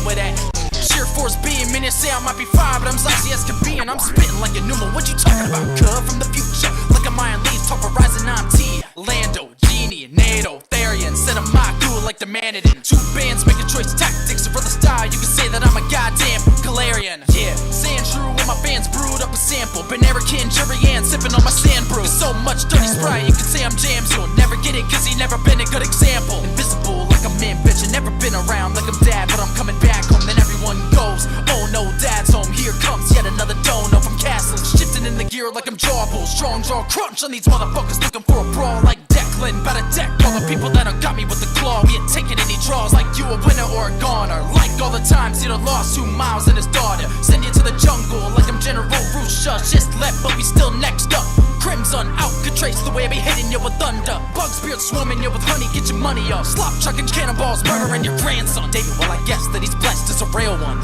with that sheer force beam. And you say I might be fire, but I'm as icy as can be. And I'm spitting like a pneumo. What you talking about? Cub from the future, like a Mayan leaves, talk Horizon 19. Lando, Genie, NATO, Therian, send a mock duel like the Manadin. Two bands making choice tactics, or brother style, you can say that I'm a goddamn Galarian. Yeah, saying true when my fans brewed up a sample. Benerican, Jerry Ann, sipping on my sand brew. There's so much dirty Sprite, you can say I'm jams. You'll never get it, cause he never been a good example. Invisible like a man, bitch, I never been around like I'm dad, but I'm coming back home. Then everyone goes, oh no, dad's home. Here comes yet another dono from Castle. Shifting in the gear like I'm Jawbull. Strong jaw crunch on these motherfuckers looking for a brawl like Declan. About to deck all the people that done got me with the claw. We ain't taking any draws like you a winner or a goner. Like all the times you done lost 2 miles and his daughter. Send you to the jungle like I'm General Rusha. Just left but we still next up. Crimson out, could trace the way I be hitting you with thunder. Bug spirit swarming you with honey, get your money up. Slop chucking cannonballs, murdering your grandson. David, well I guess that he's blessed as a real one.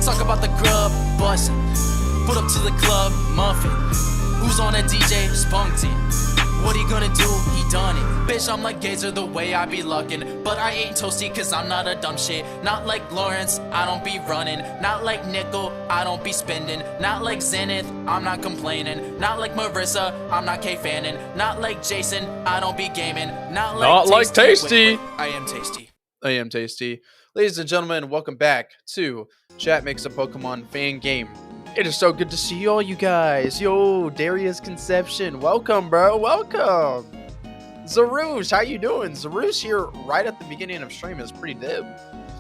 Talk about the grub, bussin'. Put up to the club, muffin. Who's on that DJ? Spunky. What he gonna do? He done it. Bitch, I'm like Gazer the way I be luckin'. But I ain't toasty cause I'm not a dumb shit. Not like Lawrence, I don't be running. Not like Nickel, I don't be spending. Not like Zenith, I'm not complaining. Not like Marissa, I'm not K-fanning. Not like Jason, I don't be gaming. Not like Tasty. I am Tasty. I am Tasty. Ladies and gentlemen, welcome back to Chat Makes a Pokemon Fan Game. It is so good to see all you guys. Yo, Darius Conception. Welcome, bro. Welcome. Zarush, how you doing? Zarush here right at the beginning of stream is pretty dope.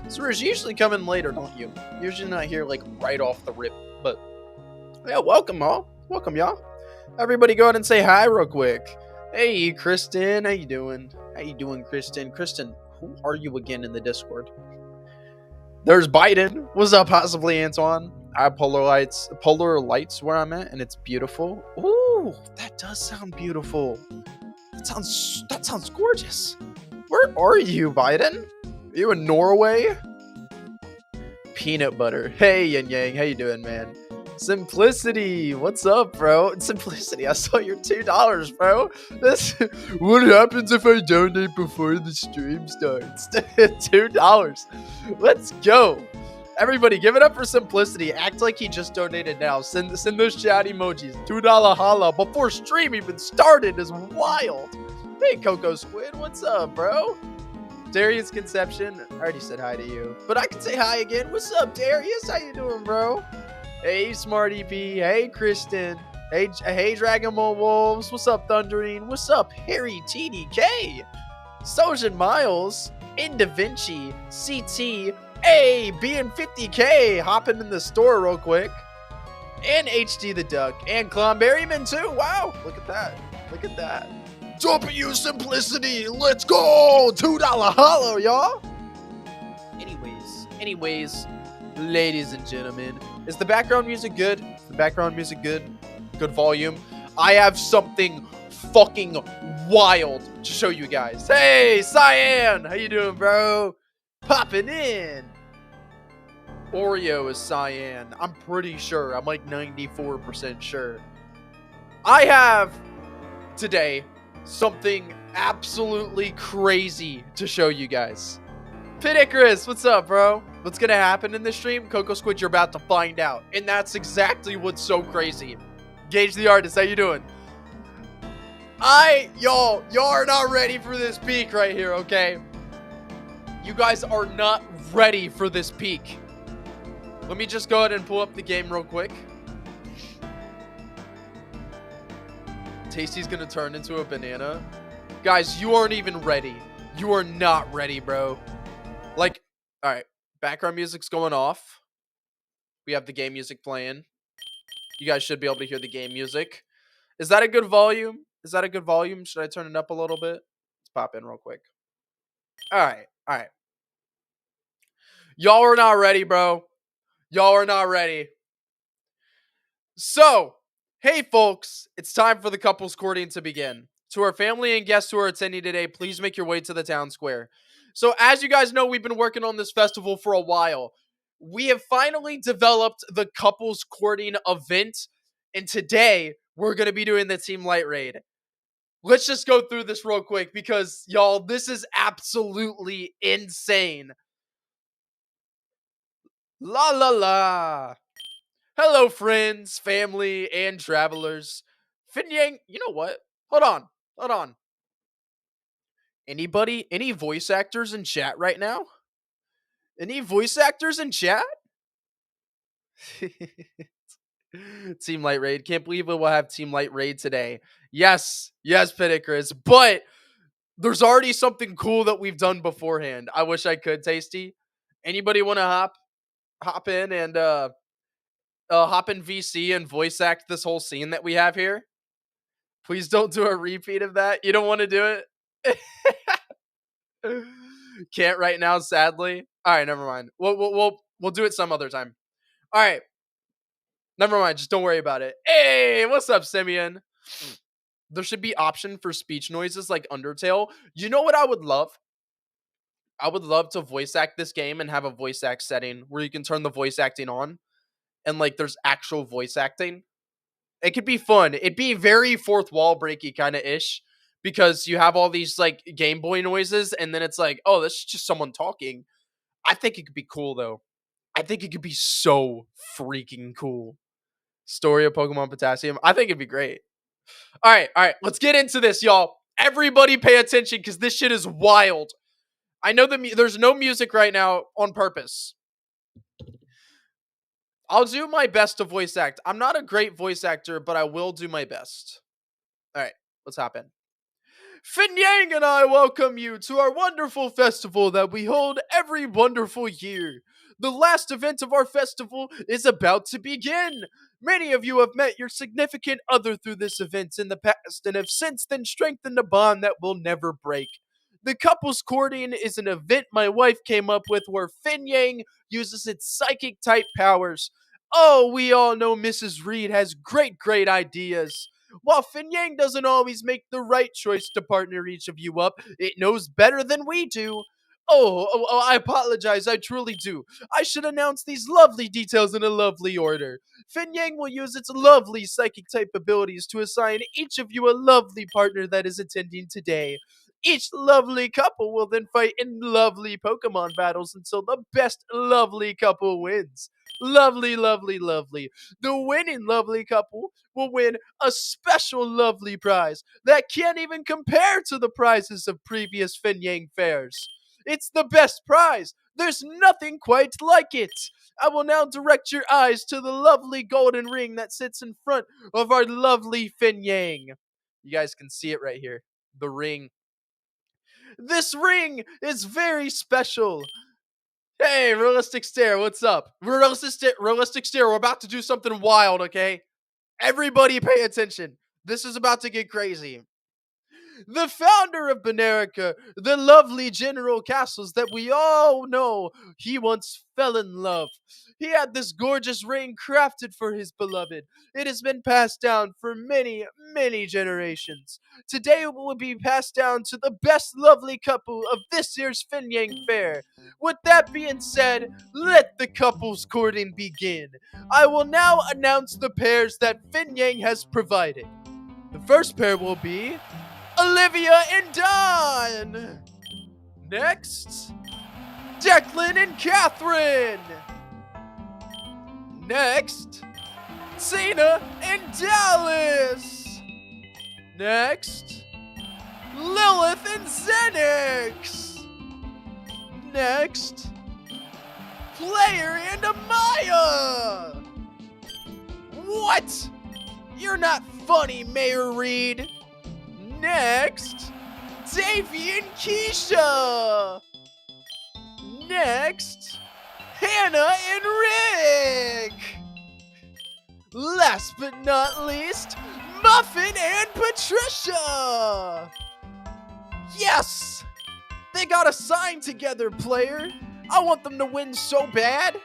Zarush, you usually come in later, don't you? Usually not here like right off the rip. But yeah, welcome all. Welcome, y'all. Everybody go ahead and say hi real quick. Hey, Kristen. How you doing? How you doing, Kristen? Kristen, who are you again in the Discord? There's Biden. What's up, possibly Antoine? I have polar lights where I'm at, and it's beautiful. Ooh, that does sound beautiful. That sounds gorgeous. Where are you, Biden? Are you in Norway? Peanut butter. Hey, Yin Yang, how you doing, man? Simplicity, what's up, bro? Simplicity, I saw your $2, bro. What happens if I donate before the stream starts? $2. Let's go. Everybody, give it up for Simplicity. Act like he just donated now. Send those chat emojis. $2 holla before stream even started is wild. Hey, Coco Squid, what's up, bro? Darius Conception, I already said hi to you, but I can say hi again. What's up, Darius? How you doing, bro? Hey, Smart EP. Hey, Kristen. Hey, Dragon Ball Wolves. What's up, Thundering? What's up, Harry TDK? Sojin Miles. In Da Vinci. CT. Hey, being 50K, hopping in the store real quick. And HD the Duck. And Clonberryman too. Wow. Look at that. Look at that. Jump you, Simplicity. Let's go. $2 hollow, y'all. Anyways, ladies and gentlemen, is the background music good? Is the background music good? Good volume. I have something fucking wild to show you guys. Hey, Cyan. How you doing, bro? Popping in. Oreo is Cyan. I'm pretty sure. I'm like 94% sure. I have today something absolutely crazy to show you guys. Pit Icarus, what's up, bro? What's gonna happen in this stream? Coco Squid, you're about to find out. And that's exactly what's so crazy. Gage the Artist, how you doing? Y'all are not ready for this peak right here, okay? You guys are not ready for this peak. Let me just go ahead and pull up the game real quick. Tasty's gonna turn into a banana. Guys, you aren't even ready. You are not ready, bro. Like, alright. Background music's going off. We have the game music playing. You guys should be able to hear the game music. Is that a good volume? Is that a good volume? Should I turn it up a little bit? Let's pop in real quick. Alright. Y'all are not ready, bro. Y'all are not ready. So, hey folks, it's time for the couples courting to begin. To our family and guests who are attending today, please make your way to the town square. So, as you guys know, we've been working on this festival for a while. We have finally developed the couples courting event, and today we're going to be doing the Team Light Raid. Let's just go through this real quick because, y'all, this is absolutely insane. La la la. Hello, friends, family, and travelers. Finyang, you know what? Hold on. Anybody, any voice actors in chat right now? Any voice actors in chat? Team Light Raid. Can't believe we will have Team Light Raid today. Yes, Pinnacris. But there's already something cool that we've done beforehand. I wish I could, Tasty. Anybody want to hop in and hop in VC and voice act this whole scene that we have here? Please don't do a repeat of that. You don't want to do it? Can't right now, sadly. All right, never mind. We'll do it some other time. All right. Never mind, just don't worry about it. Hey, what's up, Simeon? There should be option for speech noises like Undertale. You know what I would love? I would love to voice act this game and have a voice act setting where you can turn the voice acting on and like there's actual voice acting. It could be fun. It'd be very fourth wall breaky kind of ish because you have all these like Game Boy noises and then it's like, oh, this is just someone talking. I think it could be cool though. I think it could be so freaking cool. Story of Pokemon Potassium. I think it'd be great. All right. Let's get into this, y'all. Everybody pay attention because this shit is wild. I know there's no music right now on purpose. I'll do my best to voice act. I'm not a great voice actor, but I will do my best. All right, let's hop in. Finyang and I welcome you to our wonderful festival that we hold every wonderful year. The last event of our festival is about to begin. Many of you have met your significant other through this event in the past and have since then strengthened a bond that will never break. The couples courting is an event my wife came up with where Finyang uses its psychic type powers. Oh, we all know Mrs. Reed has great ideas. While Finyang doesn't always make the right choice to partner each of you up, it knows better than we do. Oh, I apologize, I truly do. I should announce these lovely details in a lovely order. Finyang will use its lovely psychic type abilities to assign each of you a lovely partner that is attending today. Each lovely couple will then fight in lovely Pokemon battles until the best lovely couple wins. Lovely. The winning lovely couple will win a special lovely prize that can't even compare to the prizes of previous Finyang fairs. It's the best prize. There's nothing quite like it. I will now direct your eyes to the lovely golden ring that sits in front of our lovely Finyang. You guys can see it right here. The ring. This ring is very special. Hey, Realistic Stare, what's up? Realistic Stare, we're about to do something wild, okay? Everybody pay attention. This is about to get crazy. The founder of Benerica, the lovely General Castles that we all know, he once fell in love. He had this gorgeous ring crafted for his beloved. It has been passed down for many generations. Today it will be passed down to the best lovely couple of this year's Finyang Fair. With that being said, let the couples courting begin. I will now announce the pairs that Finyang has provided. The first pair will be Olivia and Don. Next, Declan and Catherine. Next, Tina and Dallas. Next, Lilith and Xenix. Next, Player and Amaya. What? You're not funny, Mayor Reed. Next, Davy and Keisha. Next, Hannah and Rick. Last but not least, Muffin and Patricia. Yes! They got a sign together, player. I want them to win so bad.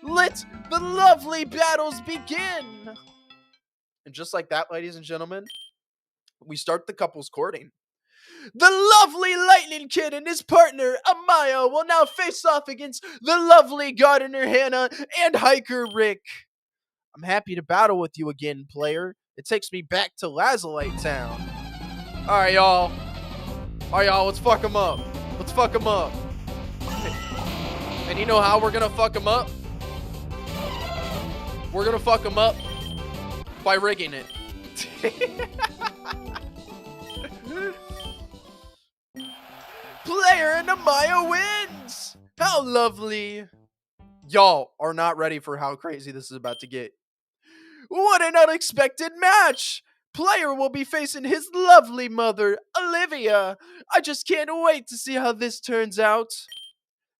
Let the lovely battles begin. And just like that, ladies and gentlemen, we start the couples courting. The lovely Lightning Kid and his partner, Amaya, will now face off against the lovely Gardener Hannah and Hiker Rick. I'm happy to battle with you again, player. It takes me back to Lazulite Town. Alright, y'all, let's fuck them up. And you know how we're gonna fuck them up? We're gonna fuck them up by rigging it. Player and Amaya wins! How lovely. Y'all are not ready for how crazy this is about to get. What an unexpected match! Player will be facing his lovely mother, Olivia. I just can't wait to see how this turns out.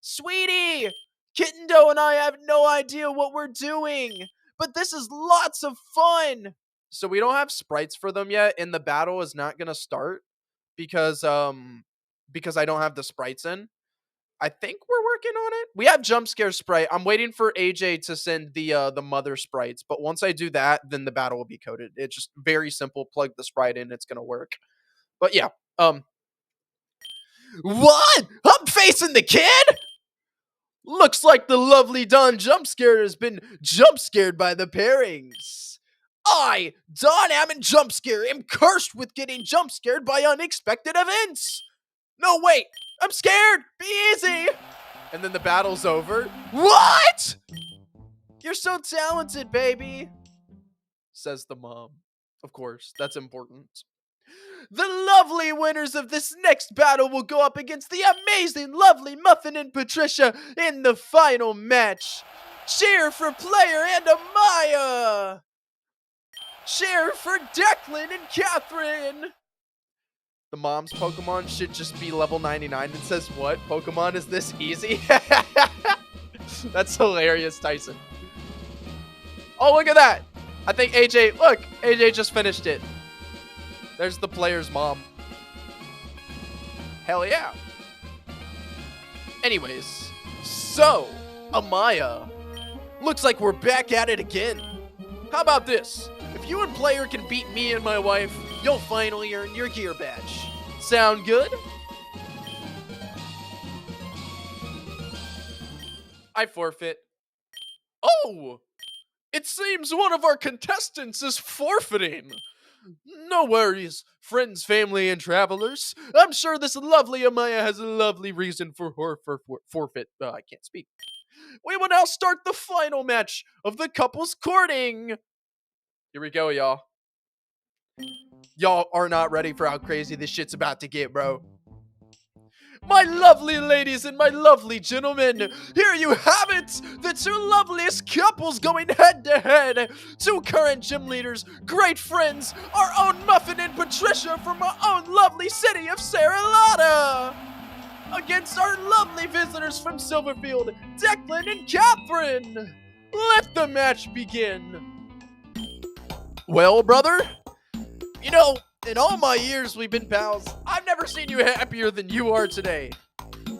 Sweetie! Kittendo and I have no idea what we're doing, but this is lots of fun! So we don't have sprites for them yet, and the battle is not gonna start because I don't have the sprites in. I think we're working on it. We have jump scare sprite. I'm waiting for AJ to send the mother sprites, but once I do that, then the battle will be coded. It's just very simple. Plug the sprite in, it's gonna work. But yeah, what? I'm facing the kid? Looks like the lovely Don jump scared has been jump scared by the pairings. I, Don Ammon jump scare, am cursed with getting jump scared by unexpected events. No, wait, I'm scared. Be easy. And then the battle's over. What? You're so talented, baby, says the mom. Of course, that's important. The lovely winners of this next battle will go up against the amazing, lovely Muffin and Patricia in the final match. Cheer for Player and Amaya. Cheer for Declan and Catherine. The mom's Pokemon should just be level 99 and says, what? Pokemon is this easy? That's hilarious, Tyson. Oh, look at that. I think AJ, look, AJ just finished it. There's the player's mom. Hell yeah. Anyways, so, Amaya, looks like we're back at it again. How about this? If you and Player can beat me and my wife, you'll finally earn your gear badge. Sound good? I forfeit. Oh! It seems one of our contestants is forfeiting. No worries, friends, family, and travelers. I'm sure this lovely Amaya has a lovely reason for her forfeit. I can't speak. We will now start the final match of the couples courting. Here we go, y'all. Y'all are not ready for how crazy this shit's about to get, bro. My lovely ladies and my lovely gentlemen, here you have it! The two loveliest couples going head to head! Two current gym leaders, great friends, our own Muffin and Patricia from our own lovely city of Saralata! Against our lovely visitors from Silverfield, Declan and Catherine! Let the match begin! Well, brother, you know, in all my years we've been pals, I've never seen you happier than you are today.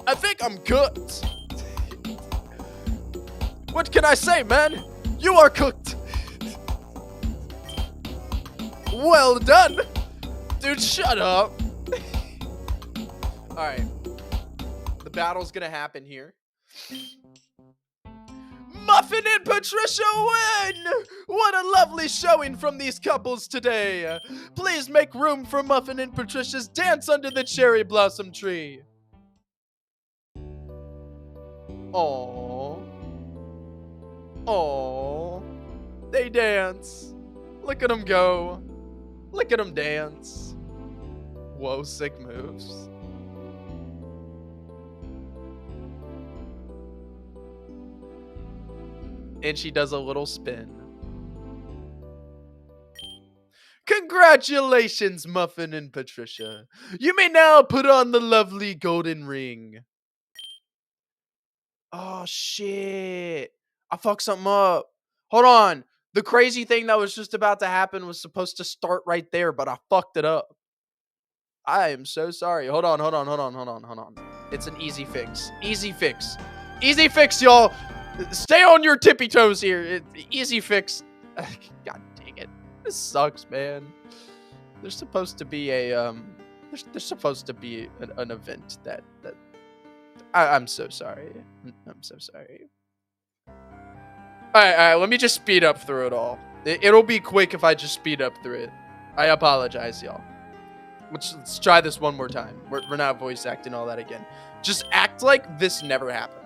I think I'm cooked. What can I say, man? You are cooked. Well done. Dude, shut up. Alright. The battle's gonna happen here. Muffin and Patricia win! What a lovely showing from these couples today. Please make room for Muffin and Patricia's dance under the cherry blossom tree. Aww. Aww. They dance. Look at them go. Look at them dance. Whoa, sick moves. And she does a little spin. Congratulations, Muffin and Patricia. You may now put on the lovely golden ring. Oh, shit. I fucked something up. Hold on. The crazy thing that was just about to happen was supposed to start right there, but I fucked it up. I am so sorry. Hold on. It's an easy fix. Easy fix. Easy fix, y'all. Stay on your tippy toes here. Easy fix. God dang it. This sucks, man. There's supposed to be a there's supposed to be an event that I'm so sorry. I'm so sorry. All right, let me just speed up through it all. It'll be quick if I just speed up through it. I apologize, y'all. Let's try this one more time. We're not voice acting all that again. Just act like this never happened.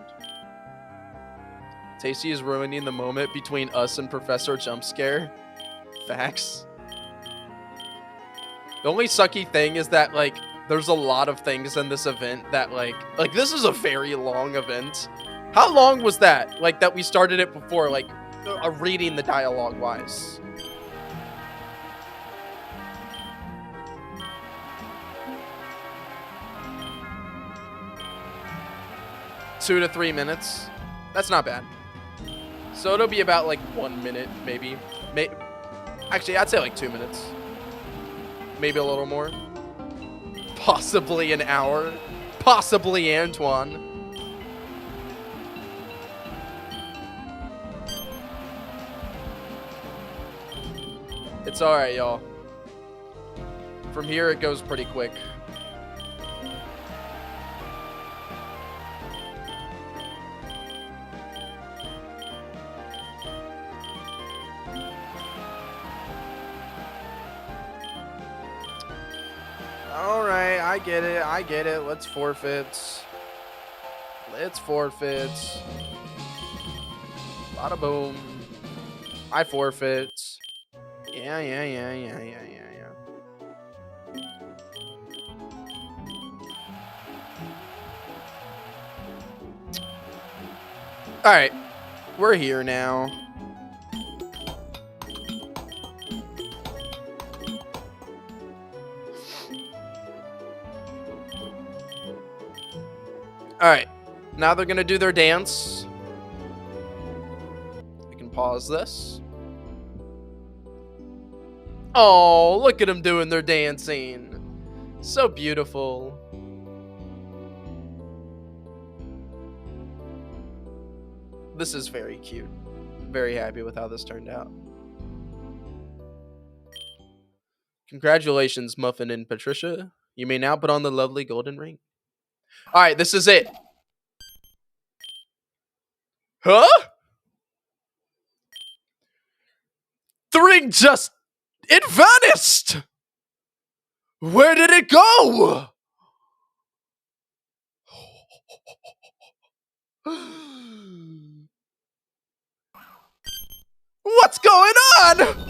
Tasty is ruining the moment between us and Professor Jumpscare. Facts. The only sucky thing is that, like, there's a lot of things in this event that, like, this is a very long event. How long was that? Like, that we started it before, like, reading the dialogue-wise. Two to 3 minutes. That's not bad. So it'll be about, like, 1 minute, maybe. Actually, I'd say, like, 2 minutes. Maybe a little more. Possibly an hour. Possibly Antoine. It's alright, y'all. From here, it goes pretty quick. Alright, I get it. I get it. Let's forfeit. Let's forfeit. Bada boom. I forfeit. Yeah. Alright. We're here now. Alright. Now they're gonna do their dance. We can pause this. Oh, look at them doing their dancing. So beautiful. This is very cute. Very happy with how this turned out. Congratulations, Muffin and Patricia. You may now put on the lovely golden ring. Alright, this is it. Huh? The ring just... It vanished! Where did it go? What's going on?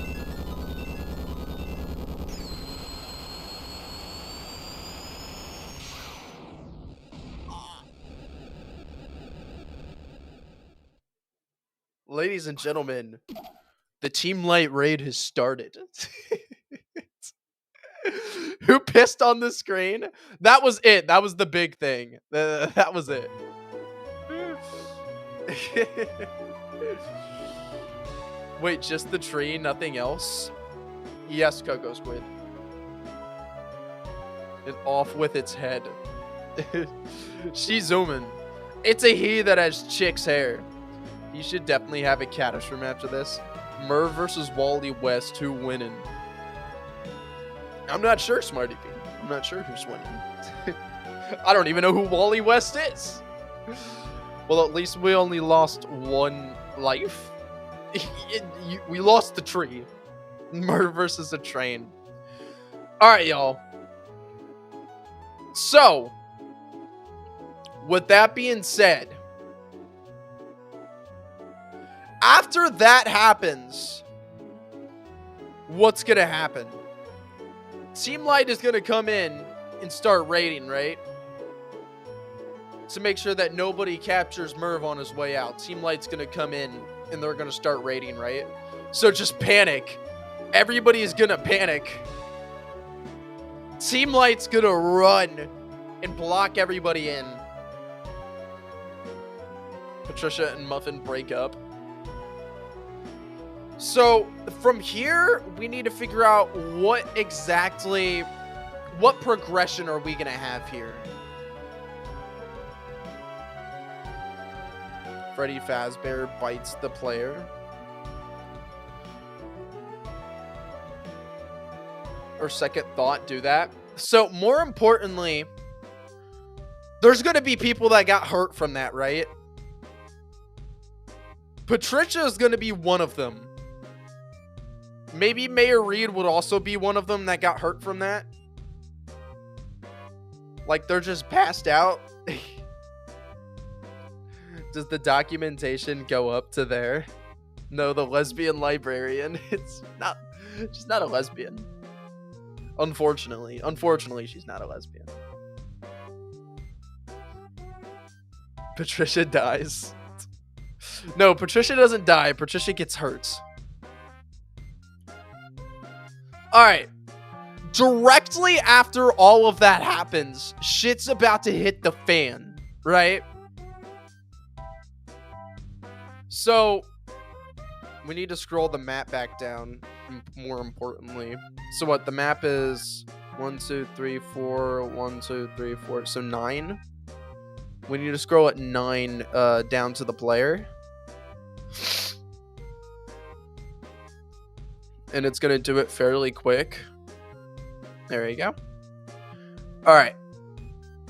Ladies and gentlemen, the Team Light raid has started. Who pissed on the screen? That was it. That was the big thing. That was it. Wait, just the tree, nothing else? Yes, Coco Squid. It's off with its head. She's zooming. It's a he that has chick's hair. You should definitely have a Caddisher after this. Merv versus Wally West, who winning? I'm not sure, Smarty P. I'm not sure who's winning. I don't even know who Wally West is. Well, at least we only lost one life. We lost the tree. Merv versus a train. Alright, y'all. So, with that being said, after that happens, what's gonna happen? Team Light is gonna come in and start raiding, right? To make sure that nobody captures Merv on his way out. Team Light's gonna come in and they're gonna start raiding, right? So just panic. Everybody is gonna panic. Team Light's gonna run and block everybody in. Patricia and Muffin break up. So from here, we need to figure out what progression are we gonna have here? Freddy Fazbear bites the player. Or second thought, do that. So more importantly, there's gonna be people that got hurt from that, right? Patricia is gonna be one of them. Maybe Mayor Reed would also be one of them that got hurt from that. Like, they're just passed out. Does the documentation go up to there? No, the lesbian librarian. It's not. She's not a lesbian. Unfortunately, she's not a lesbian. Patricia dies. No, Patricia doesn't die. Patricia gets hurt. All right. Directly after all of that happens, shit's about to hit the fan, right? So we need to scroll the map back down, more importantly. So what, the map is 1, 2, 3, 4, 1, 2, 3, 4, so 9. We need to scroll at 9 down to the player. And it's going to do it fairly quick. There you go. Alright.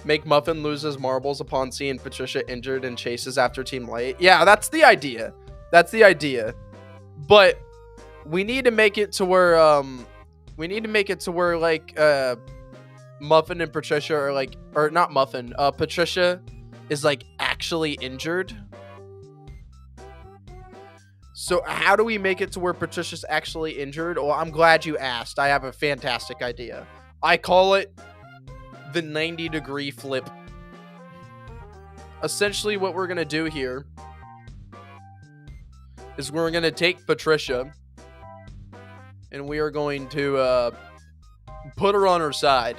Make Muffin lose his marbles upon seeing Patricia injured and chases after Team Light. Yeah, that's the idea. That's the idea. But we need to make it to where like Muffin and Patricia are like, or not Muffin, Patricia is like actually injured. So how do we make it to where Patricia's actually injured? Well, I'm glad you asked. I have a fantastic idea. I call it the 90-degree flip. Essentially what we're going to do here is we're going to take Patricia and we are going to put her on her side.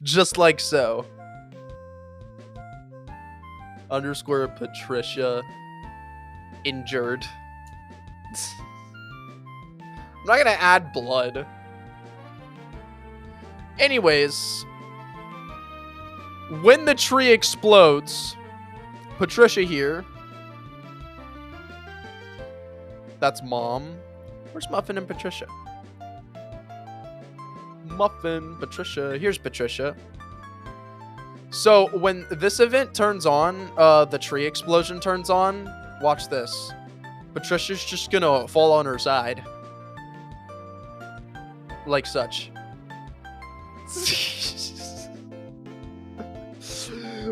Just like so. Underscore Patricia injured. I'm not gonna add blood. Anyways, when the tree explodes, Patricia here. That's Mom. Where's Muffin and Patricia? Muffin, Patricia. Here's Patricia. So when this event turns on, the tree explosion turns on. Watch this. Patricia's just gonna fall on her side. Like such.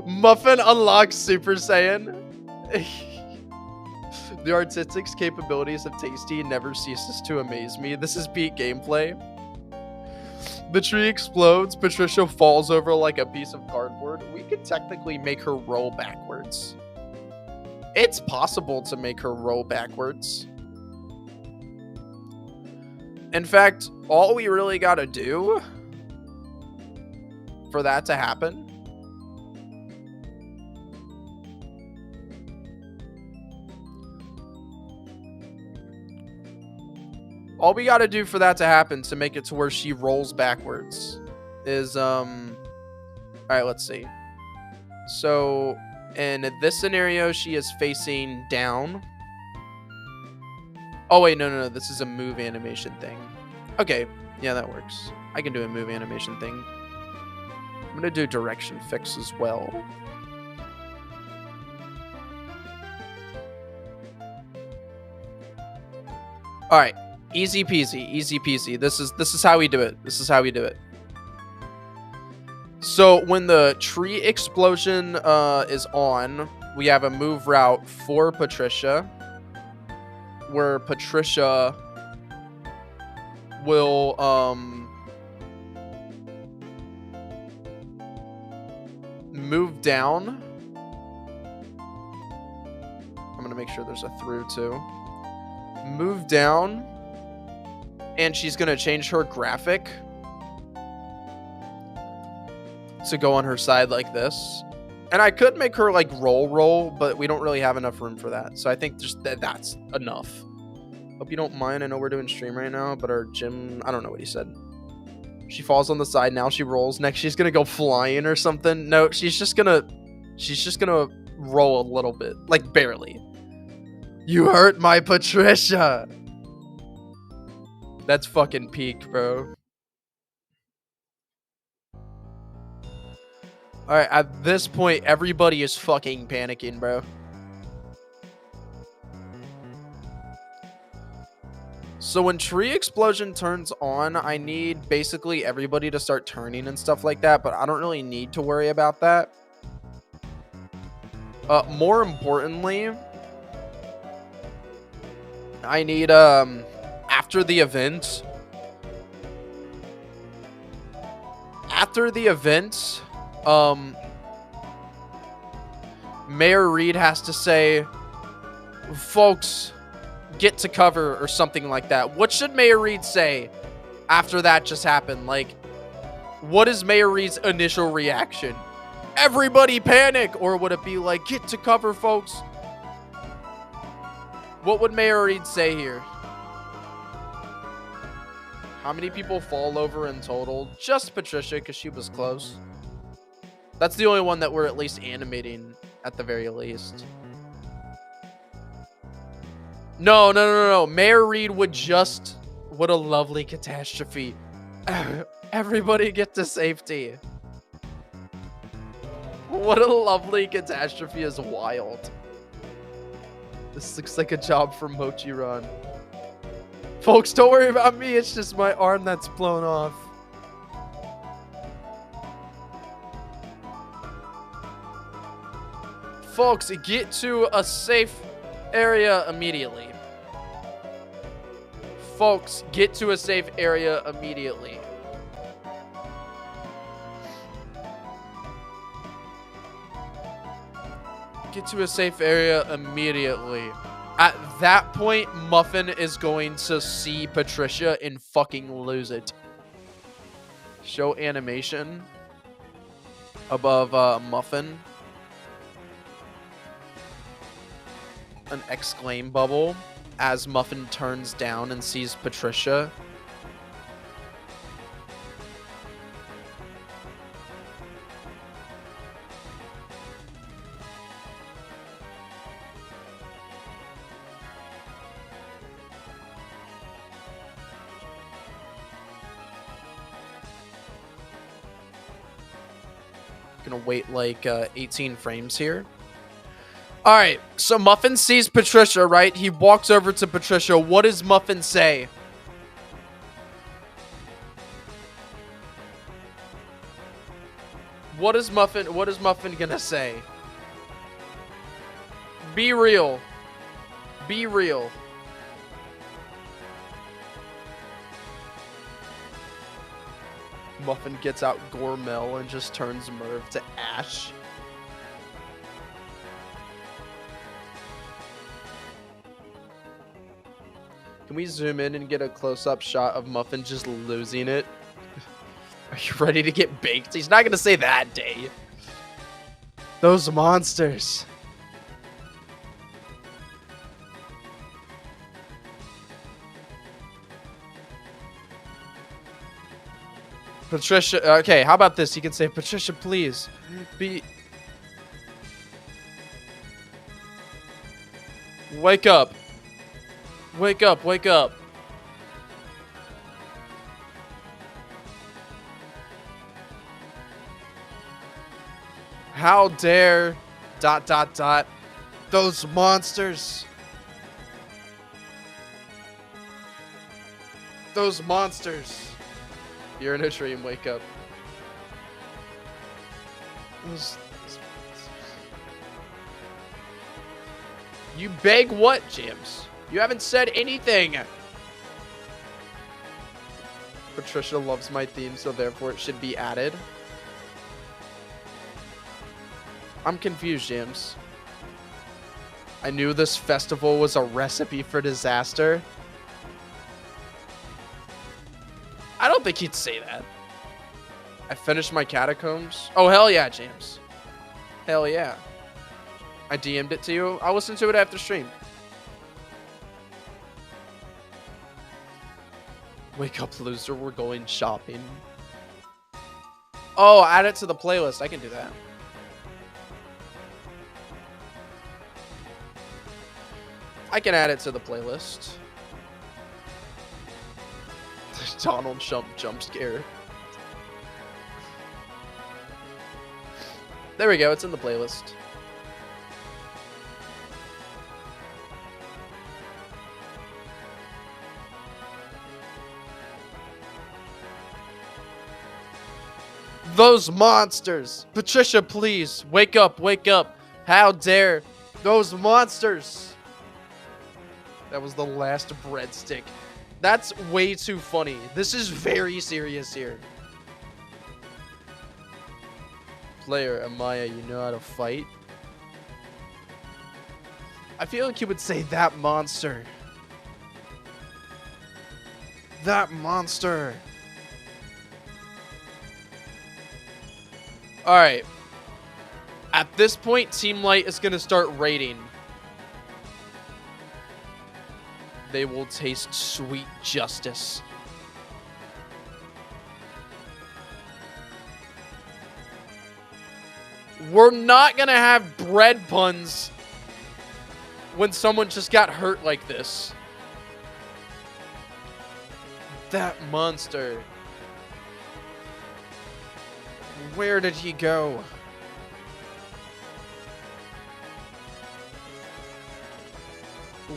Muffin unlocks Super Saiyan. The artistic capabilities of Tasty never ceases to amaze me. This is beat gameplay. The tree explodes. Patricia falls over like a piece of cardboard. We could technically make her roll backwards. It's possible to make her roll backwards. In fact, all we really gotta do for that to happen to make it to where she rolls backwards is, alright, let's see. So, in this scenario, she is facing down. Oh, wait, no, this is a move animation thing. Okay, yeah, that works. I can do a move animation thing. I'm gonna do direction fix as well. Alright. Easy peasy, easy peasy. This is how we do it. This is how we do it. So when the tree explosion is on, we have a move route for Patricia, where Patricia will move down. I'm gonna make sure there's a through too. Move down. And she's going to change her graphic to go on her side like this. And I could make her like roll, but we don't really have enough room for that. So I think just that's enough. Hope you don't mind. I know we're doing stream right now, but our gym, I don't know what he said. She falls on the side. Now she rolls. Next, she's going to go flying or something. No, she's just going to roll a little bit, like barely. You hurt my Patricia. That's fucking peak, bro. Alright, at this point, everybody is fucking panicking, bro. So when tree explosion turns on, I need basically everybody to start turning and stuff like that, but I don't really need to worry about that. More importantly, I need, after the event, Mayor Reed has to say, folks, get to cover or something like that. What should Mayor Reed say after that just happened? Like, what is Mayor Reed's initial reaction? Everybody panic! Or would it be like, get to cover, folks? What would Mayor Reed say here? How many people fall over in total? Just Patricia, because she was close. That's the only one that we're at least animating at the very least. No. Mayor Reed would just... What a lovely catastrophe. Everybody get to safety. What a lovely catastrophe is wild. This looks like a job for Mochi Run. Folks, don't worry about me. It's just my arm that's blown off. Folks, get to a safe area immediately. Folks, get to a safe area immediately. Get to a safe area immediately. At that point, Muffin is going to see Patricia and fucking lose it. Show animation above Muffin. An exclaim bubble as Muffin turns down and sees Patricia. Gonna wait like 18 frames here. All right, so Muffin sees Patricia, right? He walks over to Patricia. What does Muffin say? What is Muffin gonna say? Be real. Be real. Muffin gets out Gormel and just turns Merv to ash. Can we zoom in and get a close-up shot of Muffin just losing it? Are you ready to get baked? He's not gonna say that day. Those monsters. Patricia, okay, how about this? He can say, Patricia, please, be... Wake up. Wake up, wake up. How dare... ... Those monsters. Those monsters. You're in a dream, wake up. You beg what, James? You haven't said anything. Patricia loves my theme, so therefore it should be added. I'm confused, James. I knew this festival was a recipe for disaster. I don't think he'd say that. I finished my catacombs. Oh, hell yeah, James. Hell yeah. I DM'd it to you. I'll listen to it after stream. Wake up, loser. We're going shopping. Oh, add it to the playlist. I can do that. I can add it to the playlist. Donald jump scare. There we go. It's in the playlist. Those monsters! Patricia, please, wake up, wake up. How dare those monsters! That was the last breadstick. That's way too funny. This is very serious here. Player, Amaya, you know how to fight? I feel like you would say that monster. That monster. Alright. At this point, Team Light is going to start raiding. They will taste sweet justice. We're not going to have bread puns when someone just got hurt like this. That monster. Where did he go?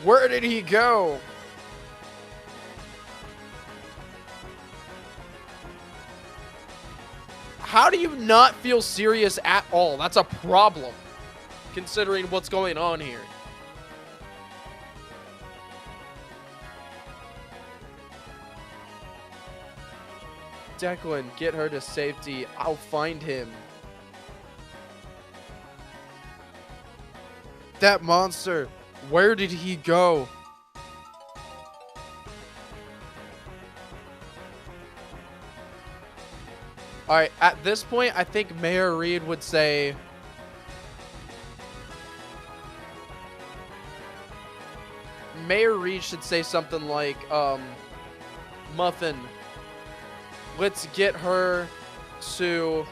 Where did he go? How do you not feel serious at all? That's a problem, considering what's going on here. Declan, get her to safety. I'll find him. That monster. Where did he go? Alright, at this point, I think Mayor Reed would say... Mayor Reed should say something like, Muffin, let's get her to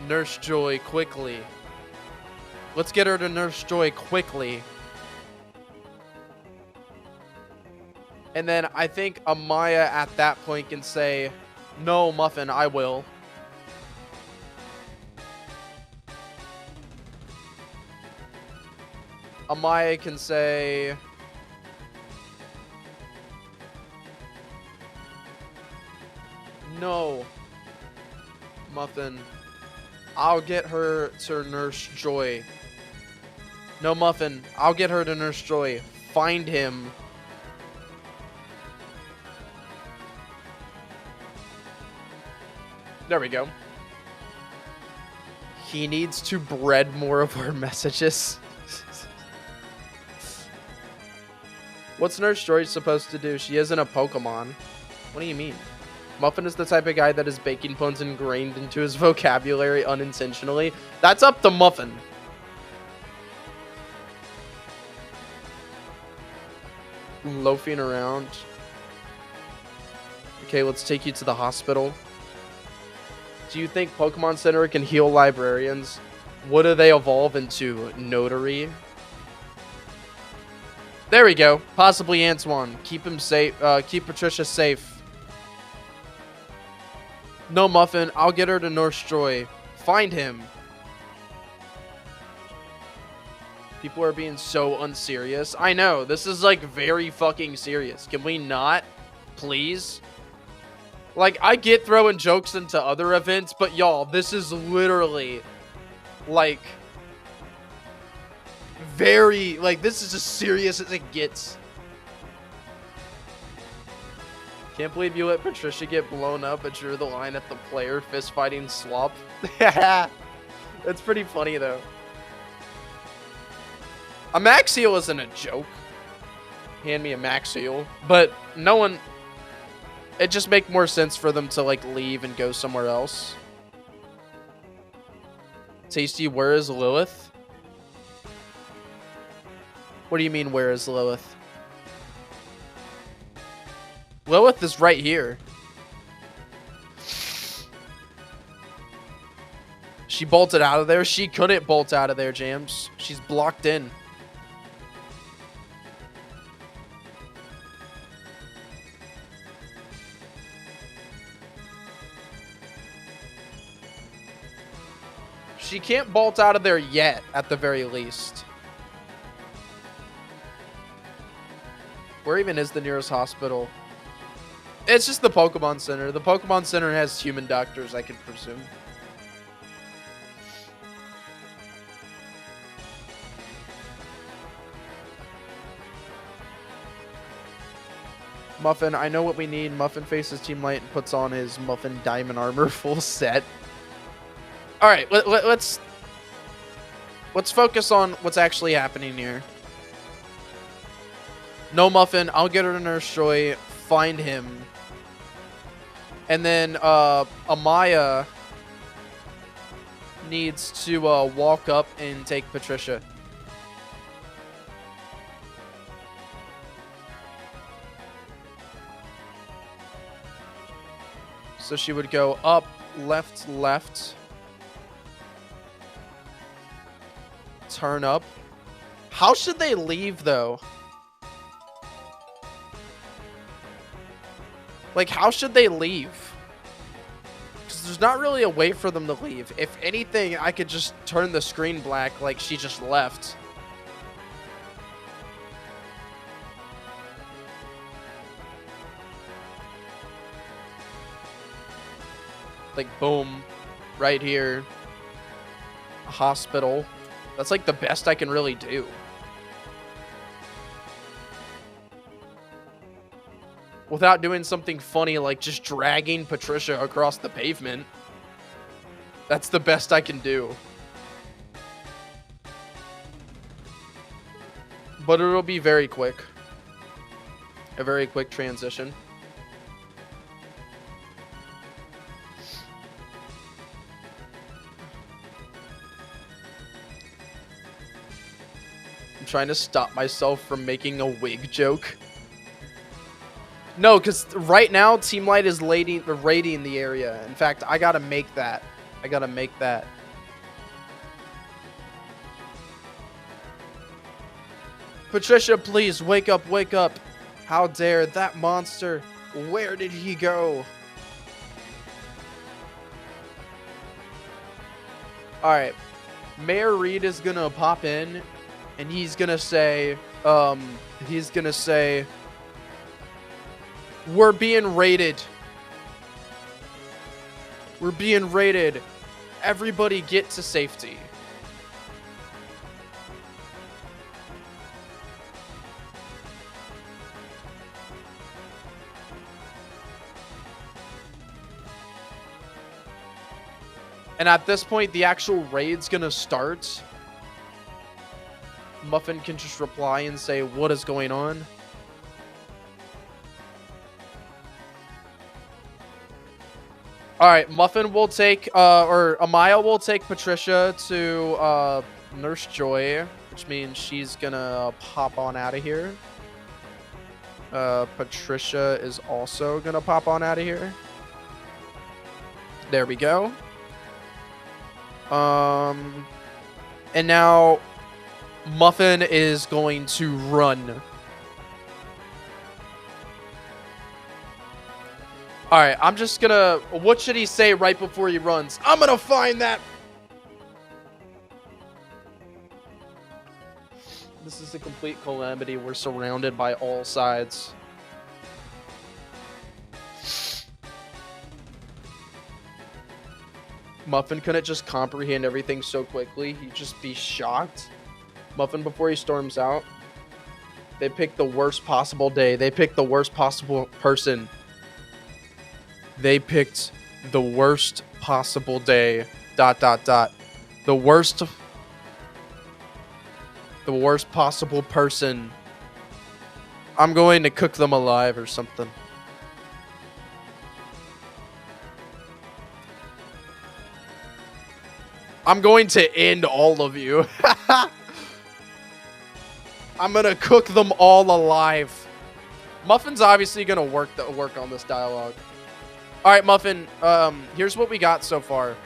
Nurse Joy quickly. Let's get her to Nurse Joy quickly. And then I think Amaya at that point can say, no, Muffin, I will. Amaya can say... No, Muffin, I'll get her to Nurse Joy. No, Muffin, I'll get her to Nurse Joy. Find him. There we go. He needs to bread more of our messages. What's Nurse Joy supposed to do? She isn't a Pokemon. What do you mean? Muffin is the type of guy that has baking puns ingrained into his vocabulary unintentionally. That's up to Muffin. Loafing around. Okay, let's take you to the hospital. Do you think Pokemon Center can heal librarians? What do they evolve into? Notary? There we go. Possibly Antoine. Keep him safe. Keep Patricia safe. No, Muffin. I'll get her to Nurse Joy. Find him. People are being so unserious. I know. This is like very fucking serious. Can we not? Please? Like, I get throwing jokes into other events, but y'all, this is literally like very, like, this is as serious as it gets. Can't believe you let Patricia get blown up and drew the line at the player fist fighting swap. That's pretty funny though. A Max Heal isn't a joke. Hand me a Max Heal. But no one... It just make more sense for them to, like, leave and go somewhere else. Tasty, where is Lilith? What do you mean, where is Lilith? Lilith is right here. She bolted out of there. She couldn't bolt out of there, Jams. She's blocked in. She can't bolt out of there yet, at the very least. Where even is the nearest hospital? It's just the Pokemon Center. The Pokemon Center has human doctors, I can presume. Muffin, I know what we need. Muffin faces Team Light and puts on his Muffin Diamond Armor full set. Alright, let's focus on what's actually happening here. No Muffin, I'll get her to Nurse Joy, find him. And then Amaya needs to walk up and take Patricia. So she would go up, left, left. Turn up. How should they leave, though? Like, how should they leave? Because there's not really a way for them to leave. If anything, I could just turn the screen black like she just left. Like, boom. Right here. A hospital. That's like the best I can really do. Without doing something funny like just dragging Patricia across the pavement. That's the best I can do. But it'll be very quick. A very quick transition. I'm trying to stop myself from making a wig joke. No, because right now, Team Light is raiding the area. In fact, I gotta make that. I gotta make that. Patricia, please, wake up, wake up. How dare that monster. Where did he go? Alright. Mayor Reed is gonna pop in, and he's gonna say, we're being raided. We're being raided. Everybody get to safety. And at this point, the actual raid's gonna start. Muffin can just reply and say, what is going on? Alright, Muffin will take, or Amaya will take Patricia to Nurse Joy, which means she's gonna pop on out of here. Patricia is also gonna pop on out of here. There we go. And now Muffin is going to run. Alright, I'm just gonna... What should he say right before he runs? I'm gonna find that... This is a complete calamity. We're surrounded by all sides. Muffin couldn't just comprehend everything so quickly. He'd just be shocked. Muffin, before he storms out, they picked the worst possible day. They picked the worst possible person. They picked the worst possible day. ... The worst possible person. I'm going to cook them alive or something. I'm going to end all of you. I'm gonna cook them all alive. Muffin's obviously gonna work on this dialogue. All right, Muffin. Here's what we got so far.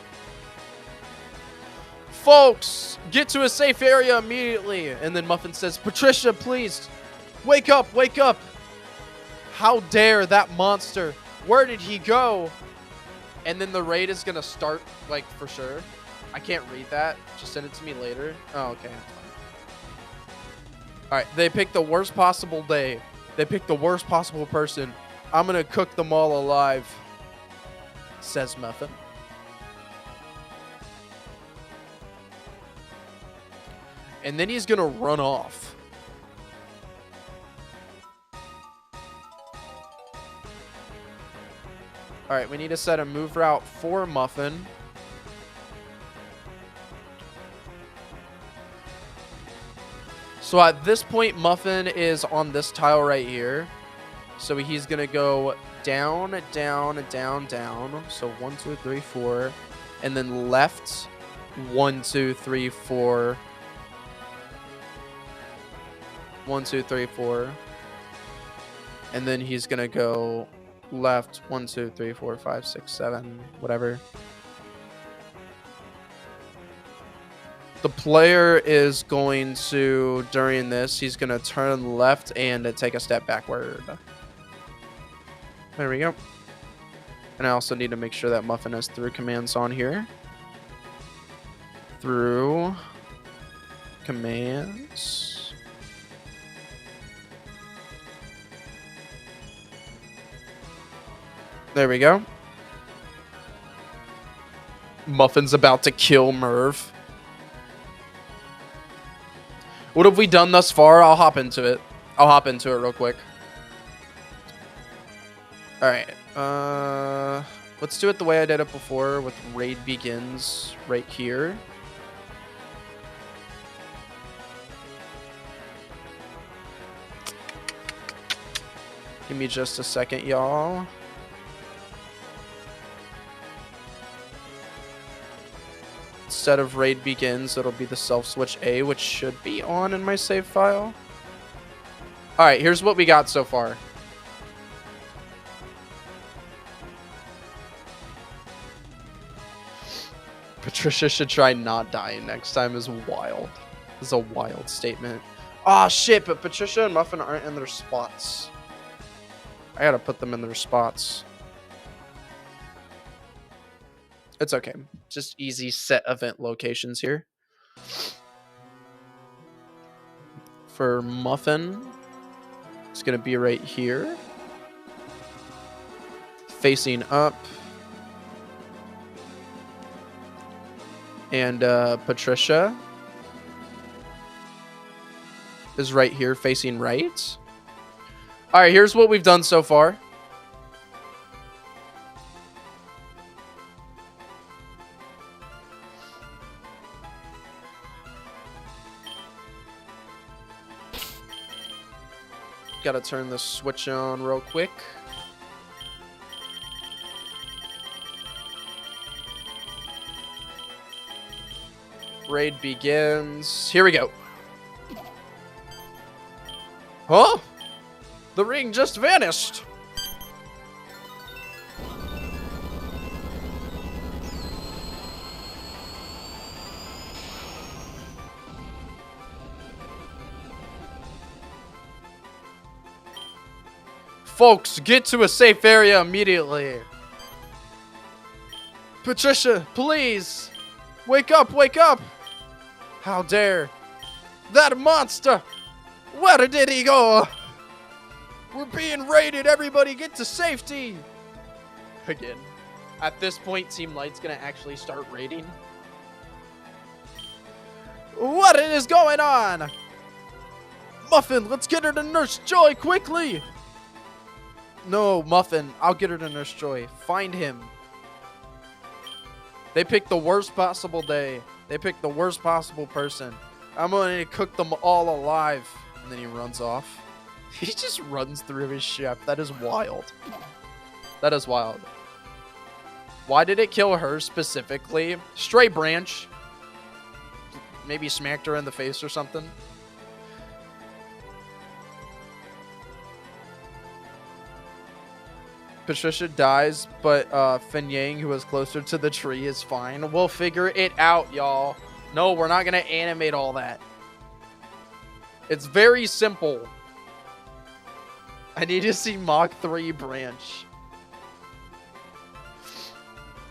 Folks, get to a safe area immediately. And then Muffin says, Patricia, please, wake up, wake up. How dare that monster? Where did he go? And then the raid is gonna start, like, for sure. I can't read that. Just send it to me later. Oh, okay. All right, they picked the worst possible day. They picked the worst possible person. I'm gonna cook them all alive, says Muffin. And then he's gonna run off. Alright, we need to set a move route for Muffin. So at this point, Muffin is on this tile right here. So he's going to go down, down, down, down. So 1, 2, 3, 4. And then left. 1, 2, 3, 4. 1, 2, 3, 4. And then he's going to go left. 1, 2, 3, 4, 5, 6, 7. Whatever. The player is going to, during this, he's going to turn left and take a step backward. There we go. And I also need to make sure that Muffin has through commands on here. Through commands. There we go. Muffin's about to kill Merv. What have we done thus far? I'll hop into it. Real quick. Alright. Let's do it the way I did it before with raid begins right here. Give me just a second, y'all. Instead of raid begins, it'll be the self switch A, which should be on in my save file. Alright, here's what we got so far. Patricia should try not dying next time is wild. This is a wild statement. Aw, shit, but Patricia and Muffin aren't in their spots. I gotta put them in their spots. It's okay. Just easy set event locations here. For Muffin, it's going to be right here. Facing up. And Patricia is right here facing right. All right, here's what we've done so far. Gotta turn the switch on real quick. Raid begins. Here we go. Huh? The ring just vanished. Folks, get to a safe area immediately. Patricia, please. Wake up, wake up. How dare. That monster. Where did he go? We're being raided. Everybody get to safety. Again. At this point, Team Light's going to actually start raiding. What is going on? Muffin, let's get her to Nurse Joy quickly. No, Muffin, I'll get her to Nurse Joy. Find him. They picked the worst possible day. They picked the worst possible person. I'm going to cook them all alive. And then he runs off. He just runs through his ship. That is wild. That is wild. Why did it kill her specifically? Stray branch. Maybe smacked her in the face or something. Patricia dies, but Fin Yang, who was closer to the tree, is fine. We'll figure it out, y'all. No, we're not going to animate all that. It's very simple. I need to see Mach 3 branch.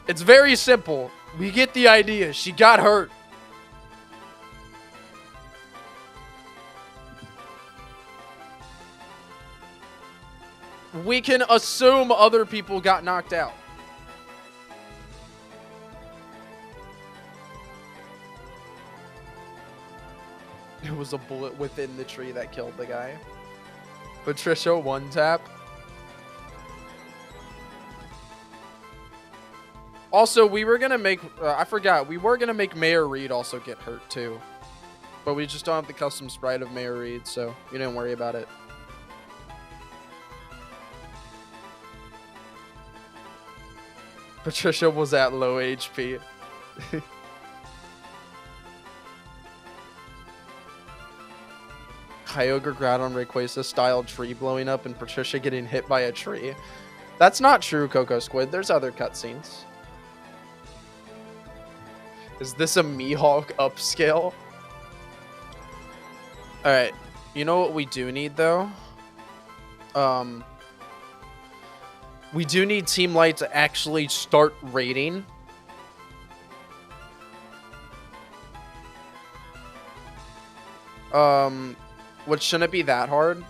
It's very simple. We get the idea. She got hurt. we can assume other people got knocked out. It was a bullet within the tree that killed the guy. Patricia one tap. Also, we were gonna make, I forgot, we were gonna make Mayor Reed also get hurt too. But we just don't have the custom sprite of Mayor Reed, so you didn't worry about it. Patricia was at low HP. Kyogre Groudon Rayquaza style tree blowing up and Patricia getting hit by a tree. That's not true, Coco Squid. There's other cutscenes. Is this a Mihawk upscale? Alright. You know what we do need, though? We do need Team Light to actually start raiding. Which shouldn't be that hard.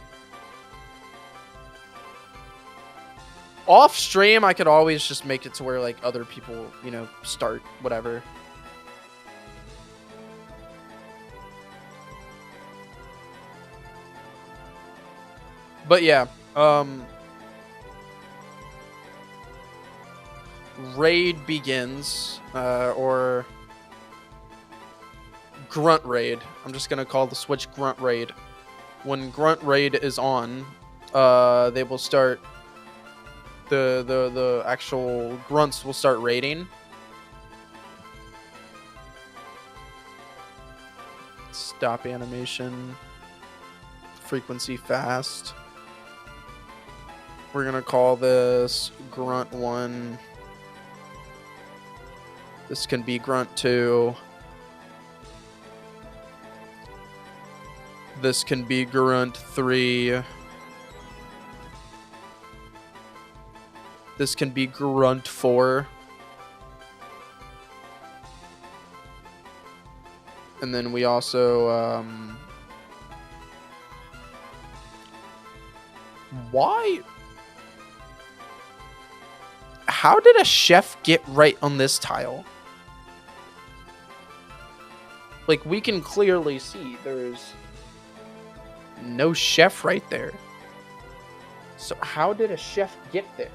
Off stream, I could always just make it to where, like, other people, you know, start whatever. But yeah, raid begins, or grunt raid. I'm just gonna call the switch grunt raid. When grunt raid is on, they will start, the actual grunts will start raiding. Stop animation. Frequency fast. We're gonna call this grunt 1. This can be grunt 2. This can be grunt 3. This can be grunt 4. And then we also, why? How did a chef get right on this tile? Like, we can clearly see there's no chef right there. So how did a chef get there?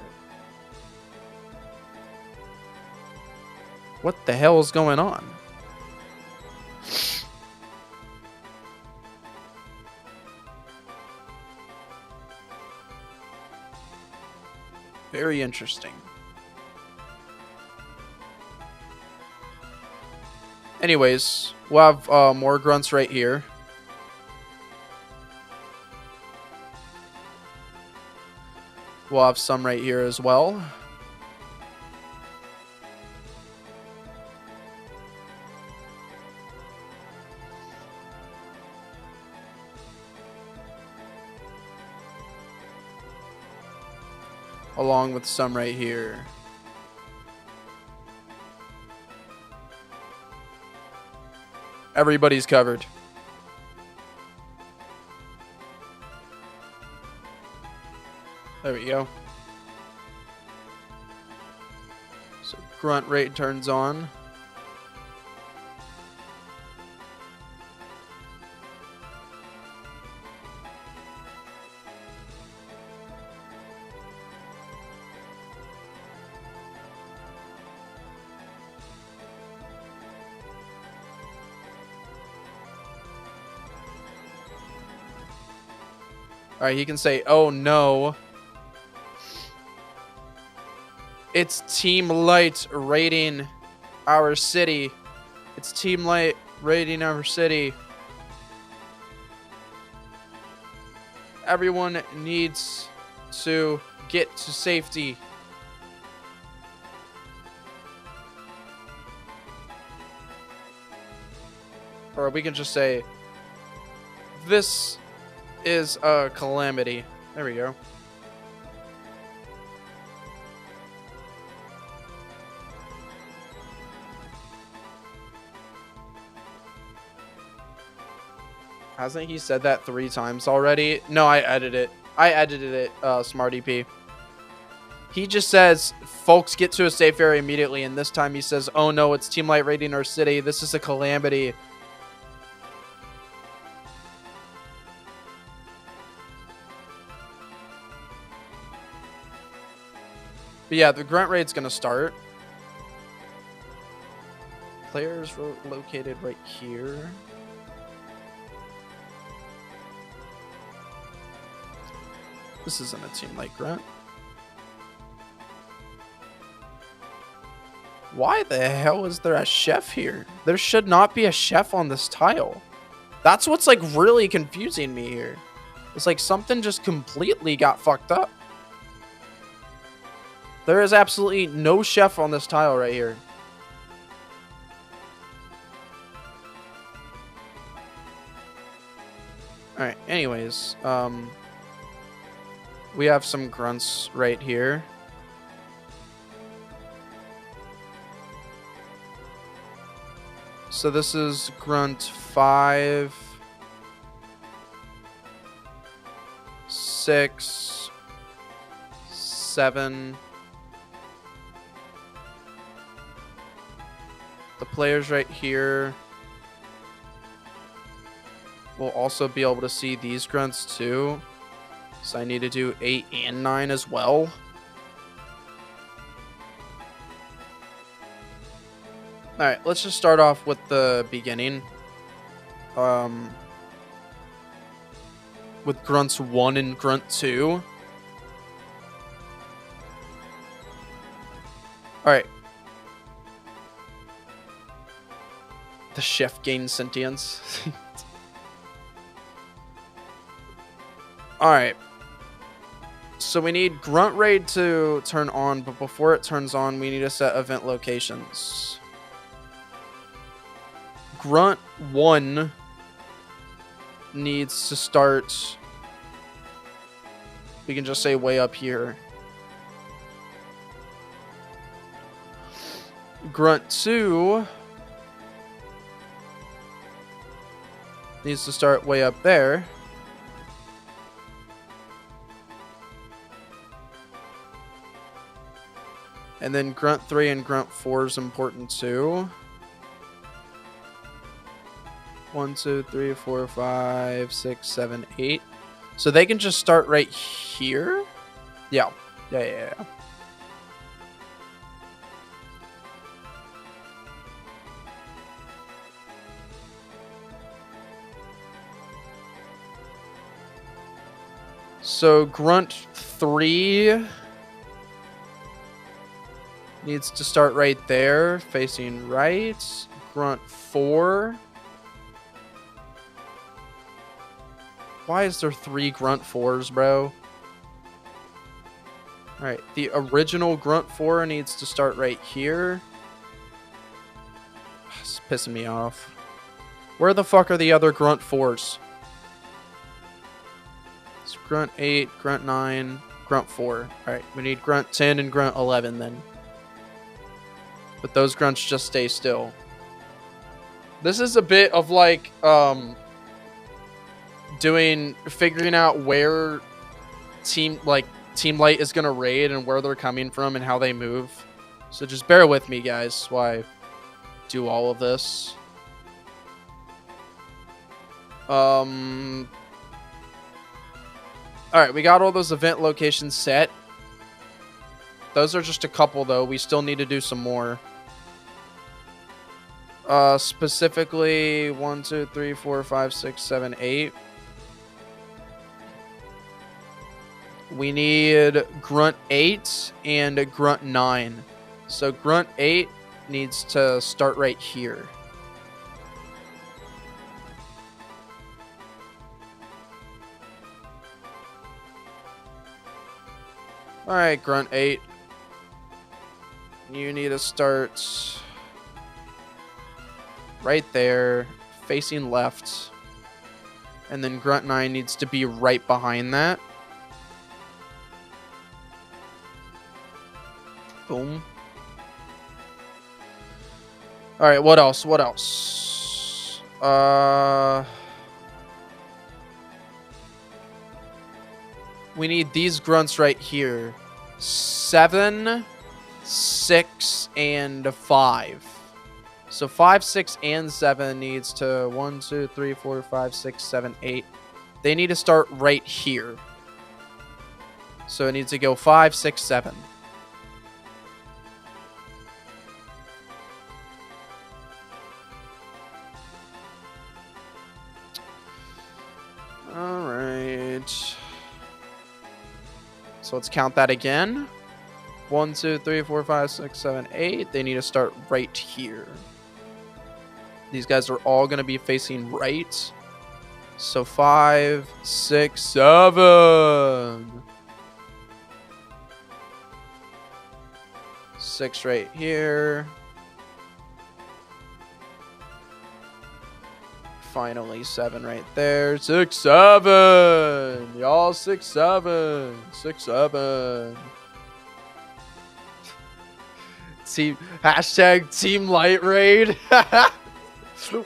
What the hell is going on? Very interesting. Anyways, we'll have more grunts right here. We'll have some right here as well. Along with some right here. Everybody's covered. There we go. So grunt rate turns on. Alright, he can say, oh no. It's Team Light raiding our city. It's Team Light raiding our city. Everyone needs to get to safety. Or we can just say, this is a calamity. There we go. Hasn't he said that 3 times already? No, I edited it. I edited it, Smarty P. He just says, folks get to a safe area immediately, and this time he says, oh no, it's Team Light raiding our city. This is a calamity. But yeah, the grunt raid's gonna start. Players located right here. This isn't a Team Light grunt. Why the hell is there a chef here? There should not be a chef on this tile. That's what's like really confusing me here. It's like something just completely got fucked up. There is absolutely no chef on this tile right here. Alright, anyways, we have some grunts right here. So this is grunt 5, 6, 7. The players right here will also be able to see these grunts too. So I need to do 8 and 9 as well. Alright, let's just start off with the beginning. With grunts 1 and grunt 2. Alright. The chef gains sentience. Alright. So we need grunt raid to turn on, but before it turns on, we need to set event locations. Grunt 1 needs to start. We can just say way up here. Grunt 2 needs to start way up there. And then grunt 3 and grunt 4 is important too. 1, 2, 3, 4, 5, 6, 7, 8. So they can just start right here. Yeah. Yeah. So grunt 3 needs to start right there, facing right. Grunt 4. Why is there 3 grunt 4s, bro? Alright, the original grunt 4 needs to start right here. It's pissing me off. Where the fuck are the other grunt 4s? It's grunt 8, grunt 9, grunt 4. Alright, we need grunt 10 and grunt 11 then. But those grunts just stay still. This is a bit of like, figuring out where Team Light is gonna raid and where they're coming from and how they move. So just bear with me, guys, while I do all of this. Alright, we got all those event locations set. Those are just a couple, though. We still need to do some more. Specifically, 1, 2, 3, 4, 5, 6, 7, 8. We need grunt 8 and grunt 9. So grunt 8 needs to start right here. Alright, grunt 8. You need to start right there, facing left. And then grunt 9 needs to be right behind that. Boom. Alright, what else? What else? we need these grunts right here. 7, 6, and 5. So 5, 6, and 7 needs to 1, 2, 3, 4, 5, 6, 7, 8. They need to start right here. So it needs to go 5, 6, 7. All right. So let's count that again. 1, 2, 3, 4, 5, 6, 7, 8. They need to start right here. These guys are all going to be facing right. So 5, 6, 7. 6 right here. Finally 7 right there. 6, 7. Y'all 6, 7. 6, 7. Team Team Light Raid.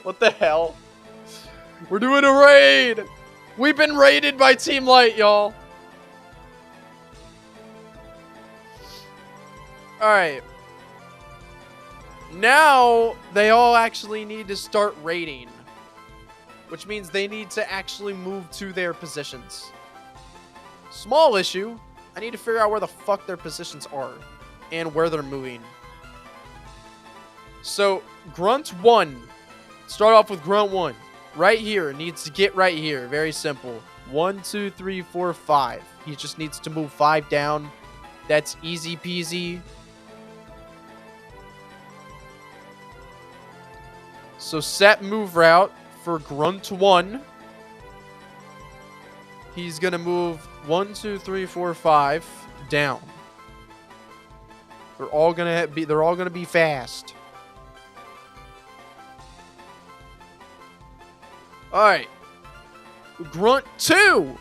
What the hell? We're doing a raid. We've been raided by Team Light, y'all. Alright. Now, they all actually need to start raiding. Which means they need to actually move to their positions. Small issue. I need to figure out where the fuck their positions are. And where they're moving. So, Grunt 1. Start off with Grunt 1. Right here. Needs to get right here. Very simple. 1, 2, 3, 4, 5. He just needs to move 5 down. That's easy peasy. So set move route for Grunt 1. He's going to move 1, 2, 3, 4, 5 down. They're all going to be fast. All right. Grunt 2.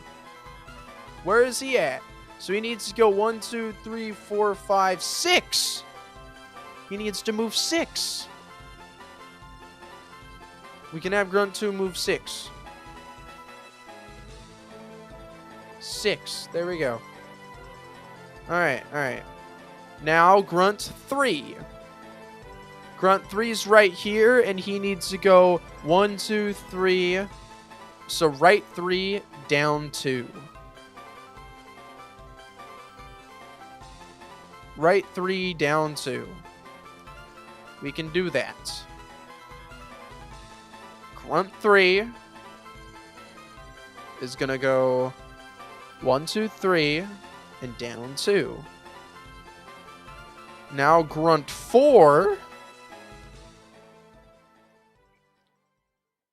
Where is he at? So he needs to go 1, 2, 3, 4, 5, 6. He needs to move 6. We can have Grunt 2 move 6. 6. There we go. Alright, alright. Now Grunt 3. Grunt 3's right here, and he needs to go 1, 2, 3. So right 3, down 2. Right 3, down 2. We can do that. Grunt 3 is going to go 1, 2, 3, and down 2. Now Grunt 4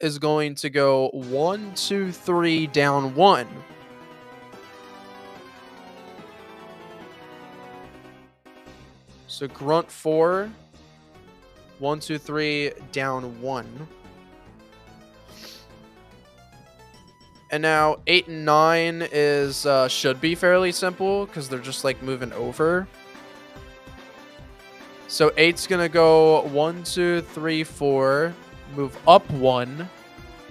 is going to go 1, 2, 3, down 1. So Grunt 4, 1, 2, 3, down 1. And now 8 and 9 is should be fairly simple because they're just like moving over. So 8's gonna go 1, 2, 3, 4, move up 1.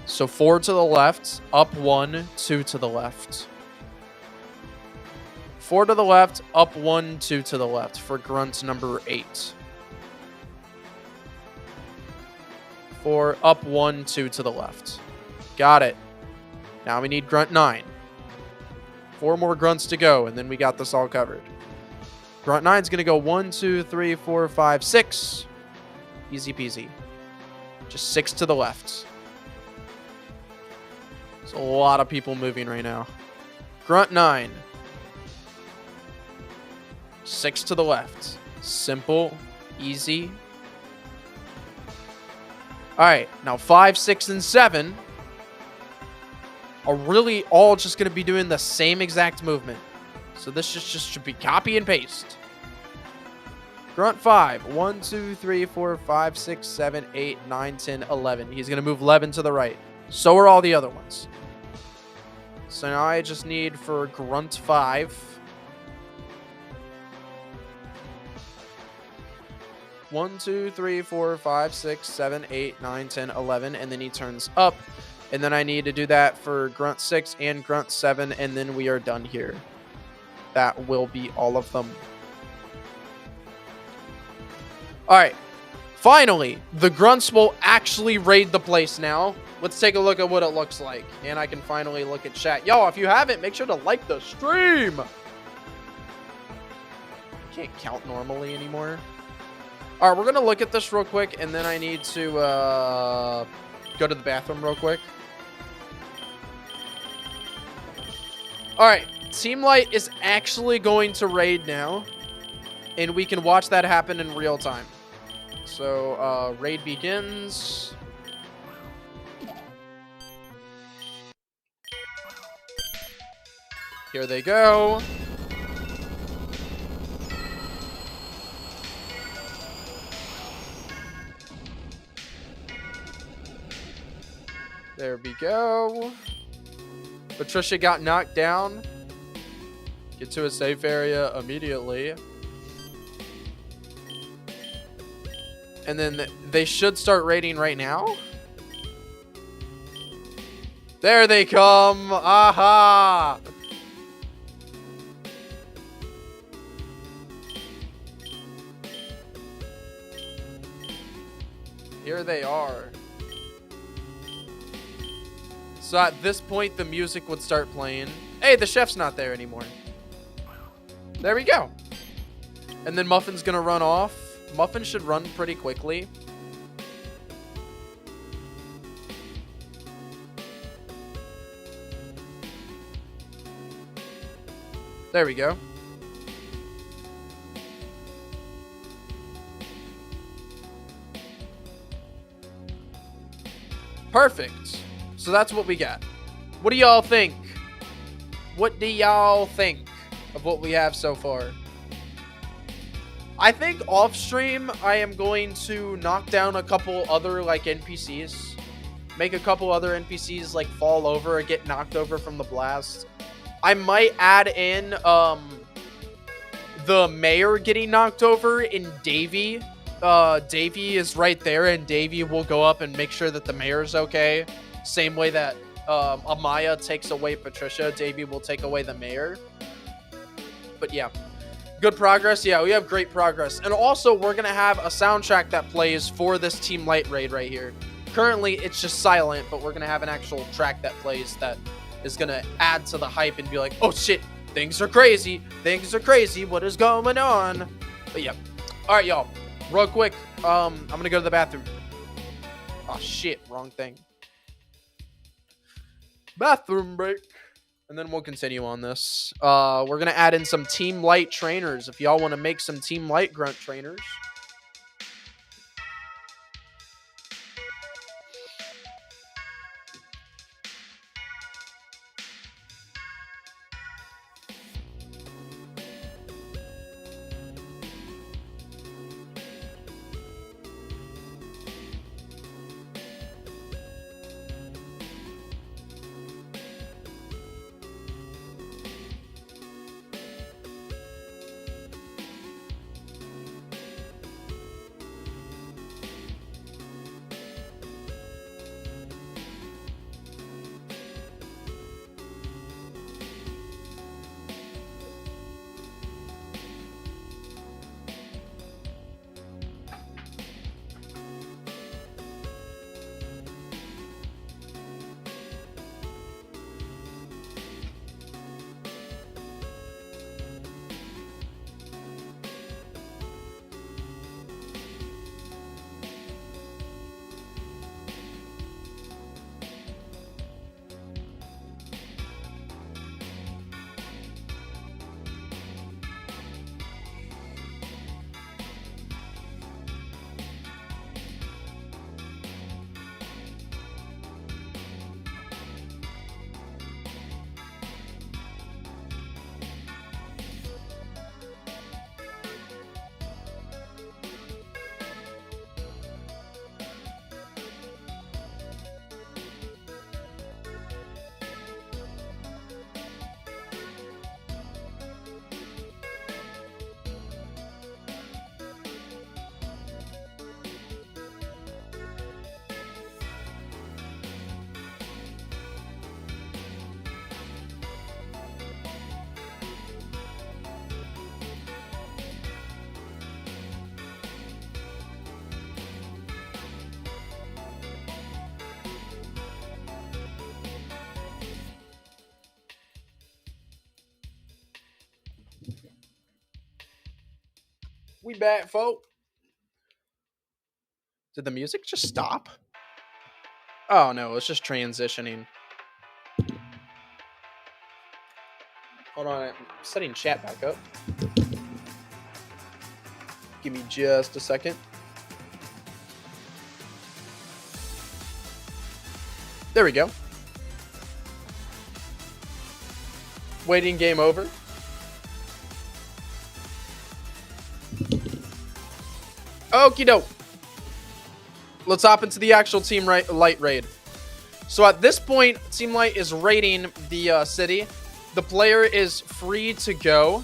So 4 to the left, up 1, 2 to the left. 4 to the left, up 1, 2 to the left for grunt number 8. 4, up 1, 2 to the left. Got it. Now we need grunt 9. 4 more grunts to go, and then we got this all covered. Grunt 9 is going to go 1, 2, 3, 4, 5, 6. Easy peasy. Just 6 to the left. There's a lot of people moving right now. Grunt 9. 6 to the left. Simple. Easy. Alright, now 5, 6, and 7 are really all just going to be doing the same exact movement. So this just should be copy and paste. Grunt 5. 1, 2, 3, 4, 5, 6, 7, 8, 9, 10, 11. He's going to move 11 to the right. So are all the other ones. So now I just need for Grunt 5. 1, 2, 3, 4, 5, 6, 7, 8, 9, 10, 11. And then he turns up. And then I need to do that for Grunt 6 and Grunt 7. And then we are done here. that will be all of them. Alright. Finally, the grunts will actually raid the place now. Let's take a look at what it looks like. And I can finally look at chat. Yo, if you haven't, make sure to like the stream. Can't count normally anymore. Alright, we're going to look at this real quick. And then I need to go to the bathroom real quick. Alright, Team Light is actually going to raid now. And we can watch that happen in real time. So, raid begins. Here they go. There we go. Patricia got knocked down. Get to a safe area immediately. And then they should start raiding right now. There they come. Aha! Here they are. So at this point, the music would start playing. Hey, the chef's not there anymore. There we go. And then Muffin's gonna run off. Muffin should run pretty quickly. There we go. Perfect. So that's what we got. What do y'all think? What do y'all think of what we have so far? I think off stream, I am going to knock down a couple other like NPCs. Make a couple other NPCs like fall over or get knocked over from the blast. I might add in the mayor getting knocked over in Davy. Davy is right there, and Davy will go up and make sure that the mayor's okay. Same way that Amaya takes away Patricia, Davy will take away the mayor. But yeah. Good progress. Yeah, we have great progress. And also, we're going to have a soundtrack that plays for this Team Light raid right here. Currently, it's just silent, but we're going to have an actual track that plays that is going to add to the hype and be like, oh shit, things are crazy. Things are crazy. What is going on? But yeah. All right, y'all. Real quick, I'm going to go to the bathroom. Oh shit, wrong thing. Bathroom break. And then we'll continue on this. We're going to add in some Team Light trainers. If y'all want to make some Team Light grunt trainers. We back, folk. Did the music just stop? Oh no, it's just transitioning. Hold on, I'm setting chat back up. Give me just a second. There we go. Waiting game over. Okie doke. Let's hop into the actual Team Light raid. So at this point, Team Light is raiding the city. The player is free to go.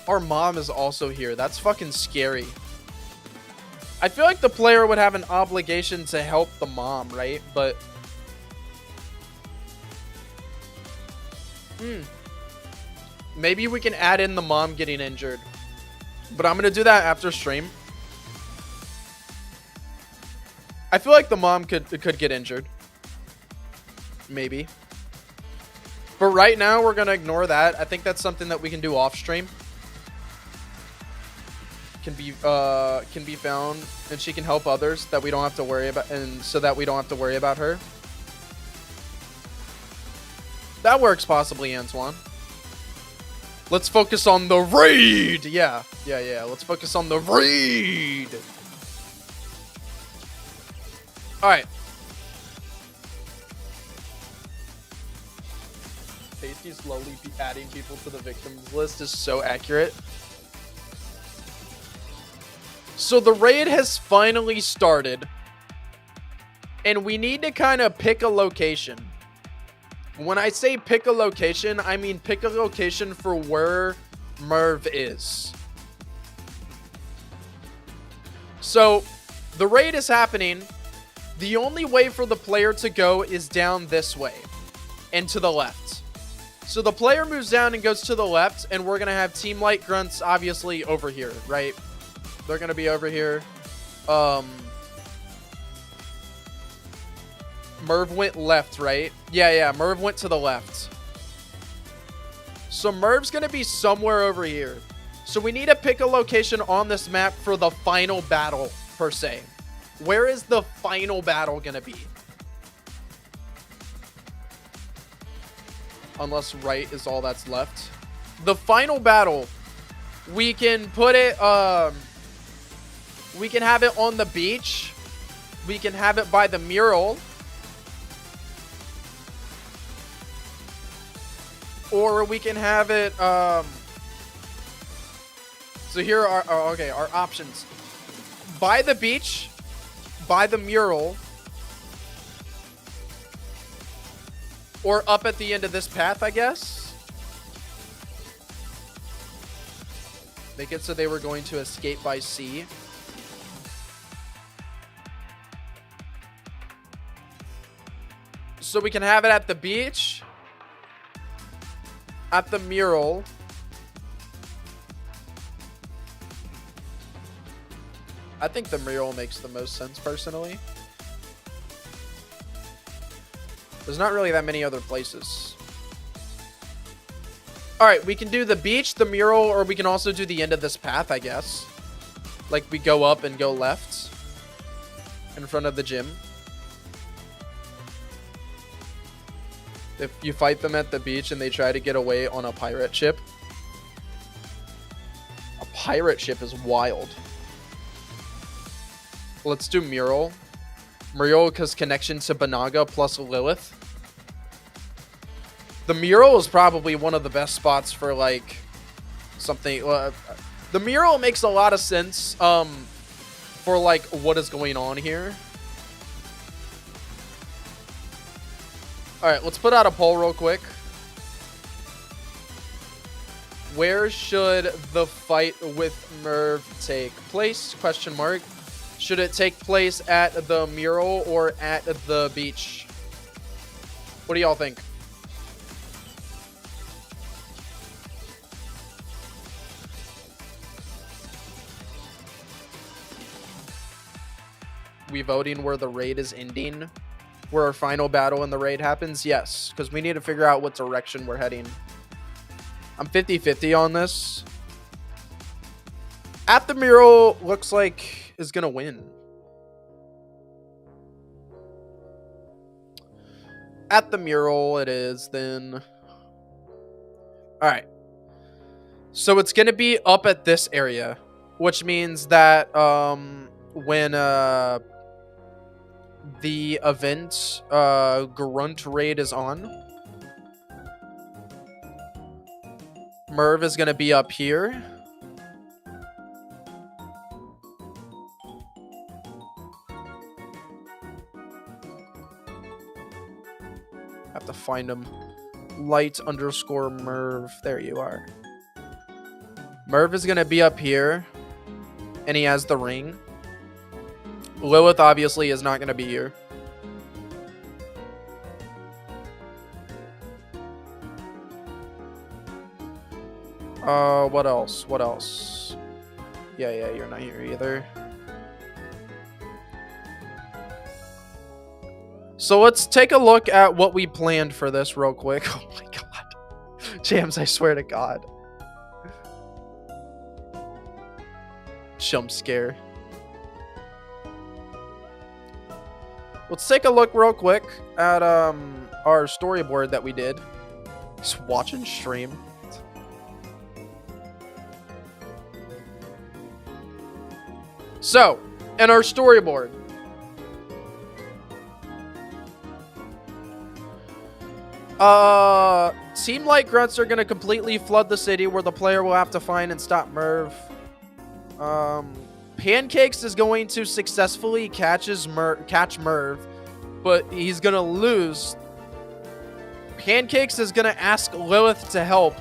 Our mom is also here. That's fucking scary. I feel like the player would have an obligation to help the mom, right? But maybe we can add in the mom getting injured. But I'm going to do that after stream. I feel like the mom could get injured. Maybe. But right now, we're going to ignore that. I think that's something that we can do off stream. Can be found, and she can help others that we don't have to worry about, and so that we don't have to worry about her. That works possibly, Antoine. Let's focus on the raid. Yeah. Let's focus on the raid. All right. Tasty slowly adding people to the victims list is so accurate. So the raid has finally started. And we need to kind of pick a location. When I say pick a location, I mean pick a location for where Merv is. So the raid is happening. The only way for the player to go is down this way and to the left. So the player moves down and goes to the left, and we're going to have Team Light Grunts obviously over here, right? They're going to be over here. Merv went left, right? Yeah, Merv went to the left. So Merv's going to be somewhere over here. So we need to pick a location on this map for the final battle, per se. Where is the final battle going to be? Unless right is all that's left. The final battle, we can put it, we can have it on the beach. We can have it by the mural. Or we can have it, so here are, our options. By the beach, by the mural, or up at the end of this path, I guess. Make it so they were going to escape by sea. So we can have it at the beach, at the mural, I think the mural makes the most sense personally. There's not really that many other places. Alright, we can do the beach, the mural, or we can also do the end of this path, I guess. Like we go up and go left in front of the gym. If you fight them at the beach and they try to get away on a pirate ship. A pirate ship is wild. Let's do mural. Mural because connection to Banaga plus Lilith. The mural is probably one of the best spots for like something. The mural makes a lot of sense for like what is going on here. All right, let's put out a poll real quick. Where should the fight with Merv take place? Question mark. Should it take place at the mural or at the beach? What do y'all think? We voting where the raid is ending? Where our final battle in the raid happens? Yes, because we need to figure out what direction we're heading. I'm 50-50 on this. At the mural looks like is gonna win. At the mural it is then. Alright. So it's gonna be up at this area, which means that when the event Grunt Raid is on, Merv is gonna be up here. Have to find him. Light_Merv. There you are. Merv is gonna be up here, and he has the ring. Lilith obviously is not gonna be here. What else? What else? Yeah, you're not here either. So let's take a look at what we planned for this real quick. Oh my god. Jams, I swear to god. Jump scare. Let's take a look real quick at our storyboard that we did. Just watching stream. So, in our storyboard, Team Light Grunts are going to completely flood the city where the player will have to find and stop Merv. Pancakes is going to successfully catch Merv, but he's going to lose. Pancakes is going to ask Lilith to help,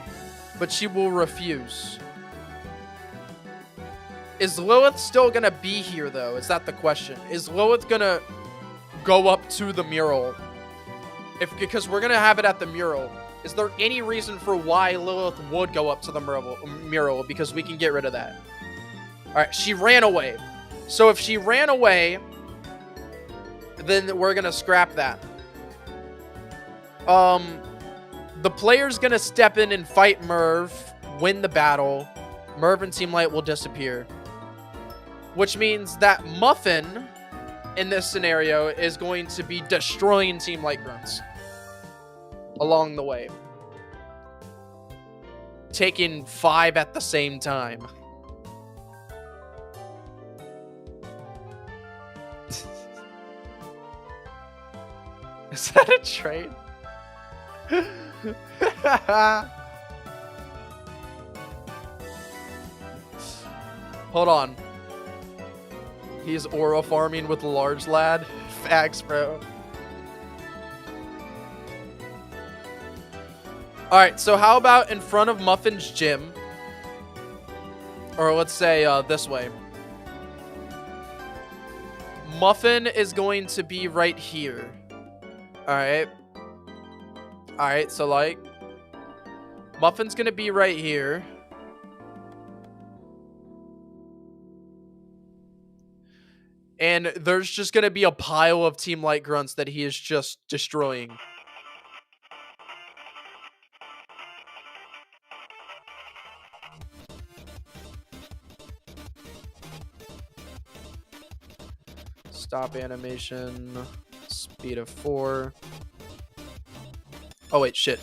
but she will refuse. Is Lilith still going to be here, though? Is that the question? Is Lilith going to go up to the mural? Because we're going to have it at the mural. Is there any reason for why Lilith would go up to the mural? Because we can get rid of that. Alright, she ran away. So if she ran away, then we're going to scrap that. The player's going to step in and fight Merv, win the battle. Merv and Team Light will disappear. Which means that Muffin, in this scenario, is going to be destroying Team Light Grunts along the way. Taking 5 at the same time. Is that a trade? Hold on. He's aura farming with large lad. Facts, bro. Alright, so how about in front of Muffin's gym? Or let's say this way. Muffin is going to be right here. Alright. Alright, so like, Muffin's gonna be right here. And there's just gonna be a pile of Team Light Grunts that he is just destroying. Stop animation. Speed of 4. Oh wait, shit.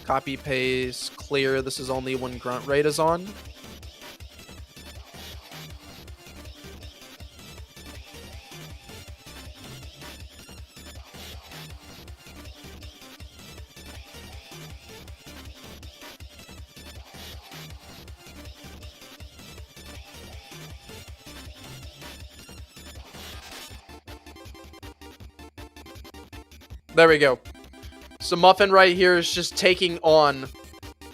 Copy, paste, clear. This is only when Grunt Raid is on. There we go. So Muffin right here is just taking on...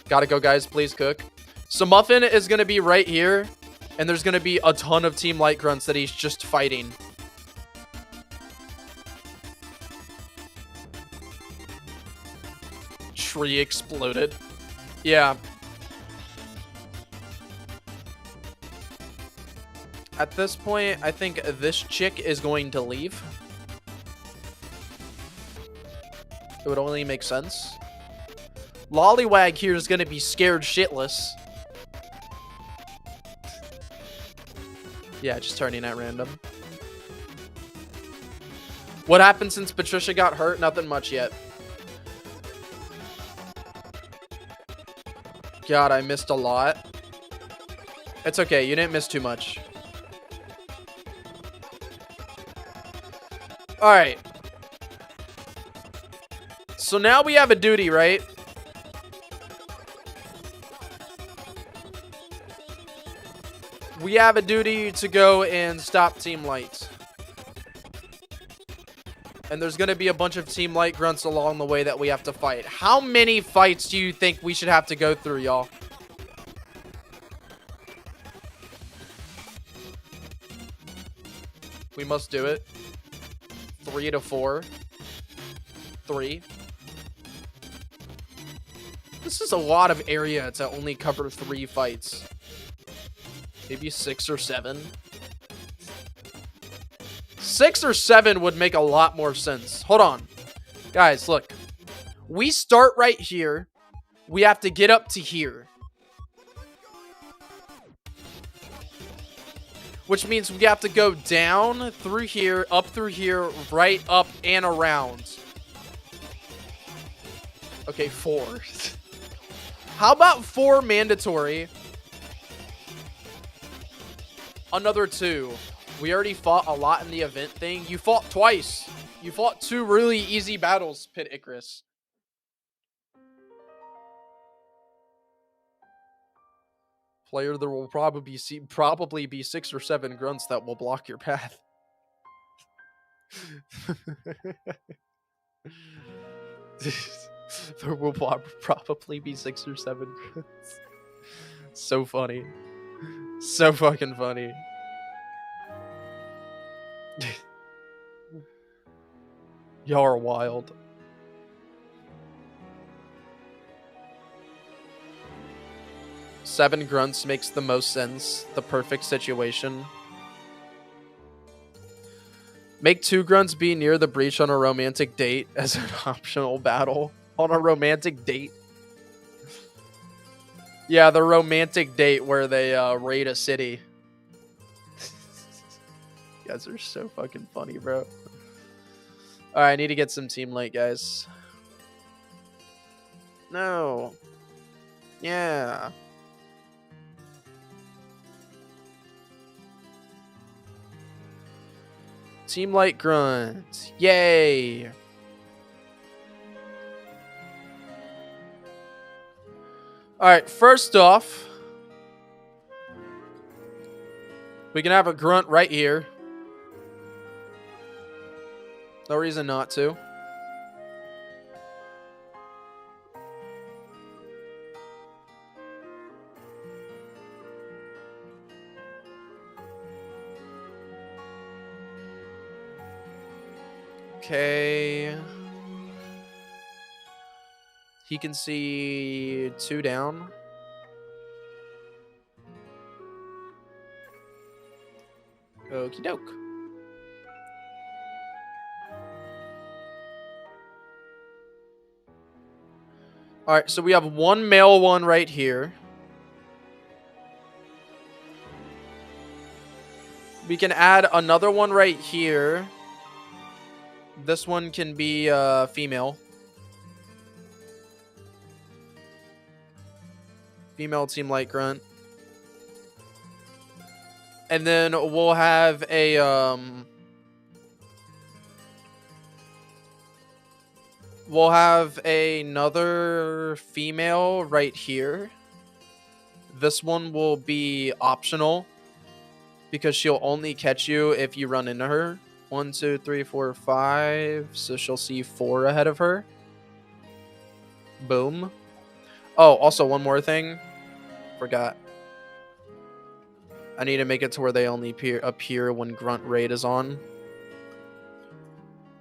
Gotta go, guys. Please cook. So Muffin is going to be right here. And there's going to be a ton of Team Light Grunts that he's just fighting. Tree exploded. Yeah. At this point, I think this chick is going to leave. It would only make sense. Lollywag here is gonna be scared shitless. Yeah, just turning at random. What happened since Patricia got hurt? Nothing much yet. God, I missed a lot. It's okay, you didn't miss too much. Alright. So now we have a duty, right? We have a duty to go and stop Team Light. And there's going to be a bunch of Team Light grunts along the way that we have to fight. How many fights do you think we should have to go through, y'all? We must do it. 3 to 4. 3. This is a lot of area to only cover 3 fights. Maybe 6 or 7. 6 or 7 would make a lot more sense. Hold on. Guys, look. We start right here. We have to get up to here. Which means we have to go down, through here, up through here, right, up, and around. Okay, 4. How about 4 mandatory? Another 2. We already fought a lot in the event thing. You fought twice. You fought 2 really easy battles, Pit Icarus. Player, there will probably be 6 or 7 grunts that will block your path. There will probably be 6 or 7 grunts. So funny. So fucking funny. Y'all are wild. Seven grunts makes the most sense. The perfect situation. Make 2 grunts be near the breach on a romantic date as an optional battle. On a romantic date? Yeah, the romantic date where they raid a city. You guys are so fucking funny, bro. Alright, I need to get some team light, guys. No. Yeah. Team light grunt. Yay. Alright, first off, we can have a grunt right here. No reason not to. Okay. He can see 2 down. Okie doke. Alright, so we have 1 male one right here. We can add another one right here. This one can be female. Female team light grunt. And then we'll have a we'll have another female right here. This one will be optional because she'll only catch you if you run into her. 1, 2, 3, 4, 5. So she'll see 4 ahead of her. Boom. Oh, also one more thing. Forgot. I need to make it to where they only appear when Grunt Raid is on.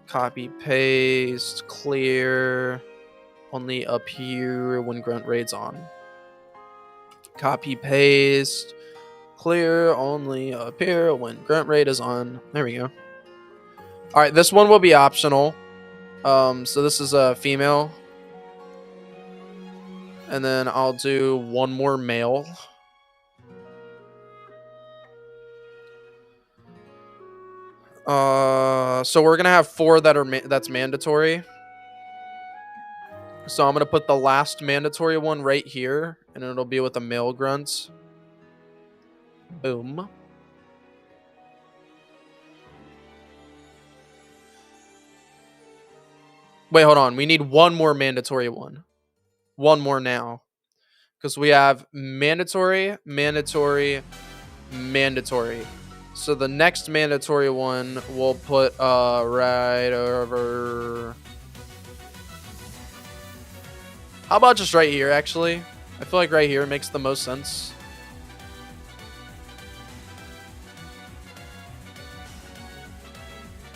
Copy, paste, clear. Only appear when Grunt Raid's on. Copy, paste, clear. Only appear when Grunt Raid is on. There we go. Alright, this one will be optional. So this is a female. And then I'll do one more male. So we're gonna have 4 that are that's mandatory. So I'm gonna put the last mandatory one right here, and it'll be with the male grunts. Boom. Wait, hold on. We need one more mandatory one. One more now. Because we have mandatory, mandatory, mandatory. So the next mandatory one we'll put right over. How about just right here, actually? I feel like right here makes the most sense.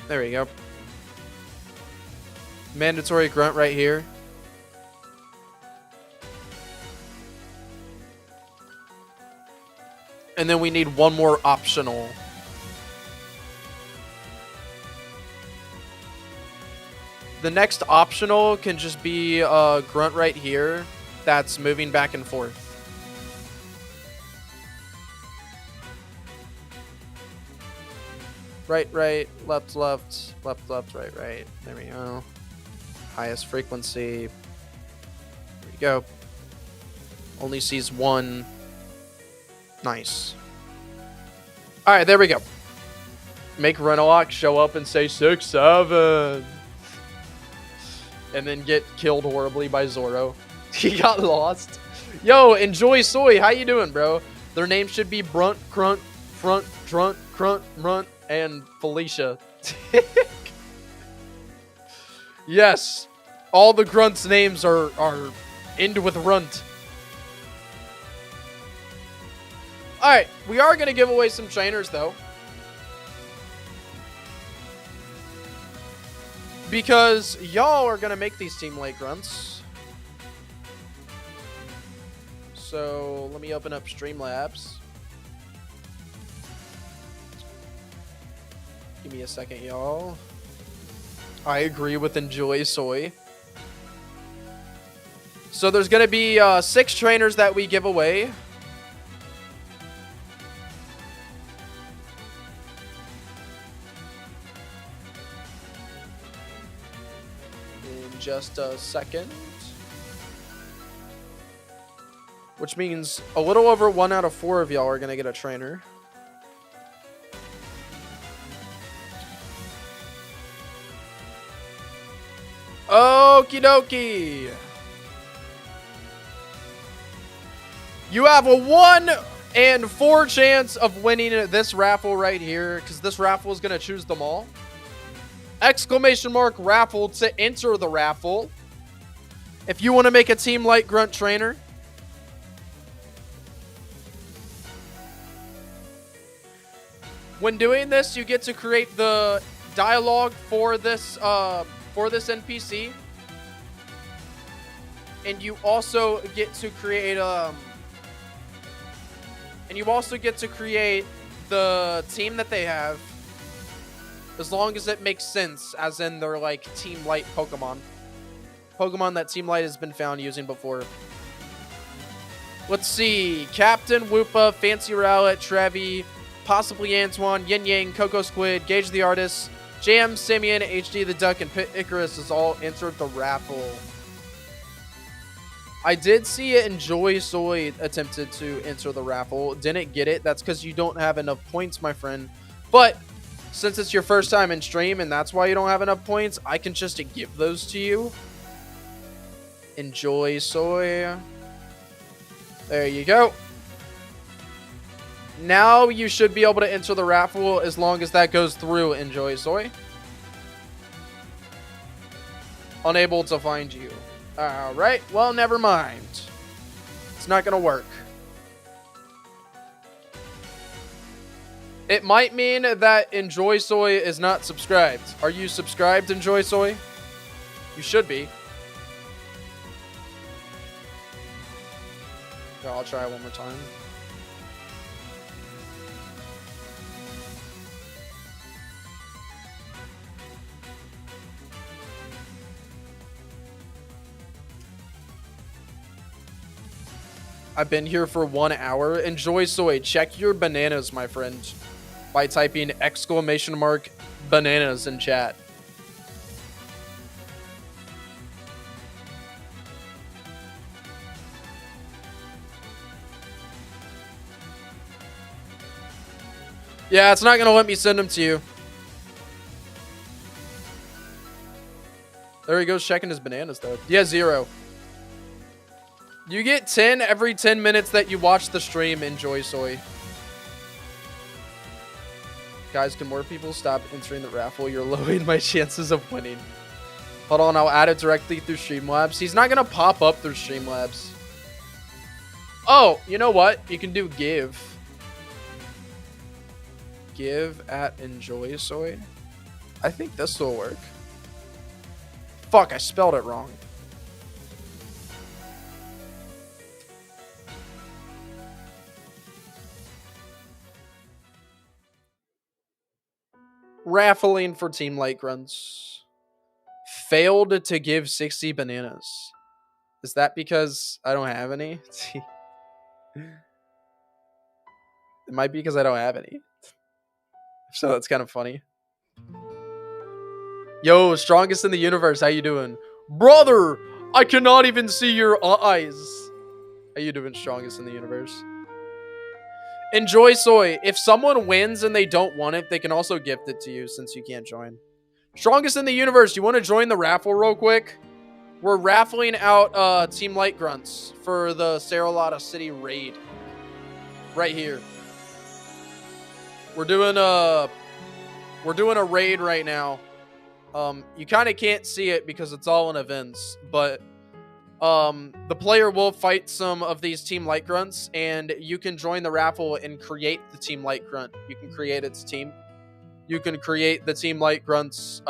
There we go. Mandatory grunt right here. And then we need one more optional. The next optional can just be a grunt right here that's moving back and forth. Right, right, left, left, left, left, right, right. There we go. Highest frequency. There we go. Only sees one. Nice. Alright, there we go. Make Renalock show up and say 6-7. And then get killed horribly by Zoro. He got lost. Yo, Enjoy Soy, how you doing, bro? Their name should be Brunt, Crunt, Front, Drunt, Crunt, Runt, and Felicia. Yes. All the grunts' names are end with runt. Alright, we are going to give away some trainers, though. Because y'all are going to make these Team Light grunts. So, let me open up Streamlabs. Give me a second, y'all. I agree with Enjoy Soy. So, there's going to be 6 trainers that we give away. Just a second. Which means a little over 1 out of 4 of y'all are going to get a trainer. Okie dokie. You have a 1 in 4 chance of winning this raffle right here, because this raffle is going to choose them all. Exclamation mark raffle to enter the raffle. If you want to make a Team Light Grunt trainer. When doing this, you get to create the dialogue for this NPC. And you also get to create the team that they have. As long as it makes sense, as in they're like Team Light Pokemon. Pokemon that Team Light has been found using before. Let's see. Captain, Woopa, Fancy Rowlet, Trevi, possibly Antoine, Yin Yang, Coco Squid, Gage the Artist, Jam, Simeon, HD the Duck, and Pit Icarus has all entered the raffle. I did see it. Enjoy Soy attempted to enter the raffle. Didn't get it. That's because you don't have enough points, my friend. But since it's your first time in stream and that's why you don't have enough points, I can just give those to you. Enjoy Soy. There you go. Now you should be able to enter the raffle as long as that goes through Enjoy Soy. Unable to find you. Alright, well, never mind. It's not gonna work. It might mean that Enjoy Soy is not subscribed. Are you subscribed, Enjoy Soy? You should be. Here, I'll try one more time. I've been here for 1 hour. Enjoy soy. Check your bananas, my friend, by typing !bananas in chat. Yeah, it's not going to let me send them to you. There he goes checking his bananas, though. Yeah, 0. You get 10 every 10 minutes that you watch the stream. Enjoy soy. Guys, can more people stop entering the raffle? You're lowering my chances of winning. Hold on, I'll add it directly through Streamlabs. He's not going to pop up through Streamlabs. Oh, you know what? You can do give. Give at enjoy soy. I think this will work. Fuck, I spelled it wrong. Raffling for Team Light Grunts. Failed to give 60 bananas. Is that because I don't have any? It might be because I don't have any. So that's kind of funny. Yo, strongest in the universe. How you doing? Brother, I cannot even see your eyes. How you doing, strongest in the universe? Enjoy soy. If someone wins and they don't want it, they can also gift it to you since you can't join. Strongest in the universe. You want to join the raffle real quick? We're raffling out Team Light Grunts for the Saralata City raid. Right here. We're doing a raid right now. You kind of can't see it because it's all in events, but the player will fight some of these Team Light Grunts, and you can join the raffle and create the Team Light Grunt. You can create its team. You can create the Team Light Grunts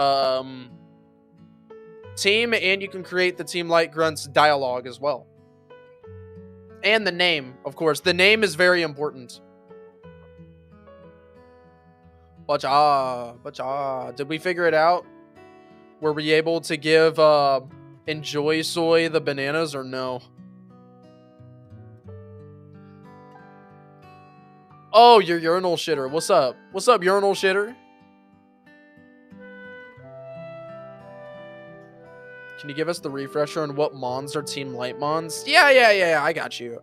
team, and you can create the Team Light Grunts dialogue as well. And the name, of course. The name is very important. Bacha. Did we figure it out? Were we able to give Enjoy Soy the bananas or no? Oh, you're Urinal Shitter. What's up? What's up, Urinal Shitter? Can you give us the refresher on what Mons are Team Light Mons? Yeah. I got you.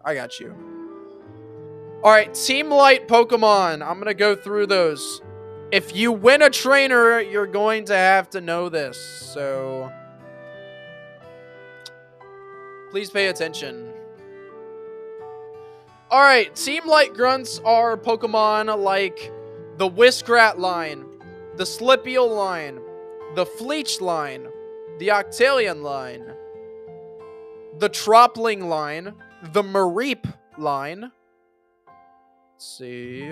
Alright, Team Light Pokemon. I'm going to go through those. If you win a trainer, you're going to have to know this. So please pay attention. Alright, Team Light Grunts are Pokemon like the Whiskrat line, the Slippeal line, the Fleech line, the Octalion line, the Tropling line, the Mareep line. Let's see.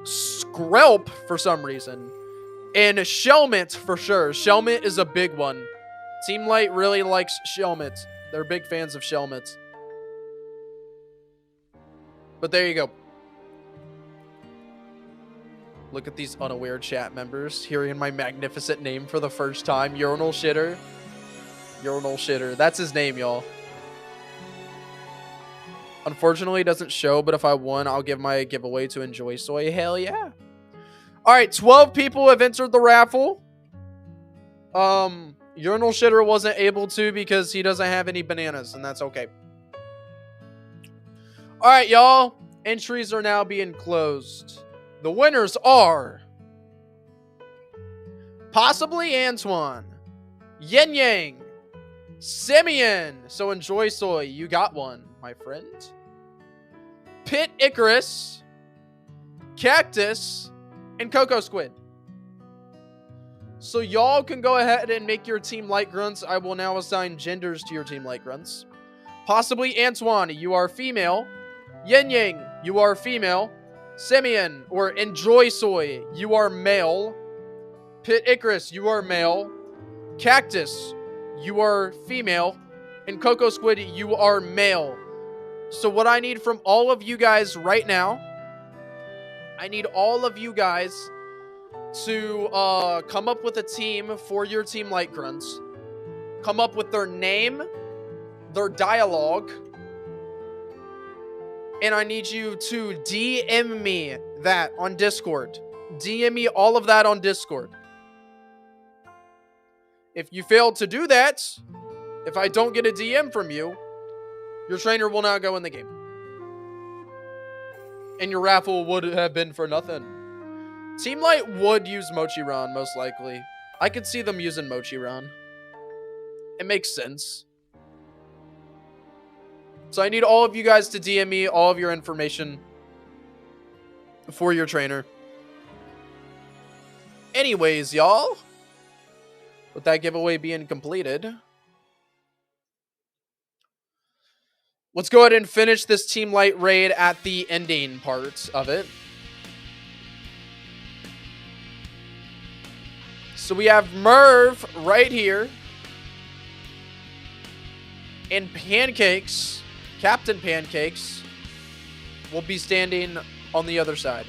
Skrelp for some reason. And Shelmet for sure. Shelmet is a big one. Team Light really likes Shelmet. They're big fans of Shelmet. But there you go. Look at these unaware chat members hearing my magnificent name for the first time. Urinal Shitter. Urinal Shitter. That's his name, y'all. Unfortunately, it doesn't show, but if I won, I'll give my giveaway to Enjoy Soy. Hell yeah. Alright, 12 people have entered the raffle. Urinal Shitter wasn't able to because he doesn't have any bananas, and that's okay. Alright, y'all. Entries are now being closed. The winners are possibly Antoine, Yin Yang, Simeon. So Enjoy Soy, you got one, my friend. Pit Icarus, Cactus, and Coco Squid. So y'all can go ahead and make your Team Light Grunts. I will now assign genders to your Team Light Grunts. Possibly Antoine, you are female. Yin Yang, you are female. Simeon, or Enjoy Soy, you are male. Pit Icarus, you are male. Cactus, you are female. And Coco Squid, you are male. So what I need from all of you guys right now, I need all of you guys to come up with a team for your Team Light Grunts. Come up with their name, their dialogue. And I need you to DM me that on Discord. DM me all of that on Discord. If you fail to do that, if I don't get a DM from you, your trainer will not go in the game. And your raffle would have been for nothing. Team Light would use Mochiron, most likely. I could see them using Mochiron. It makes sense. So I need all of you guys to DM me all of your information for your trainer. Anyways, y'all, with that giveaway being completed, let's go ahead and finish this Team Light raid at the ending part of it. So we have Merv right here. And Pancakes, Captain Pancakes, will be standing on the other side.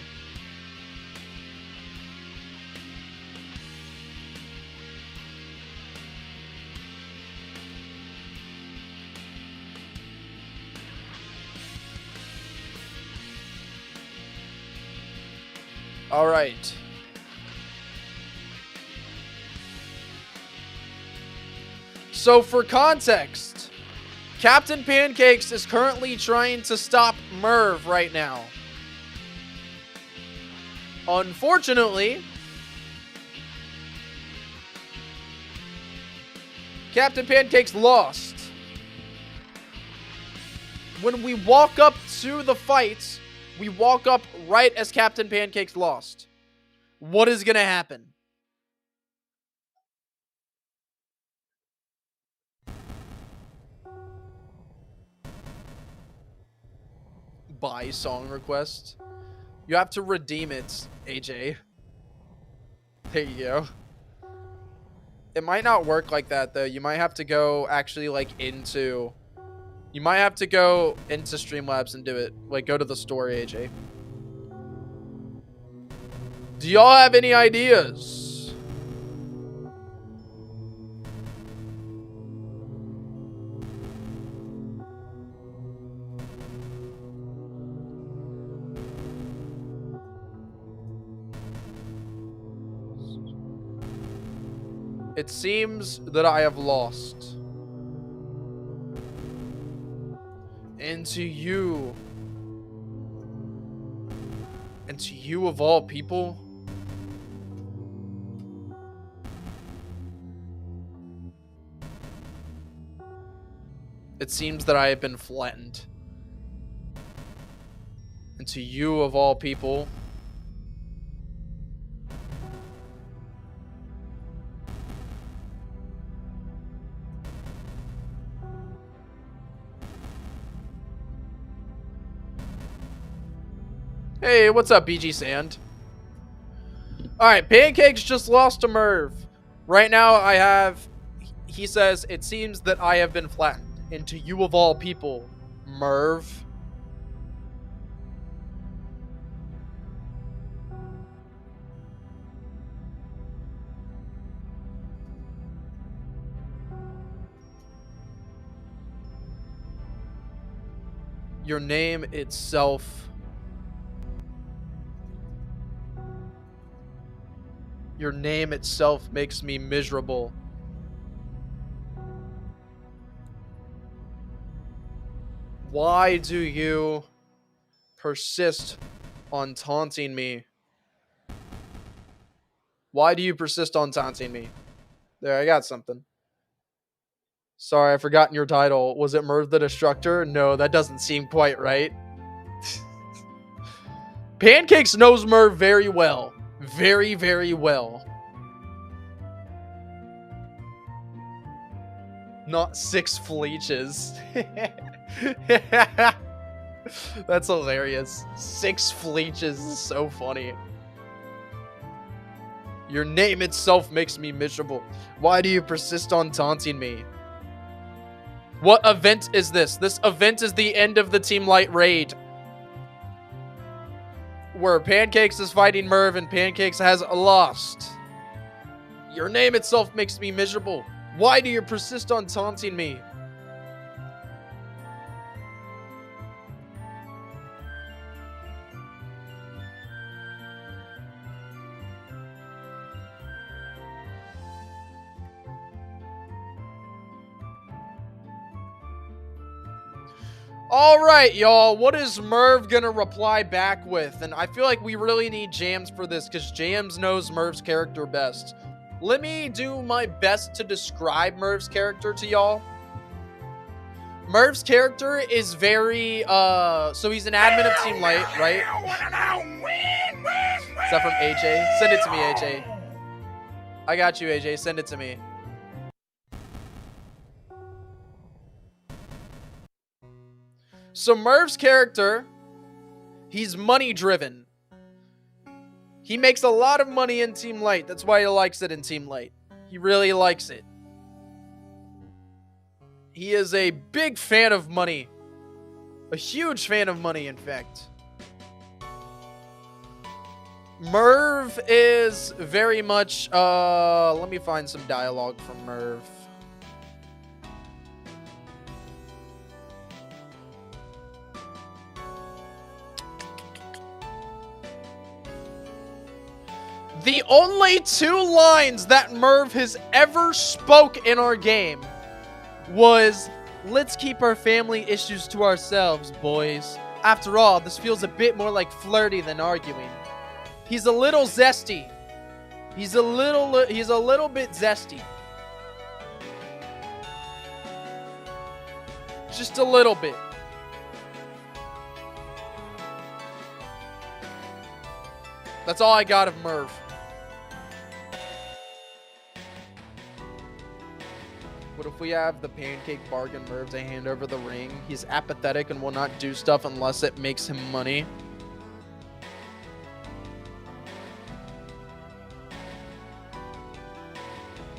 All right. So for context, Captain Pancakes is currently trying to stop Merv right now. Unfortunately, Captain Pancakes lost. When we walk up to the fight, we walk up right as Captain Pancakes lost. What is going to happen? Buy song request. You have to redeem it, AJ. There you go. It might not work like that, though. You might have to go actually, like, into... You might have to go into Streamlabs and do it. Like, go to the store, AJ. Do y'all have any ideas? It seems that I have lost. And to you of all people, it seems that I have been flattened. And to you of all people, hey, what's up, BG Sand? Alright, Pancakes just lost to Merv. Right now, I have... He says, it seems that I have been flattened. And to you of all people, Merv. Your name itself... Your name itself makes me miserable. Why do you persist on taunting me? Why do you persist on taunting me? There, I got something. Sorry, I've forgotten your title. Was it Merv the Destructor? No, that doesn't seem quite right. Pancakes knows Merv very well. Very, very well. Not 6 fleeches. That's hilarious. 6 fleeches is so funny. Your name itself makes me miserable. Why do you persist on taunting me? What event is this? This event is the end of the Team Light raid. Where Pancakes is fighting Merv and Pancakes has lost. Your name itself makes me miserable. Why do you persist on taunting me? All right, y'all. What is Merv gonna reply back with? And I feel like we really need Jams for this because Jams knows Merv's character best. Let me do my best to describe Merv's character to y'all. Merv's character is very, so he's an admin of Team Light, right? Is that from AJ? Send it to me, AJ. I got you, AJ. Send it to me. So Merv's character, he's money driven. He makes a lot of money in Team Light. That's why he likes it in Team Light. He really likes it. He is a big fan of money. A huge fan of money, in fact. Merv is very much, let me find some dialogue from Merv. The only 2 lines that Merv has ever spoke in our game was, "Let's keep our family issues to ourselves, boys. After all, this feels a bit more like flirty than arguing." He's a little zesty. He's a little bit zesty. Just a little bit. That's all I got of Merv. What if we have the pancake bargain Merv to hand over the ring? He's apathetic and will not do stuff unless it makes him money.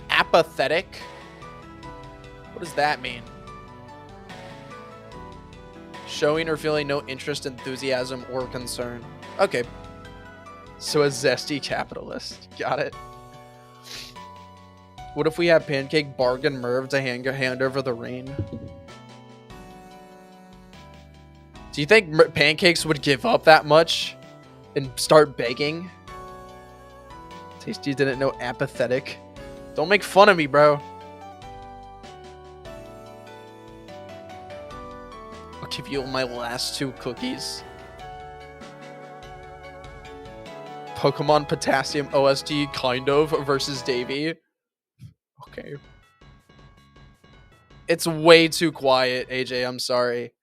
Apathetic? What does that mean? Showing or feeling no interest, enthusiasm, or concern. Okay. So a zesty capitalist. Got it. What if we have pancake bargain Merv to hand over the ring? Do you think pancakes would give up that much and start begging? Tasty didn't know apathetic. Don't make fun of me, bro. I'll give you my last 2 cookies. Pokemon Potassium OST kind of versus Davey. Okay. It's way too quiet, AJ. I'm sorry.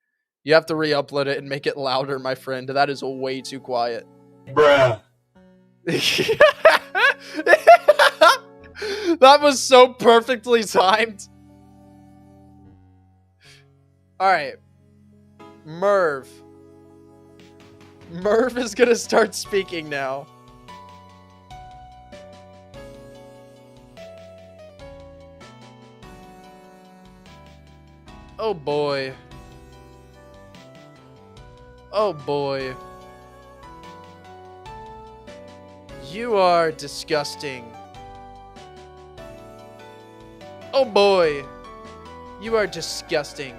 You have to re-upload it and make it louder, my friend. That is way too quiet. Bruh. That was so perfectly timed. Alright. Merv. Merv is gonna start speaking now. Oh boy. Oh boy. You are disgusting. Oh boy. You are disgusting.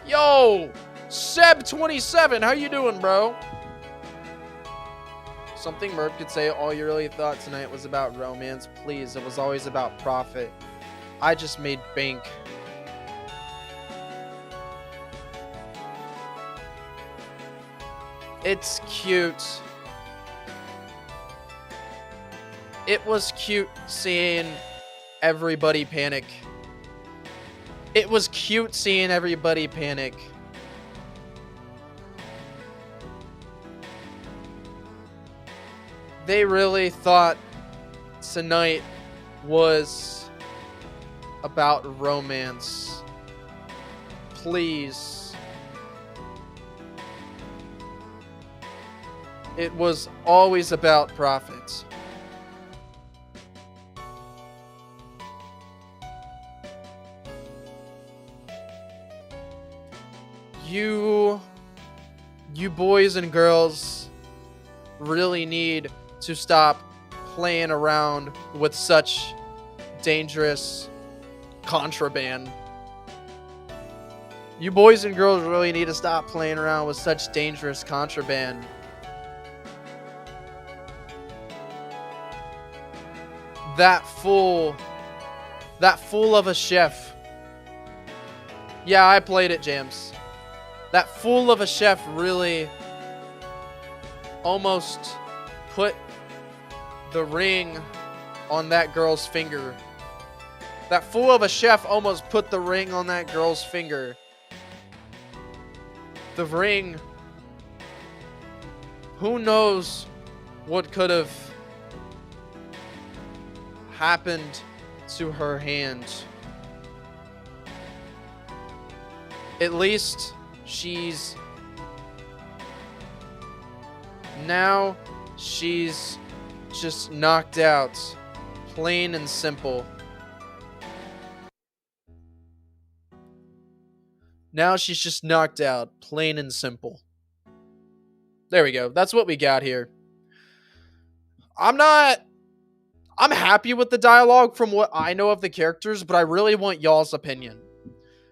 Yo! Seb27, how you doing, bro? Something Merv could say all you really thought tonight was about romance. Please, it was always about profit. I just made bank. It's cute. It was cute seeing everybody panic. It was cute seeing everybody panic. They really thought tonight was about romance. Please. It was always about profits. You boys and girls really need to stop playing around with such dangerous contraband. You boys and girls really need to stop playing around with such dangerous contraband. That fool of a chef. Yeah, I played it, Jams. That fool of a chef really almost put the ring on that girl's finger. That fool of a chef almost put the ring on that girl's finger. The ring. Who knows what could have happened to her hand. At least she's just knocked out, plain and simple. Now she's just knocked out, plain and simple. There we go. That's what we got here. I'm happy with the dialogue from what I know of the characters, but I really want y'all's opinion.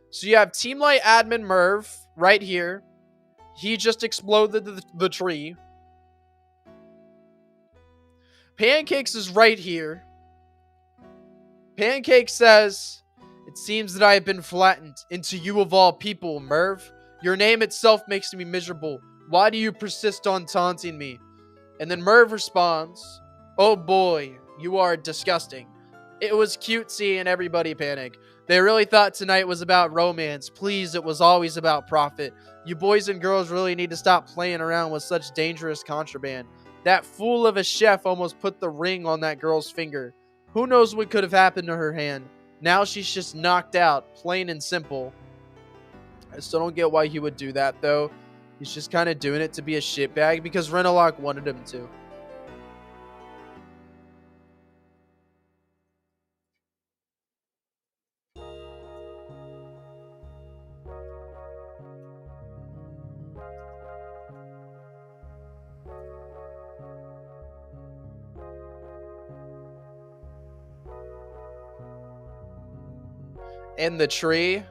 So you have Team Light admin Merv right here. He just exploded the tree. Pancakes is right here. Pancake says, "It seems that I have been flattened into you of all people, Merv. Your name itself makes me miserable. Why do you persist on taunting me?" And then Merv responds, "Oh boy, you are disgusting. It was cute seeing everybody panic. They really thought tonight was about romance. Please, it was always about profit. You boys and girls really need to stop playing around with such dangerous contraband. That fool of a chef almost put the ring on that girl's finger. Who knows what could have happened to her hand. Now she's just knocked out, plain and simple." I still don't get why he would do that, though. He's just kind of doing it to be a shitbag because Renalock wanted him to. In the tree.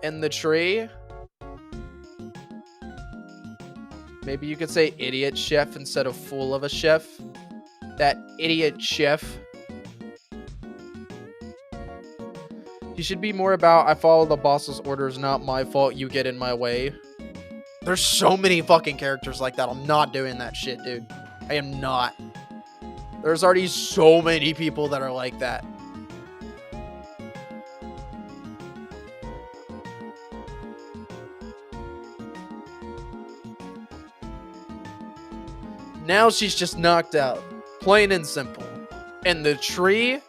In the tree. Maybe you could say idiot chef instead of fool of a chef. That idiot chef. He should be more about, I follow the boss's orders, not my fault, you get in my way. There's so many fucking characters like that. I'm not doing that shit, dude. I am not. There's already so many people that are like that. Now she's just knocked out. Plain and simple. And the tree?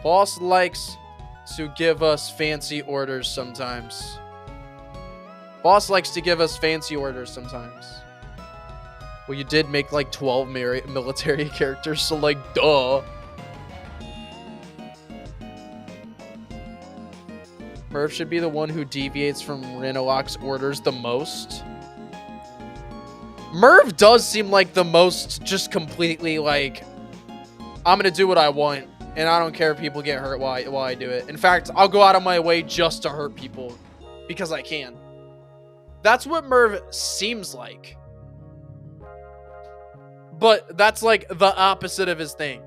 Boss likes to give us fancy orders sometimes. Boss likes to give us fancy orders sometimes. Well, you did make like 12 military characters, so like, duh. Merv should be the one who deviates from Renalock's orders the most. Merv does seem like the most just completely like, I'm gonna do what I want, and I don't care if people get hurt while I do it. In fact, I'll go out of my way just to hurt people because I can. That's what Merv seems like. But that's like the opposite of his thing.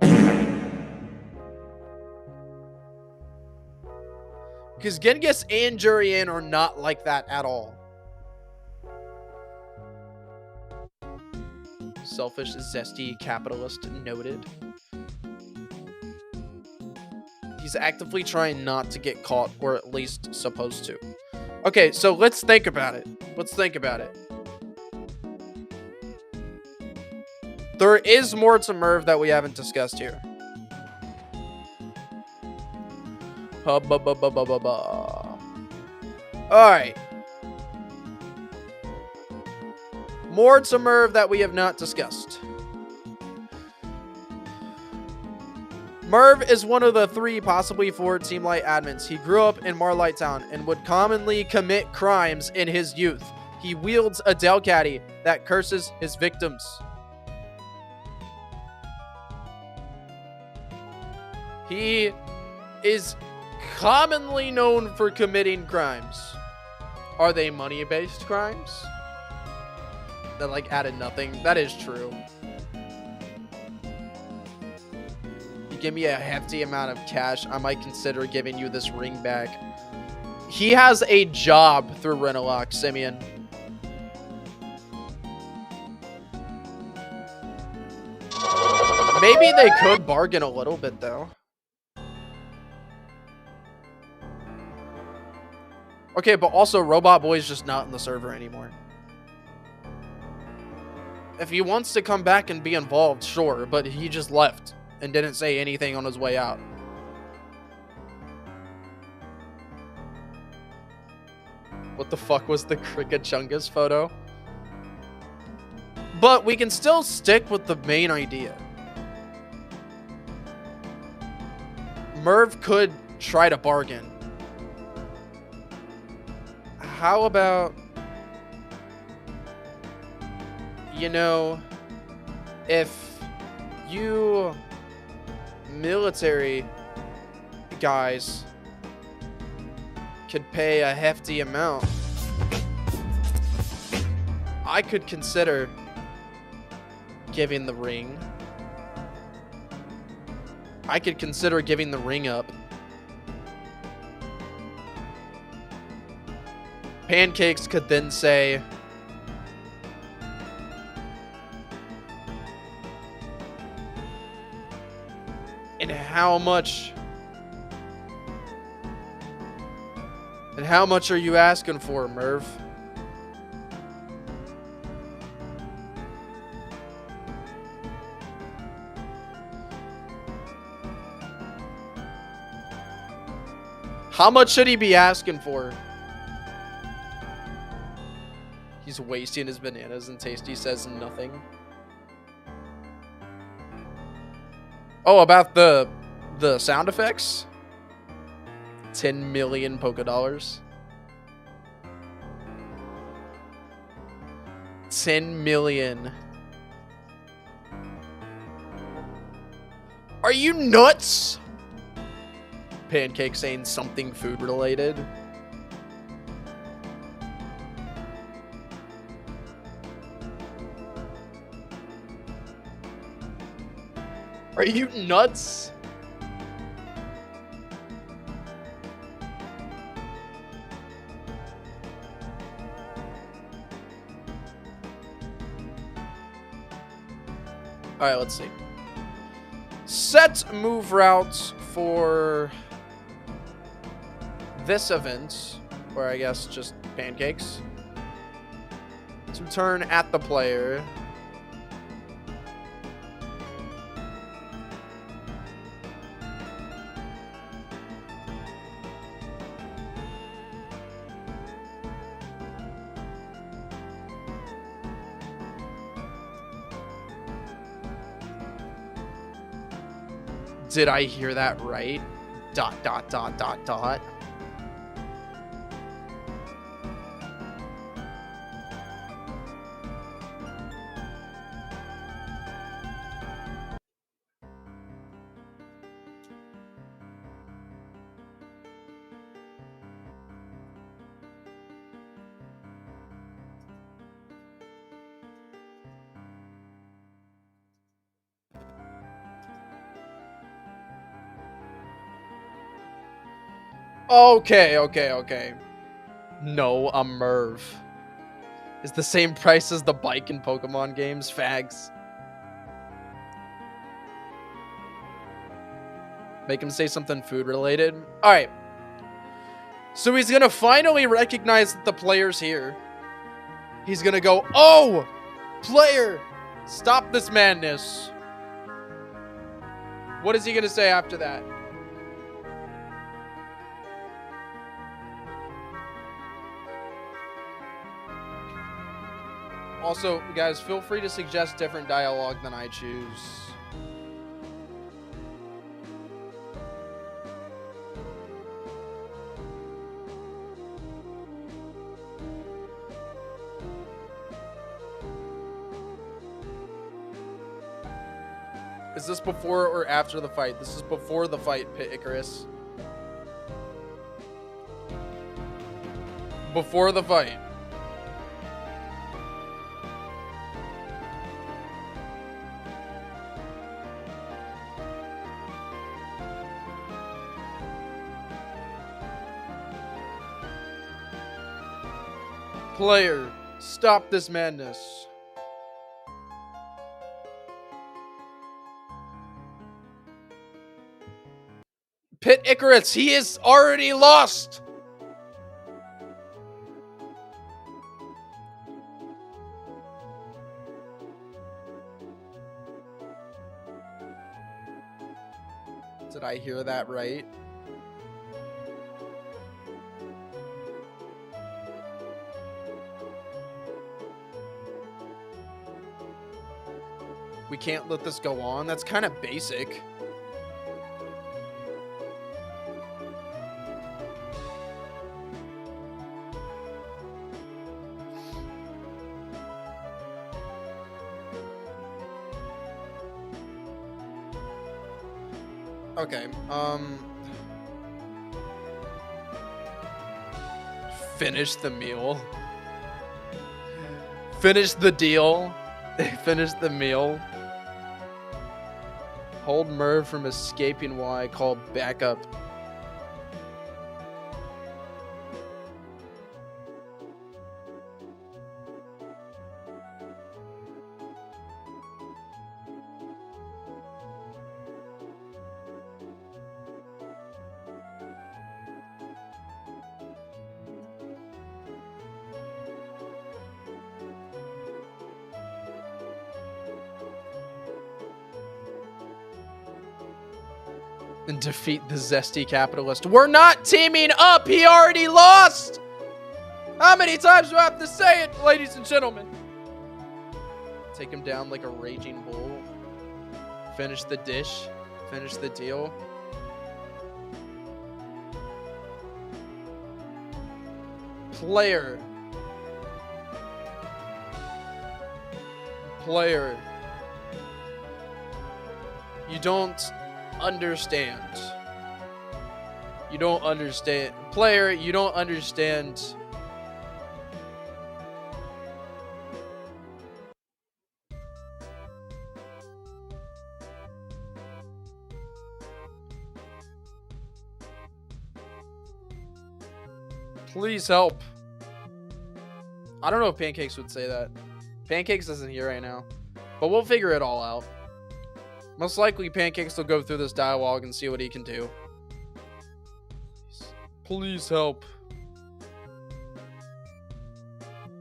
Because Genghis and Jurian are not like that at all. Selfish, zesty, capitalist, noted. He's actively trying not to get caught, or at least supposed to. Okay, so let's think about it. Let's think about it. There is more to Merv that we haven't discussed here. Alright. More to Merv that we have not discussed. Merv is one of the 3, possibly 4 Team Light admins. He grew up in Marlight Town and would commonly commit crimes in his youth. He wields a Delcatty that curses his victims. He is commonly known for committing crimes. Are they money-based crimes? That like added nothing. That is true. give me a hefty amount of cash, I might consider giving you this ring back. He has a job through Renalock, Simeon. Maybe they could bargain a little bit, though. Okay, but also Robot Boy's just not in the server anymore. If he wants to come back and be involved, sure, but he just left and didn't say anything on his way out. What the fuck was the Cricket Chungus photo? But we can still stick with the main idea. Merv could try to bargain. How about, you know, if you military guys could pay a hefty amount, I could consider giving the ring. I could consider giving the ring up. Pancakes could then say, and how much are you asking for, Merv? How much should he be asking for? He's wasting his bananas and Tasty says nothing. Oh, about the sound effects? 10 million polka dollars. 10 million. Are you nuts? Pancake saying something food related. Are you nuts? All right, let's see. Set move routes for this event, or I guess just pancakes, to turn at the player. Did I hear that right? ... Okay. No, a Merv. Is the same price as the bike in Pokemon games, fags. Make him say something food related. Alright. So he's gonna finally recognize that the player's here. He's gonna go, oh! Player! Stop this madness. What is he gonna say after that? Also, guys, feel free to suggest different dialogue than I choose. Is this before or after the fight? This is before the fight, Pit Icarus. Before the fight. Player, stop this madness. Pit Icarus, he is already lost. Did I hear that right? We can't let this go on. That's kind of basic. Okay, finish the meal. Finish the deal. Finish the meal. Hold Merv from escaping while I call backup. And defeat the zesty capitalist. We're not teaming up! He already lost! How many times do I have to say it, ladies and gentlemen? Take him down like a raging bull. Finish the dish. Finish the deal. Player. Player. You don't understand. You don't understand. Player, you don't understand. Please help. I don't know if Pancakes would say that. Pancakes isn't here right now. But we'll figure it all out. Most likely, Pancakes will go through this dialogue and see what he can do. Please help.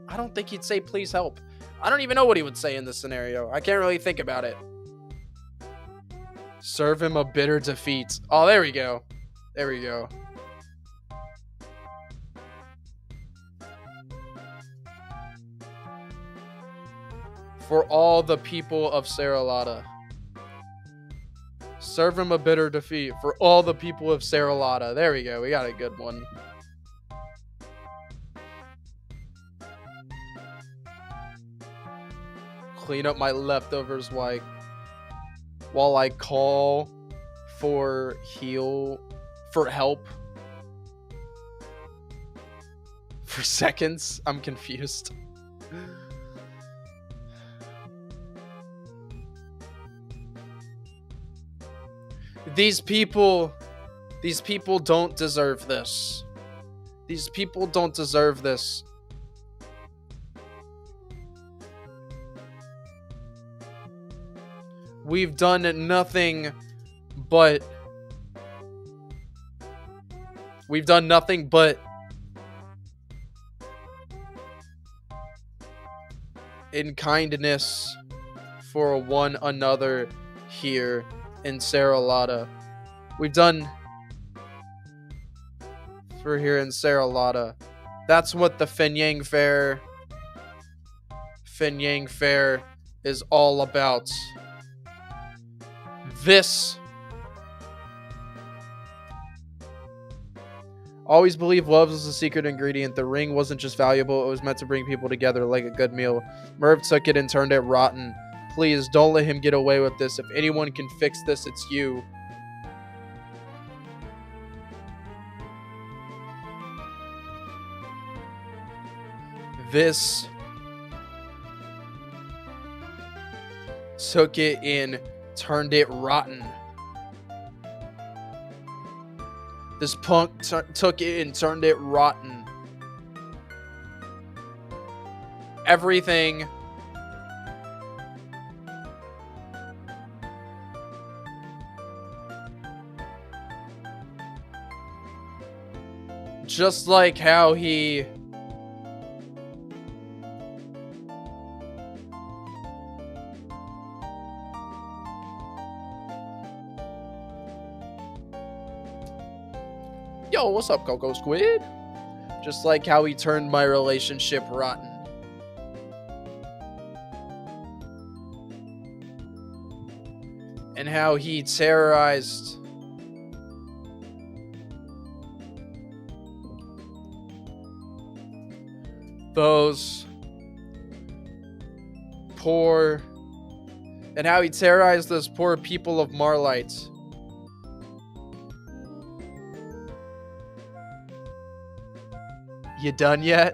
I don't think he'd say please help. I don't even know what he would say in this scenario. I can't really think about it. Serve him a bitter defeat. Oh, there we go. There we go. For all the people of Saralata. Serve him a bitter defeat for all the people of Saralata. There we go. We got a good one. Clean up my leftovers while I call for help. For seconds. I'm confused. These people don't deserve this. These people don't deserve this. We've done nothing but in kindness for one another here in Saralata. We've done for here in Saralata. That's what the Finyang Fair is all about. This. Always believe love is the secret ingredient. The ring wasn't just valuable, it was meant to bring people together like a good meal. Merv took it and turned it rotten. Please, don't let him get away with this. If anyone can fix this, it's you. This took it and turned it rotten. This punk took it and turned it rotten. everything. Just like how he... Yo, what's up, Coco Squid? Just like how he turned my relationship rotten. And how he terrorized those poor... And how he terrorized those poor people of Marlight. You done yet?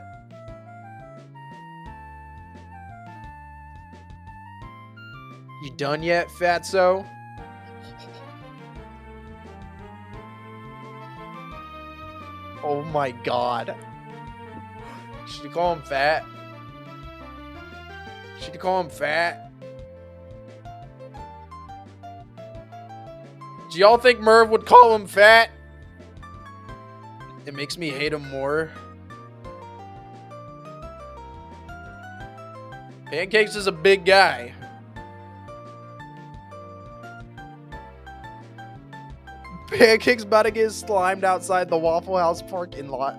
You done yet, fatso? Oh my god. Should you call him fat? Should you call him fat? Do y'all think Merv would call him fat? It makes me hate him more. Pancakes is a big guy. Pancakes about to get slimed outside the Waffle House parking lot.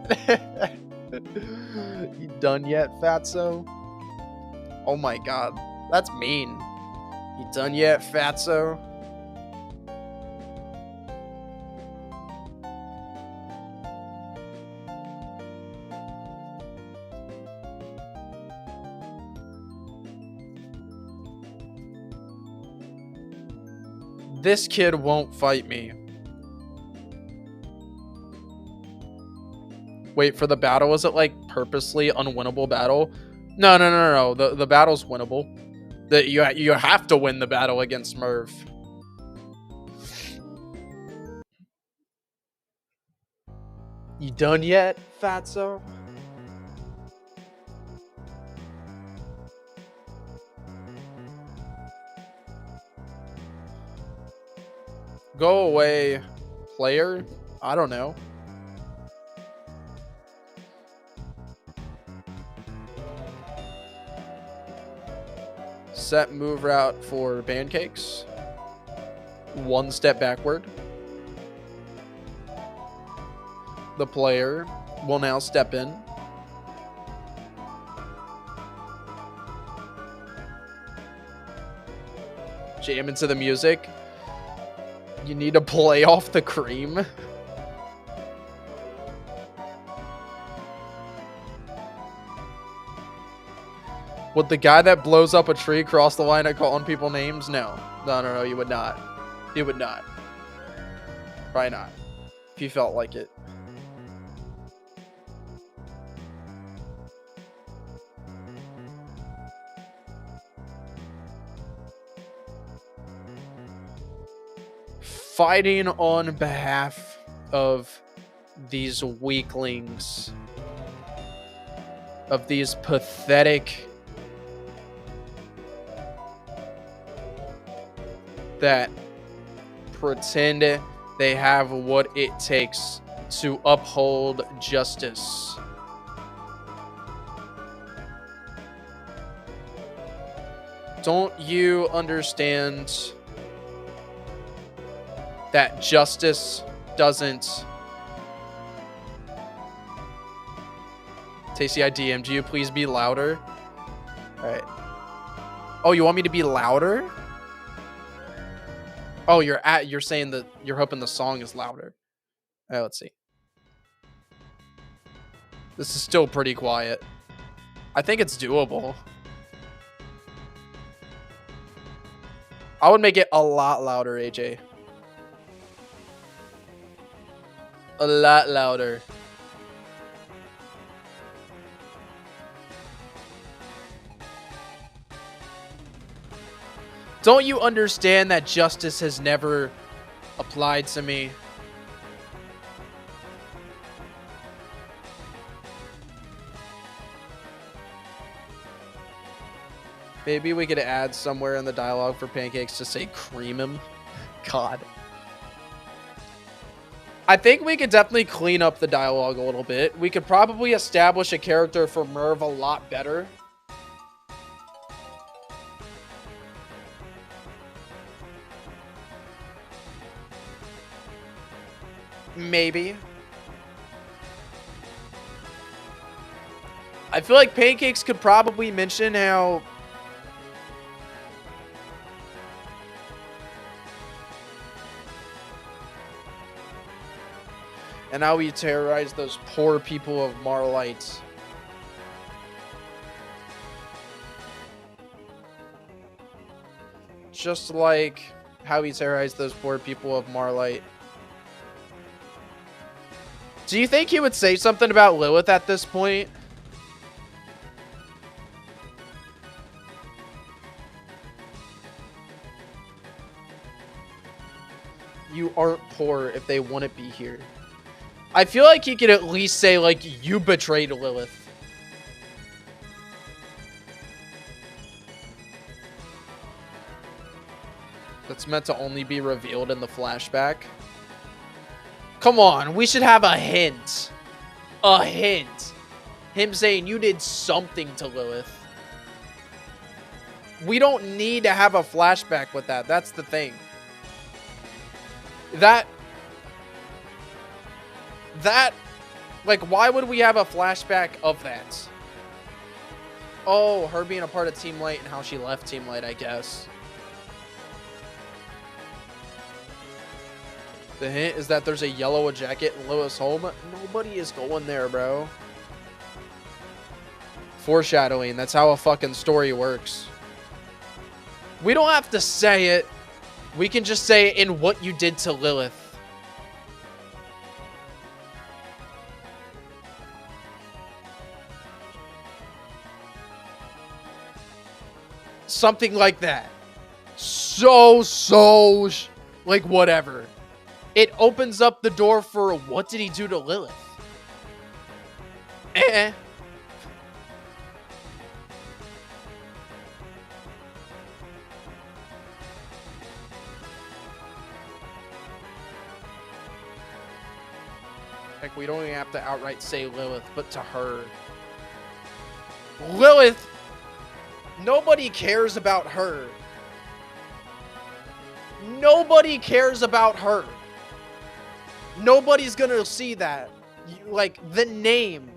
You done yet, fatso? Oh my god. That's mean. You done yet, fatso? This kid won't fight me. Wait for the battle. Was it like purposely unwinnable battle? No. The battle's winnable. You have to win the battle against Merv. You done yet, fatso? Go away, player. I don't know. Set move route for pancakes. One step backward. The player will now step in. Jam into the music. You need to play off the cream. Would the guy that blows up a tree cross the line at calling people names? No, you would not. You would not. Probably not. If you felt like it. Fighting on behalf of these weaklings. Of these pathetic... that pretend they have what it takes to uphold justice. Don't you understand that justice doesn't... Tasty, I DM'd you. Please be louder. Alright. Oh, you want me to be louder? Oh, you're saying that you're hoping the song is louder. Alright, let's see. This is still pretty quiet. I think it's doable. I would make it a lot louder, AJ. A lot louder. Don't you understand that justice has never applied to me? Maybe we could add somewhere in the dialogue for Pancakes to say cream him. God. I think we could definitely clean up the dialogue a little bit. We could probably establish a character for Merv a lot better. Maybe. I feel like Pancakes could probably mention how... and how we terrorize those poor people of Marlite. Just like how we terrorized those poor people of Marlite. Do you think he would say something about Lilith at this point? You aren't poor if they wouldn't be here. I feel like he could at least say, like, you betrayed Lilith. That's meant to only be revealed in the flashback. Come on, we should have a hint. A hint. Him saying you did something to Lilith. We don't need to have a flashback with that. That's the thing. That, like, why would we have a flashback of that? Oh, her being a part of Team Light and how she left Team Light, I guess. The hint is that there's a yellow jacket in Lilith's home. Nobody is going there, bro. Foreshadowing. That's how a fucking story works. We don't have to say it. We can just say in what you did to Lilith. Something like that. Like, whatever. It opens up the door for what did he do to Lilith? Like, we don't even have to outright say Lilith, but to her. Lilith! Nobody cares about her. Nobody cares about her. Nobody's gonna see that. Like, the name.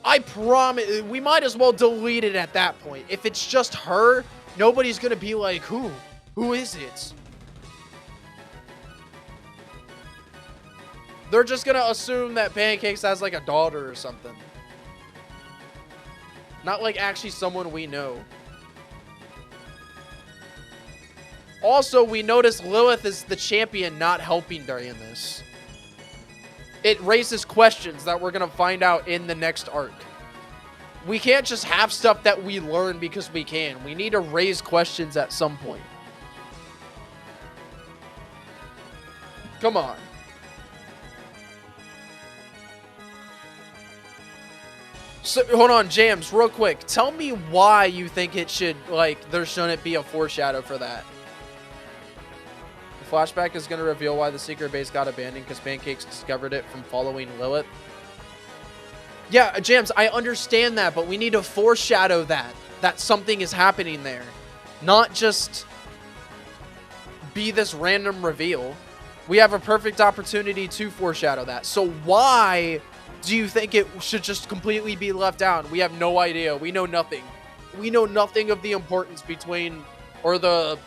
I promise. We might as well delete it at that point. If it's just her, nobody's gonna be like, who? Who is it? They're just gonna assume that Pancakes has, like, a daughter or something. Not, like, actually someone we know. Also, we notice Lilith is the champion not helping during this. It raises questions that we're going to find out in the next arc. We can't just have stuff that we learn because we can. We need to raise questions at some point. Come on. So, hold on, Jams, real quick. Tell me why you think it should, like, there shouldn't be a foreshadow for that. The flashback is going to reveal why the secret base got abandoned because Pancakes discovered it from following Lilith. Yeah, Jams, I understand that, but we need to foreshadow that something is happening there. Not just be this random reveal. We have a perfect opportunity to foreshadow that. So why do you think it should just completely be left out? We have no idea. We know nothing. We know nothing of the importance between, or the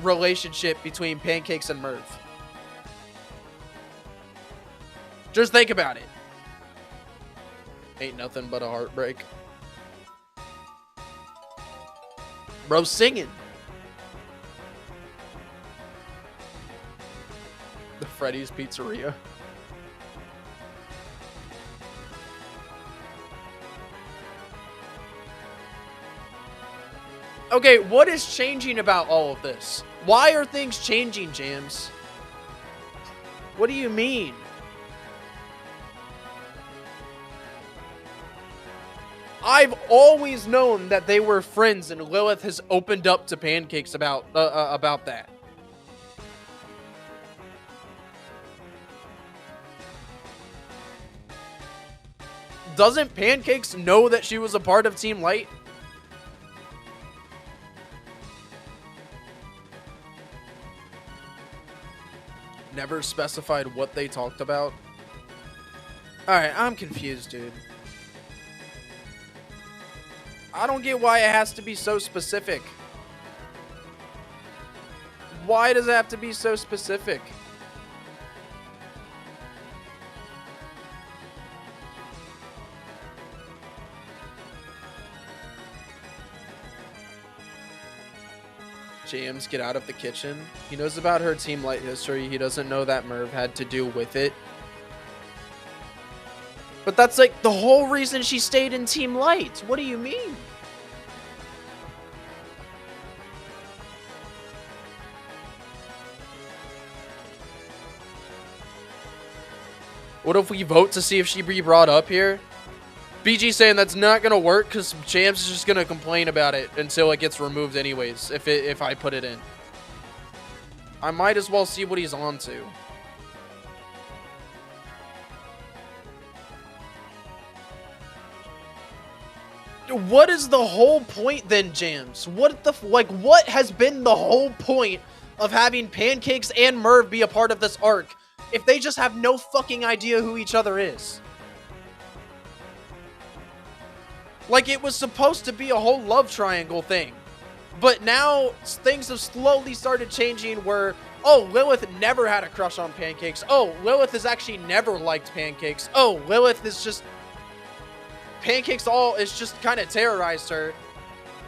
relationship between Pancakes and Merv. Just think about it. Ain't nothing but a heartbreak. Bro, singing. The Freddy's Pizzeria. Okay, what is changing about all of this? Why are things changing, Jams? What do you mean? I've always known that they were friends, and Lilith has opened up to Pancakes about that. Doesn't Pancakes know that she was a part of Team Light? Never specified what they talked about. Alright, I'm confused, dude. I don't get why it has to be so specific. Why does it have to be so specific? James, get out of the kitchen. He knows about her Team Light history. He doesn't know that Merv had to do with it. But that's like the whole reason she stayed in Team Light. What do you mean? What if we vote to see if she be brought up here? BG saying that's not gonna work because James is just gonna complain about it until it gets removed anyways. If I put it in, I might as well see what he's on to. What is the whole point then, James? What has been the whole point of having Pancakes and Merv be a part of this arc if they just have no fucking idea who each other is? Like, it was supposed to be a whole love triangle thing. But now, things have slowly started changing where, oh, Lilith never had a crush on Pancakes. Oh, Lilith has actually never liked Pancakes. Oh, Lilith is just... Pancakes is just kind of terrorized her.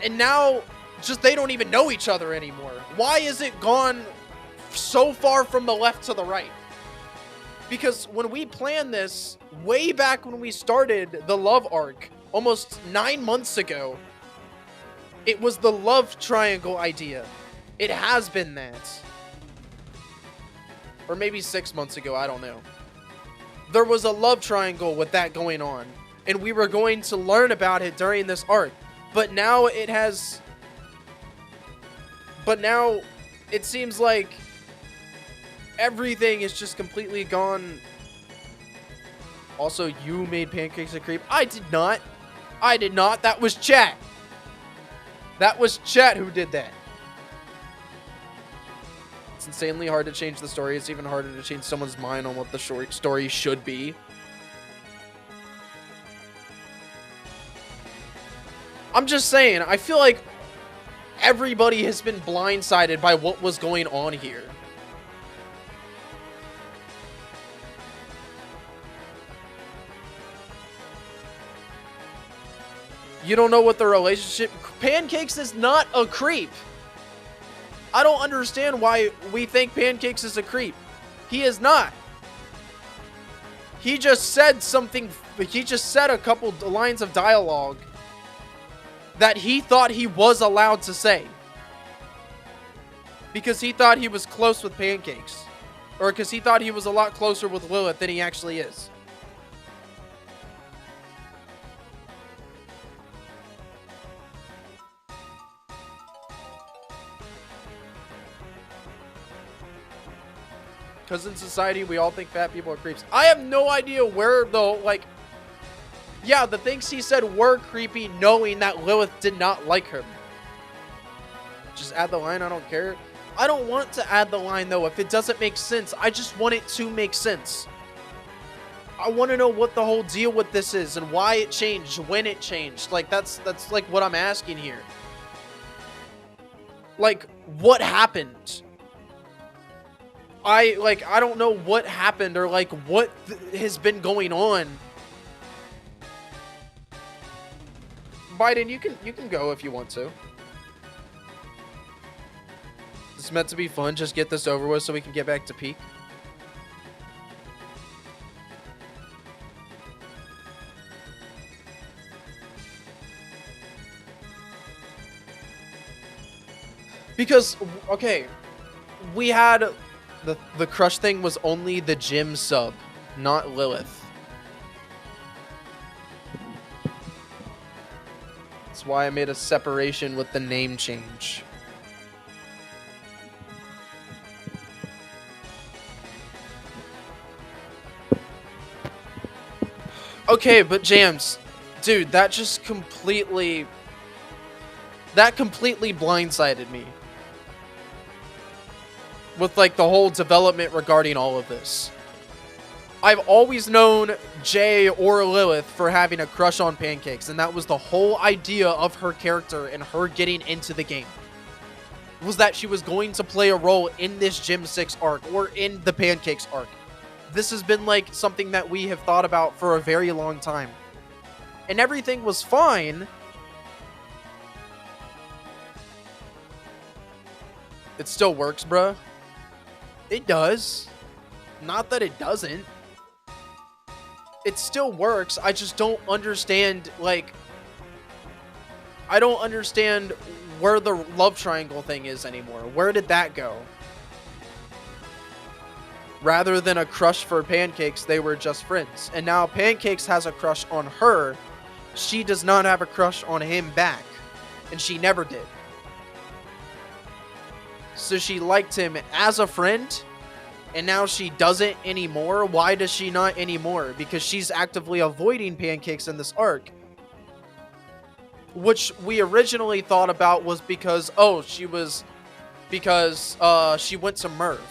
And now, just they don't even know each other anymore. Why is it gone so far from the left to the right? Because when we planned this, way back when we started the love arc, almost 9 months ago, it was the love triangle idea. It has been that. Or maybe 6 months ago, I don't know. There was a love triangle with that going on. And we were going to learn about it during this arc. But now it has... But now it seems like everything is just completely gone. Also, you made Pancakes a creep. I did not. I did not. That was chat. That was chat who did that. It's insanely hard to change the story. It's even harder to change someone's mind on what the story should be. I'm just saying, I feel like everybody has been blindsided by what was going on here. You don't know what the relationship... Pancakes is not a creep. I don't understand why we think Pancakes is a creep. He is not. He just said something... He just said a couple lines of dialogue that he thought he was allowed to say. Because he thought he was close with Pancakes. Or because he thought he was a lot closer with Lilith than he actually is. Because in society, we all think fat people are creeps. I have no idea where, though, like... Yeah, the things he said were creepy, knowing that Lilith did not like him. Just add the line, I don't care. I don't want to add the line, though, if it doesn't make sense. I just want it to make sense. I want to know what the whole deal with this is, and why it changed, when it changed. Like, that's like, what I'm asking here. Like, what happened? I don't know what happened, or, like, what has been going on. Biden, you can go if you want to. It's meant to be fun. Just get this over with so we can get back to peak. Because, okay, we had the crush thing was only the gym sub, not Lilith. That's why I made a separation with the name change. Okay, but Jams, dude, that completely blindsided me. With, like, the whole development regarding all of this. I've always known Jay or Lilith for having a crush on Pancakes, and that was the whole idea of her character and her getting into the game. Was that she was going to play a role in this Gym 6 arc, or in the Pancakes arc. This has been, like, something that we have thought about for a very long time. And everything was fine. It still works, bruh. It does. Not that it doesn't. It still works. I just don't understand, like... I don't understand where the love triangle thing is anymore. Where did that go? Rather than a crush for Pancakes, they were just friends. And now Pancakes has a crush on her. She does not have a crush on him back. And she never did. So she liked him as a friend, and now she doesn't anymore. Why does she not anymore? Because she's actively avoiding Pancakes in this arc. Which we originally thought about was because, oh, she went to Merv.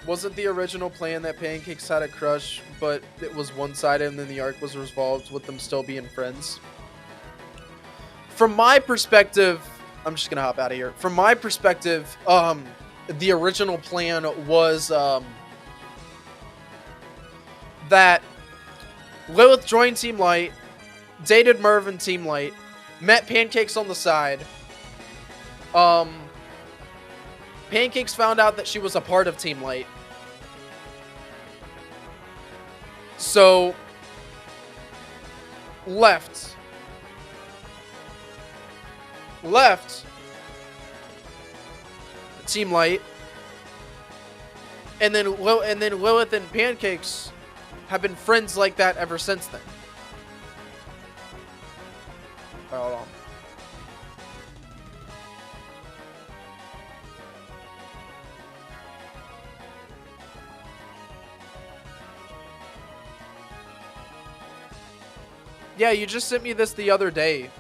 Wasn't the original plan that Pancakes had a crush, but it was one-sided and then the arc was resolved with them still being friends? From my perspective, I'm just gonna hop out of here. From my perspective, the original plan was that Lilith joined Team Light, dated Merv in Team Light, met Pancakes on the side. Pancakes found out that she was a part of Team Light. So, left Team Light, and then Lilith and Pancakes have been friends like that ever since then. Hold on. Yeah, you just sent me this the other day.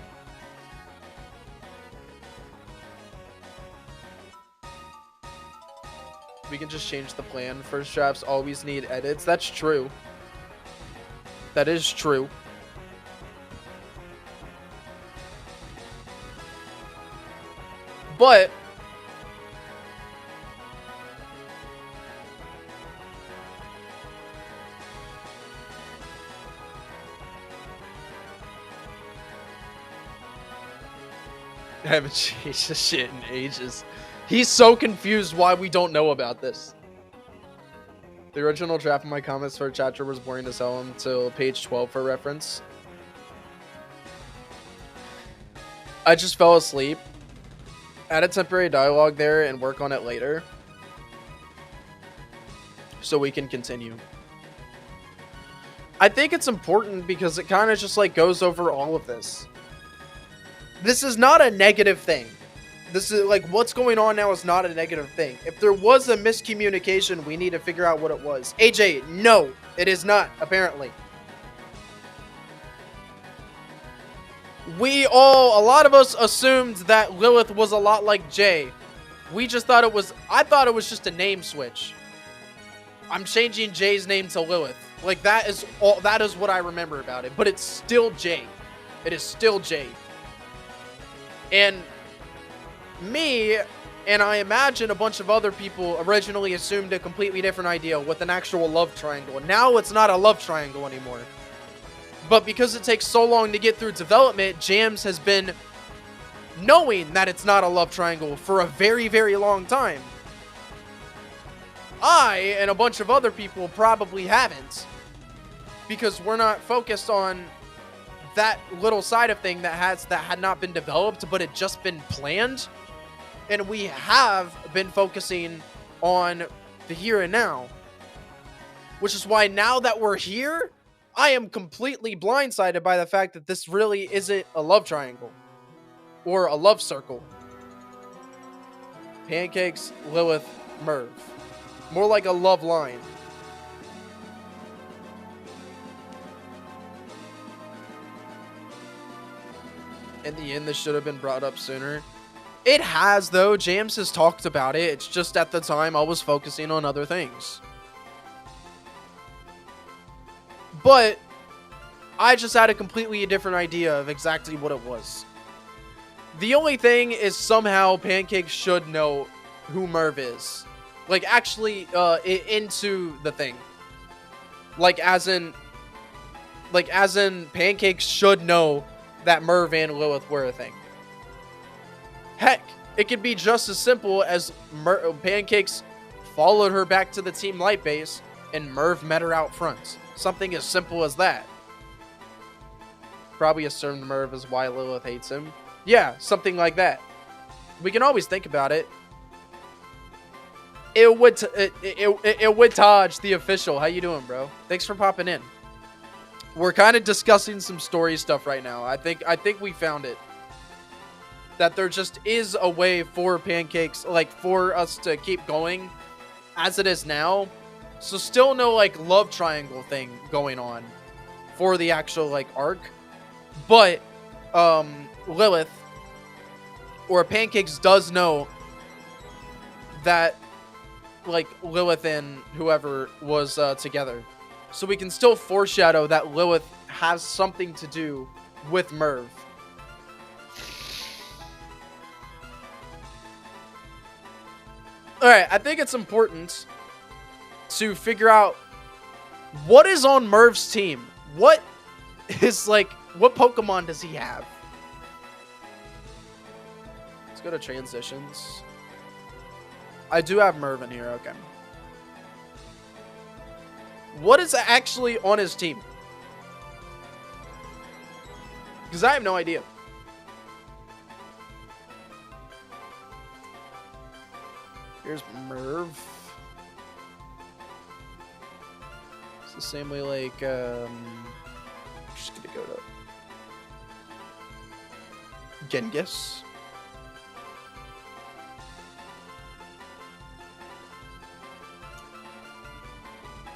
We can just change the plan. First drafts always need edits. That's true. That is true. But I haven't changed this shit in ages. He's so confused why we don't know about this. The original draft of my comments for a chapter was boring as hell until page 12 for reference. I just fell asleep. Add a temporary dialogue there and work on it later, so we can continue. I think it's important because it kind of just like goes over all of this. This is not a negative thing. This is like what's going on now is not a negative thing. If there was a miscommunication, we need to figure out what it was. AJ, no, it is not, apparently. A lot of us assumed that Lilith was a lot like Jay. We just thought I thought it was just a name switch. I'm changing Jay's name to Lilith. Like that is what I remember about it. But it's still Jay. It is still Jay. And me, and I imagine a bunch of other people originally assumed a completely different idea with an actual love triangle. Now it's not a love triangle anymore. But because it takes so long to get through development, Jams has been knowing that it's not a love triangle for a very, very long time. I and a bunch of other people probably haven't. Because we're not focused on that little side of thing that had not been developed, but had just been planned. And we have been focusing on the here and now. Which is why now that we're here, I am completely blindsided by the fact that this really isn't a love triangle. Or a love circle. Pancakes, Lilith, Merv. More like a love line. In the end, this should have been brought up sooner. It has, though. James has talked about it. It's just at the time I was focusing on other things. But I just had a completely different idea of exactly what it was. The only thing is somehow Pancake should know who Merv is. Like, actually, into the thing. Like, as in Pancake should know that Merv and Lilith were a thing. Heck, it could be just as simple as Pancakes followed her back to the Team Light base and Merv met her out front. Something as simple as that. Probably assumed Merv is why Lilith hates him. Yeah, something like that. We can always think about it. It would Taj, the official. How you doing, bro? Thanks for popping in. We're kind of discussing some story stuff right now. I think we found it. That there just is a way for Pancakes, like, for us to keep going as it is now. So still no, like, love triangle thing going on for the actual, like, arc. But, Lilith, or Pancakes does know that, like, Lilith and whoever was together. So we can still foreshadow that Lilith has something to do with Merv. Alright, I think it's important to figure out what is on Merv's team. What is, like, what Pokemon does he have? Let's go to transitions. I do have Merv in here, okay. What is actually on his team? Because I have no idea. Here's Merv. It's the same way, like, I'm just gonna go to Genghis.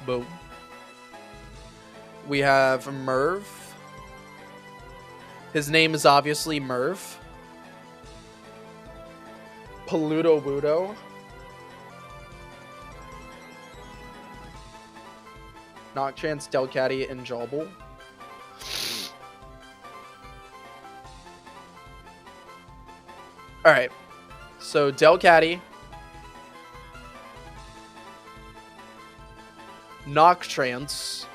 Boom. We have Merv. His name is obviously Merv. Paludo Wudo. Noctrance, Delcatty, and Jawble. Alright. So, Delcatty. Noctrance.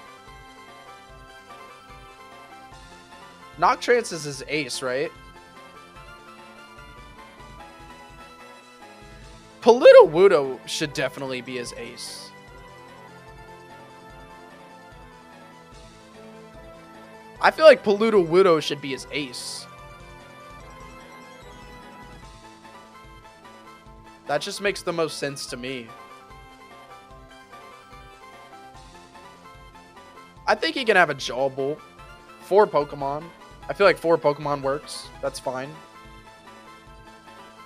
Noctrance is his ace, right? Paludo Wudo should definitely be his ace. I feel like Paludo Wudo should be his ace. That just makes the most sense to me. I think he can have a Jawble. 4 Pokemon. I feel like 4 Pokemon works. That's fine.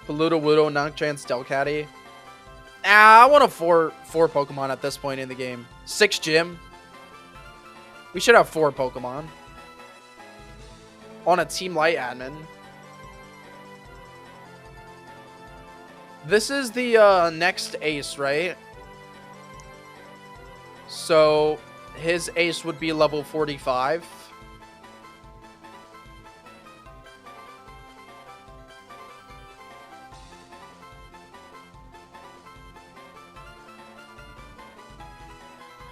Paludo Wudo, Noctrance, Delcatty. I want a 4 Pokemon at this point in the game. 6 Gym. We should have 4 Pokemon. On a Team Light admin. This is the next ace, right? So his ace would be level 45.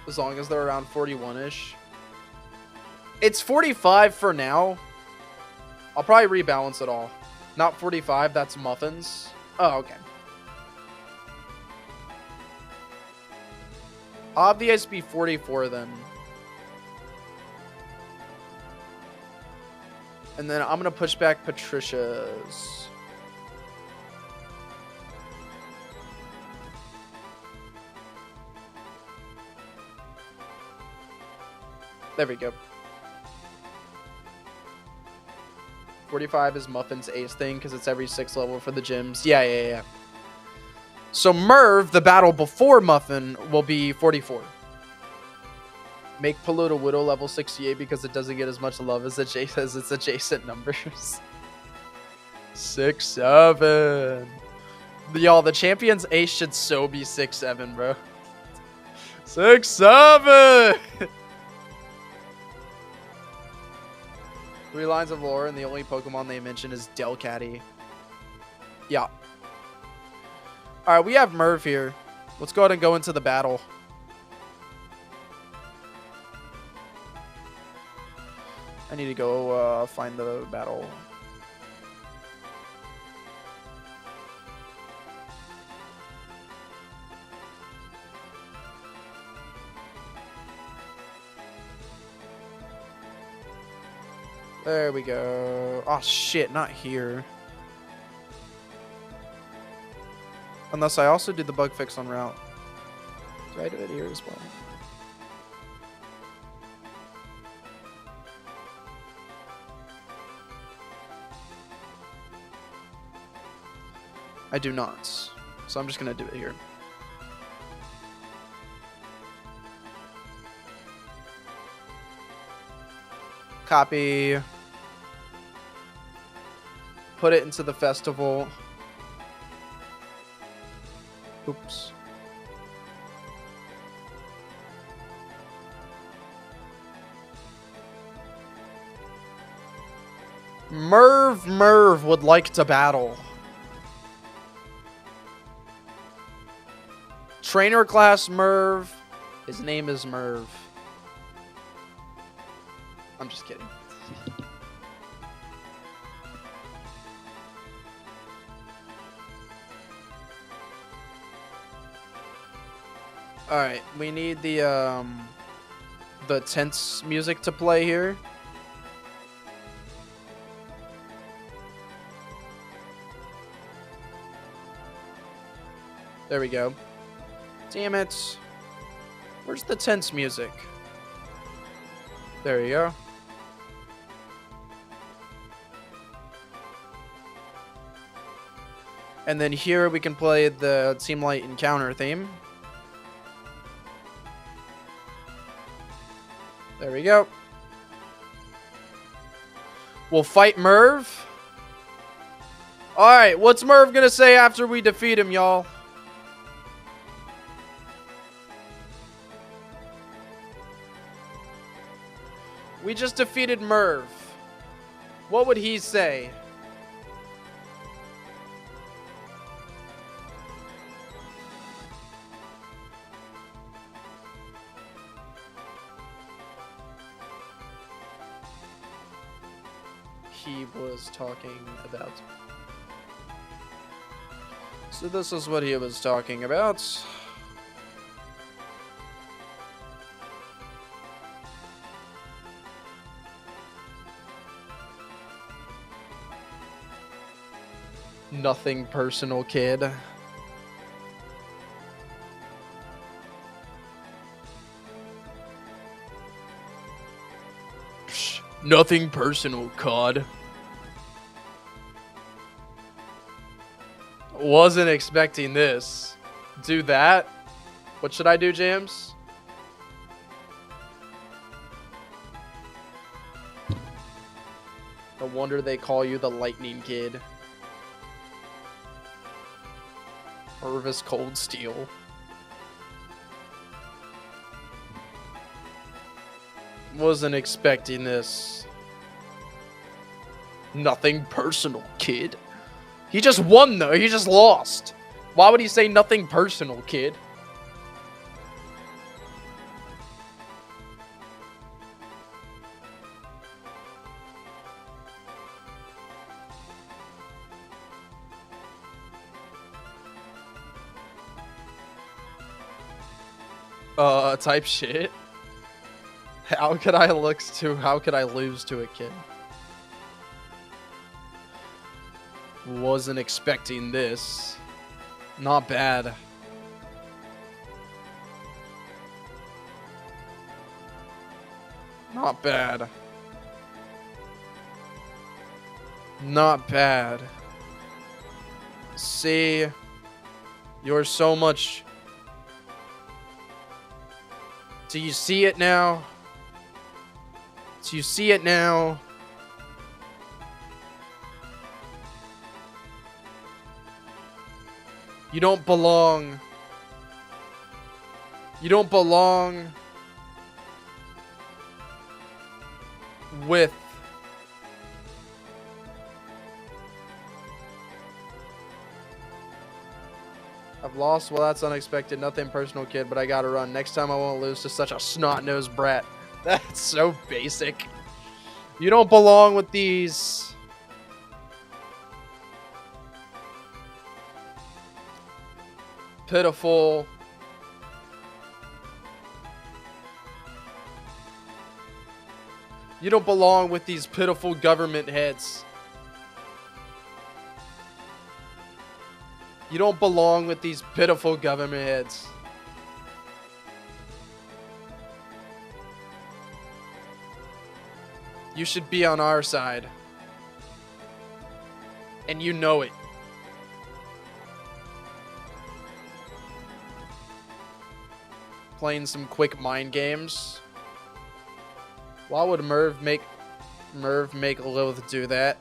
As long as they're around 41-ish. It's 45 for now. I'll probably rebalance it all. Not 45, that's Muffins. Oh, okay. I'll have the ice be 44 then. And then I'm going to push back Patricia's. There we go. 45 is Muffin's ace thing because it's every 6 level for the gyms. Yeah. So Merv, the battle before Muffin, will be 44. Make Palutta Widow level 68 because it doesn't get as much love as its adjacent numbers. 6-7. Y'all, the champion's ace should so be 6-7, bro. 6-7. 3 lines of lore, and the only Pokemon they mention is Delcatty. Yeah. Alright, we have Merv here. Let's go ahead and go into the battle. I need to go find the battle. There we go. Oh shit, not here. Unless I also do the bug fix on route. Do I do it here as well? I do not. So I'm just going to do it here. Copy. Put it into the festival. Oops. Merv would like to battle. Trainer class Merv. His name is Merv. I'm just kidding. All right, we need the tense music to play here. There we go. Damn it. Where's the tense music? There you go. And then here we can play the Team Light Encounter theme. There we go. We'll fight Merv. Alright, what's Merv gonna say after we defeat him, y'all? We just defeated Merv. What would he say? He was talking about. So this is what he was talking about. Nothing personal, kid. Psh, nothing personal, COD. Wasn't expecting this. Do that? What should I do, James? No wonder they call you the Lightning Kid. Orvis Cold Steel. Wasn't expecting this. Nothing personal, kid. He just won, though. He just lost. Why would he say nothing personal, kid? Type shit. How could I lose to a kid? Wasn't expecting this. Not bad. Not bad. Not bad. See, you're so much. Do you see it now? Do you see it now? You don't belong. You don't belong with I've lost. Well, that's unexpected. Nothing personal, kid, but I gotta run. Next time I won't lose to such a snot-nosed brat. That's so basic. You don't belong with these. Pitiful. You don't belong with these pitiful government heads. You don't belong with these pitiful government heads. You should be on our side. And you know it. Playing some quick mind games. Why would Merv make Lilith do that?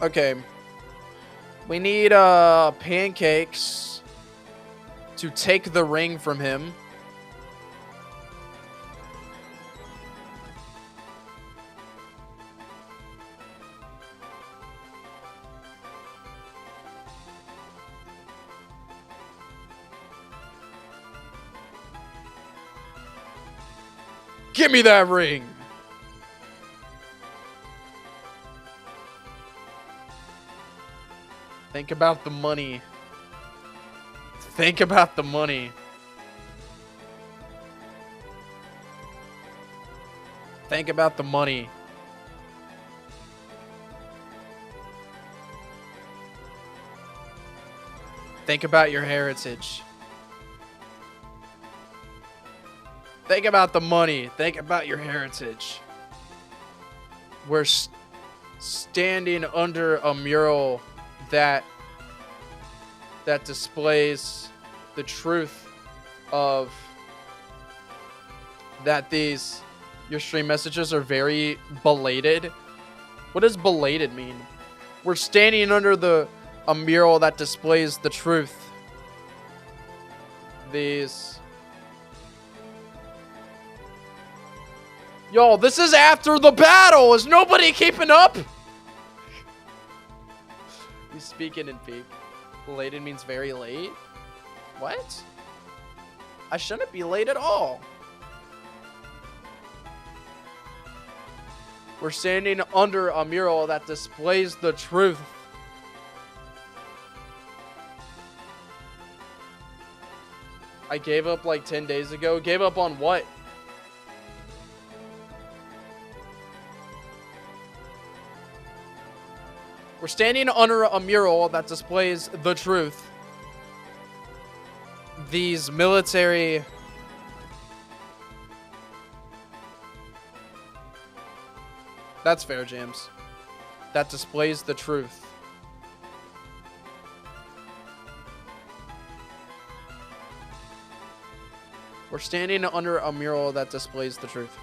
Okay. We need pancakes to take the ring from him. Give me that ring. Think about the money. Think about the money. Think about the money. Think about your heritage. Think about the money. Think about your heritage. We're standing under a mural that displays the truth of that your stream messages are very belated. What does belated mean? We're standing under a mural that displays the truth. Yo, this is after the battle. Is nobody keeping up? He's speaking in peak. Belated means very late? What? I shouldn't be late at all. We're standing under a mural that displays the truth. I gave up like 10 days ago. Gave up on what? We're standing under a mural that displays the truth. These military... That's fair, James. That displays the truth. We're standing under a mural that displays the truth.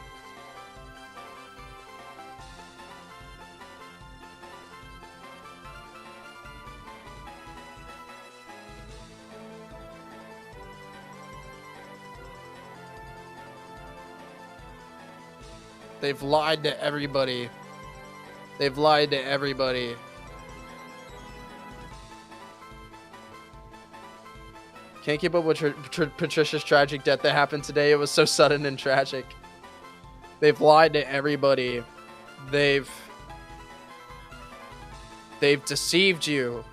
They've lied to everybody. They've lied to everybody. Can't keep up with Patricia's tragic death that happened today. It was so sudden and tragic. They've lied to everybody. They've deceived you,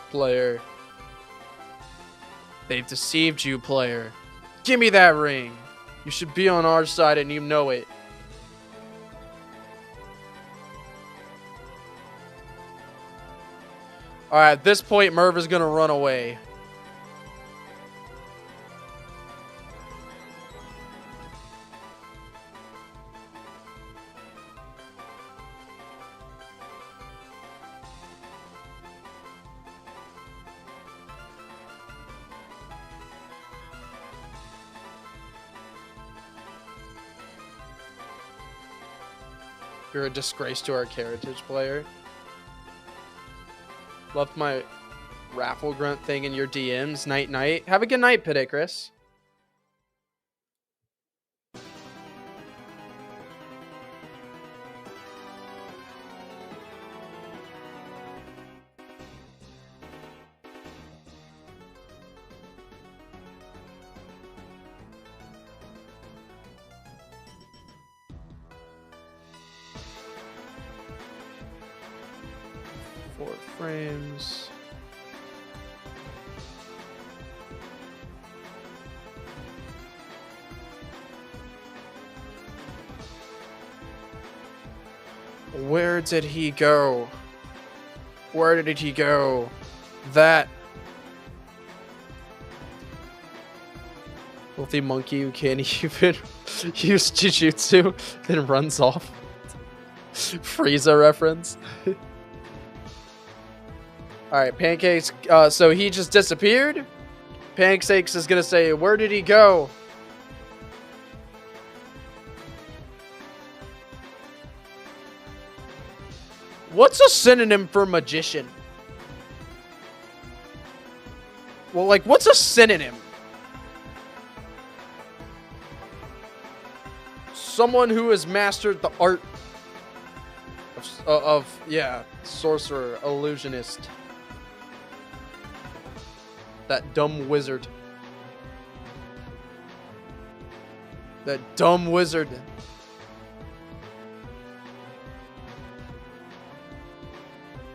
player. They've deceived you, player. Give me that ring. You should be on our side and you know it. Alright, at this point, Merv is gonna run away. You're a disgrace to our heritage, player. Left my raffle grunt thing in your DMs. Night night. Have a good night, Chris. Frames. Where did he go? Where did he go? That filthy monkey who can't even use jujutsu then runs off. Frieza reference. Alright, Pancakes, so he just disappeared? Pancakes is gonna say, where did he go? What's a synonym for magician? Well, like, what's a synonym? Someone who has mastered the art of yeah, sorcerer, illusionist. That dumb wizard. That dumb wizard.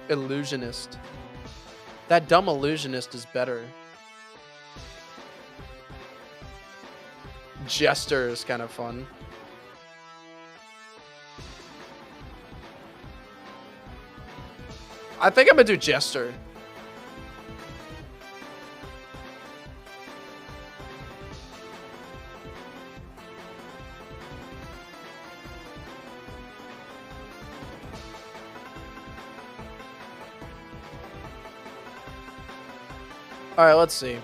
Illusionist. That dumb illusionist is better. Jester is kind of fun. I think I'm gonna do Jester. All right, let's see.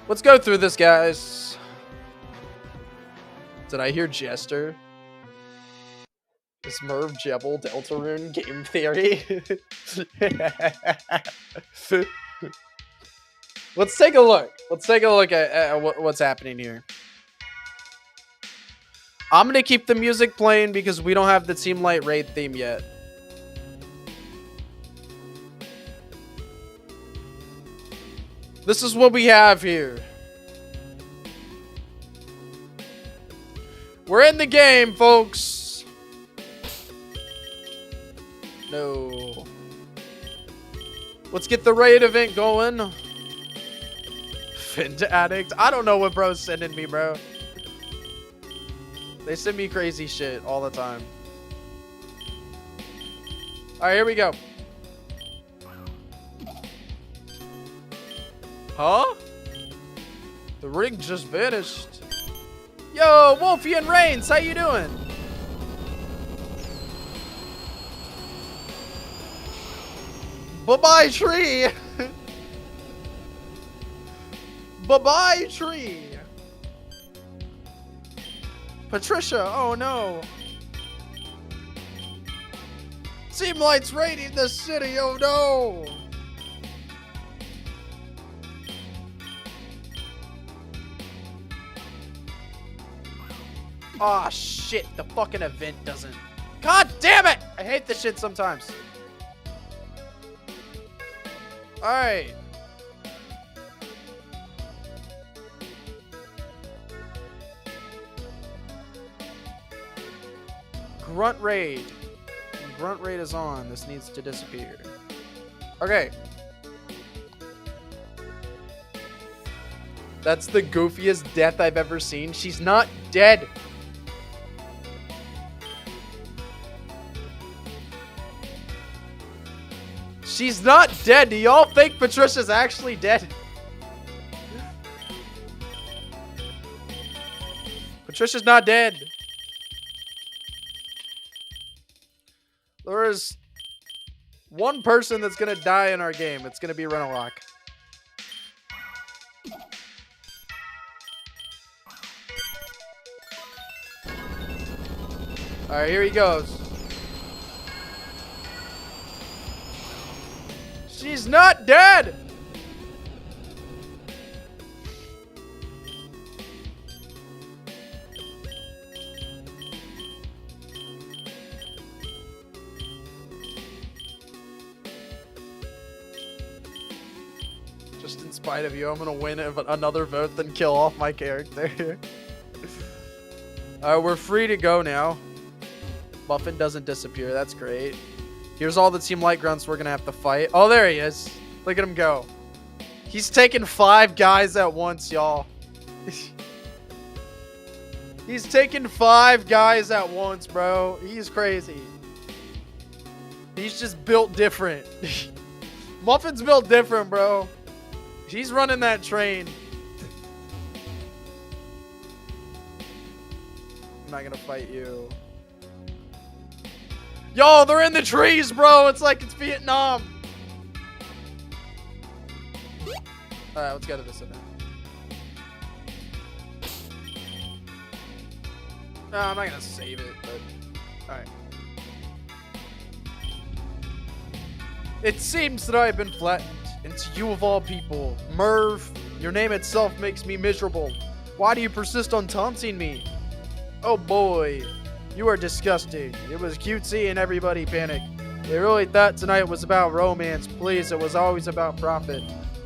Let's go through this, guys. Did I hear Jester? Is Merv Jebel Deltarune game theory? Let's take a look. Let's take a look at what's happening here. I'm going to keep the music playing because we don't have the Team Light Raid theme yet. This is what we have here. We're in the game, folks. No. Let's get the raid event going. Finned addict. I don't know what bro's sending me, bro. They send me crazy shit all the time. Alright, here we go. Huh? The ring just vanished. Yo, Wolfie and Reigns, how you doing? Bye-bye, tree. Bye-bye, tree. Patricia, oh no. Team Light's raiding the city, oh no. Aw, shit, the fucking event doesn't God damn it! I hate this shit sometimes. Alright. Grunt Raid. When Grunt Raid is on, this needs to disappear. Okay. That's the goofiest death I've ever seen. She's not dead. She's not dead. Do y'all think Patricia's actually dead? Patricia's not dead. There is one person that's gonna die in our game. It's gonna be Renalock. Alright, here he goes. She's not dead! Just in spite of you, I'm gonna win another vote then kill off my character. Alright, we're free to go now. Muffin doesn't disappear. That's great. Here's all the Team Light Grunts we're gonna have to fight. Oh, there he is. Look at him go. He's taking 5 guys at once, y'all. He's taking 5 guys at once, bro. He's crazy. He's just built different. Muffin's built different, bro. He's running that train. I'm not gonna fight you. Yo, they're in the trees, bro. It's like it's Vietnam. Alright, let's go to this event. No, I'm not gonna save it, but alright. It seems that I have been flattened, and to you of all people, Merv, your name itself makes me miserable. Why do you persist on taunting me? Oh boy. You are disgusting. It was cutesy and everybody panicked. They really thought tonight was about romance. Please, it was always about profit.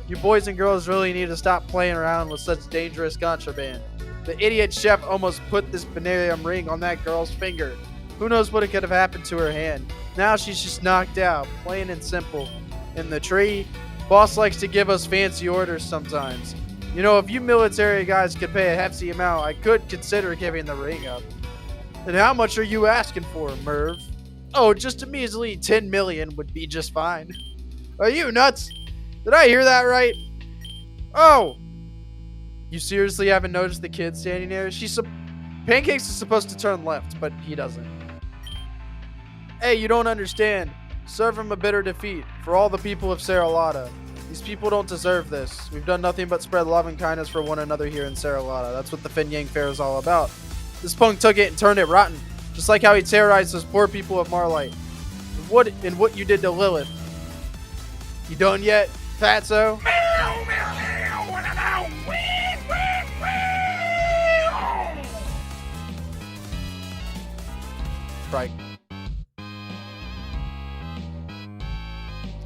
You boys and girls really need to stop playing around with such dangerous contraband. The idiot chef almost put this Benarium ring on that girl's finger. Who knows what could have happened to her hand. Now she's just knocked out, plain and simple. In the tree, boss likes to give us fancy orders sometimes. You know, if you military guys could pay a hefty amount, I could consider giving the ring up. And how much are you asking for, Merv? Oh, just a measly 10 million would be just fine. Are you nuts? Did I hear that right? Oh! You seriously haven't noticed the kid standing there? Pancakes is supposed to turn left, but he doesn't. Hey, you don't understand. Serve him a bitter defeat for all the people of Saralata. These people don't deserve this. We've done nothing but spread love and kindness for one another here in Saralata. That's what the Fin Yang Fair is all about. This punk took it and turned it rotten, just like how he terrorized those poor people of Marlight. And what you did to Lilith. You done yet, fatso? Right.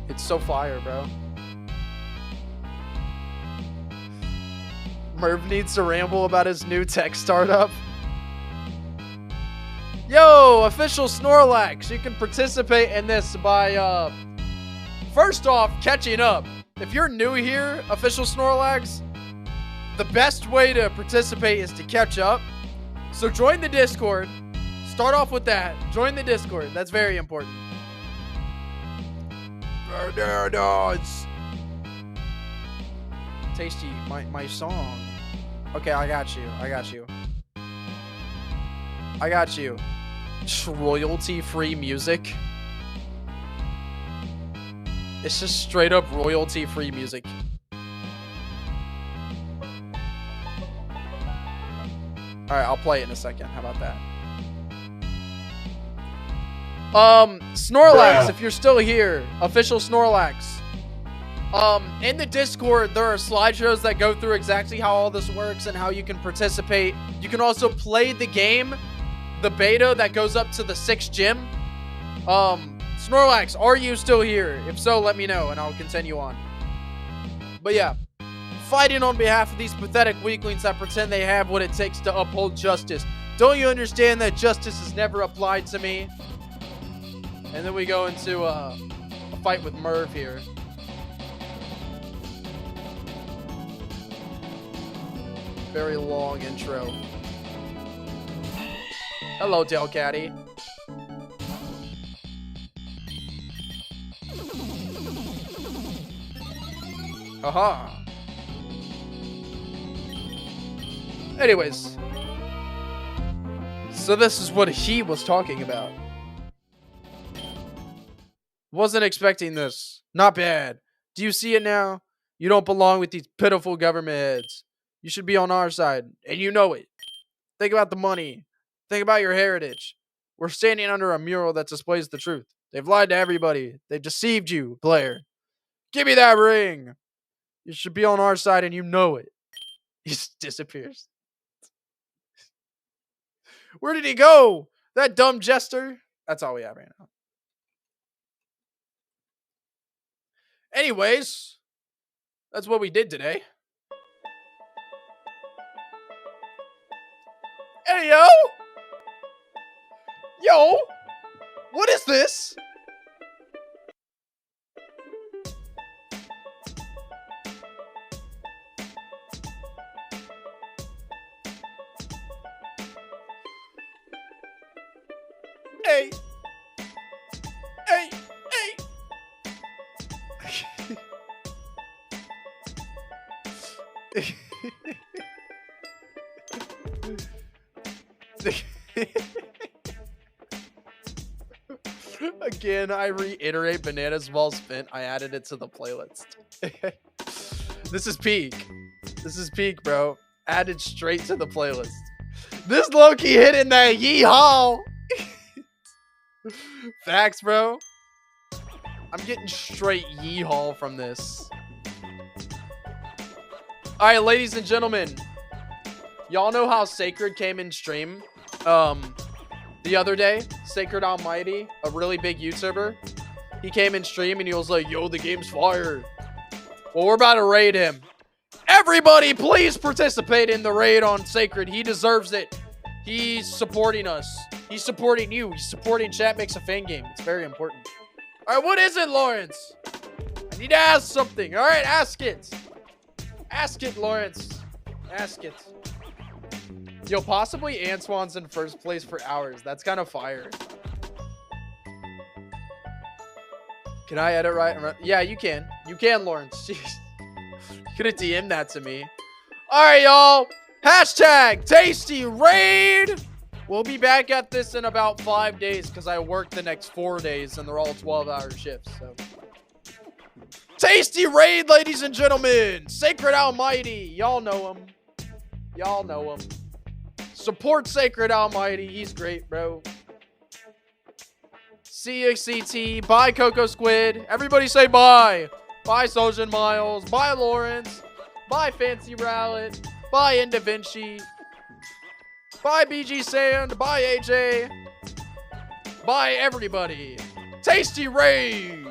It's so fire, bro. Merv needs to ramble about his new tech startup. Yo, official Snorlax. You can participate in this by, first off, catching up. If you're new here, official Snorlax, the best way to participate is to catch up. So join the Discord. Start off with that. Join the Discord. That's very important. Tasty, my song. Okay, I got you. I got you. I got you. Royalty-free music. It's just straight up royalty-free music. Alright, I'll play it in a second. How about that? Snorlax, if you're still here, official Snorlax. In the Discord, there are slideshows that go through exactly how all this works and how you can participate. You can also play the game the beta that goes up to the 6th gym. Snorlax, are you still here? If so, let me know and I'll continue on. But yeah, fighting on behalf of these pathetic weaklings that pretend they have what it takes to uphold justice. Don't you understand that justice is never applied to me? And then we go into a fight with Merv here. Very long intro. Hello, Delcatty. Haha. Anyways. So this is what he was talking about. Wasn't expecting this. Not bad. Do you see it now? You don't belong with these pitiful government heads. You should be on our side, and you know it. Think about the money. Think about your heritage. We're standing under a mural that displays the truth. They've lied to everybody. They've deceived you, player. Give me that ring. You should be on our side, and you know it. He just disappears. Where did he go? That dumb jester? That's all we have right now. Anyways, that's what we did today. Hey, yo! Yo! What is this? Hey! Hey! Hey! Again, I reiterate, bananas well spent. I added it to the playlist. This is peak. This is peak, bro. Added straight to the playlist. This low-key hitting that yeehaw. Facts, bro. I'm getting straight yeehaw from this. Alright, ladies and gentlemen. Y'all know how Sacred came in stream the other day? Sacred Almighty, a really big YouTuber. He came in stream and he was like, yo, the game's fire. Well, we're about to raid him. Everybody, please participate in the raid on Sacred. He deserves it. He's supporting us. He's supporting you. He's supporting Chat Makes a Fan Game. It's very important. Alright, what is it, Lawrence? I need to ask something. Alright, ask it. Ask it, Lawrence. Ask it. Yo, possibly Antoine's in first place for hours. That's kind of fire. Can I edit right? Yeah, you can. You can, Lawrence. Jeez. You could have DM'd that to me. Alright, y'all. Hashtag Tasty Raid. We'll be back at this in about 5 days because I work the next 4 days and they're all 12-hour shifts. So, Tasty Raid, ladies and gentlemen. Sacred Almighty. Y'all know him. Y'all know him. Support Sacred Almighty. He's great, bro. CXCT. Bye, Coco Squid. Everybody say bye. Bye, Sojan Miles. Bye, Lawrence. Bye, Fancy Rowlet. Bye, Indavinci. Bye, BG Sand. Bye, AJ. Bye, everybody. Tasty Raid.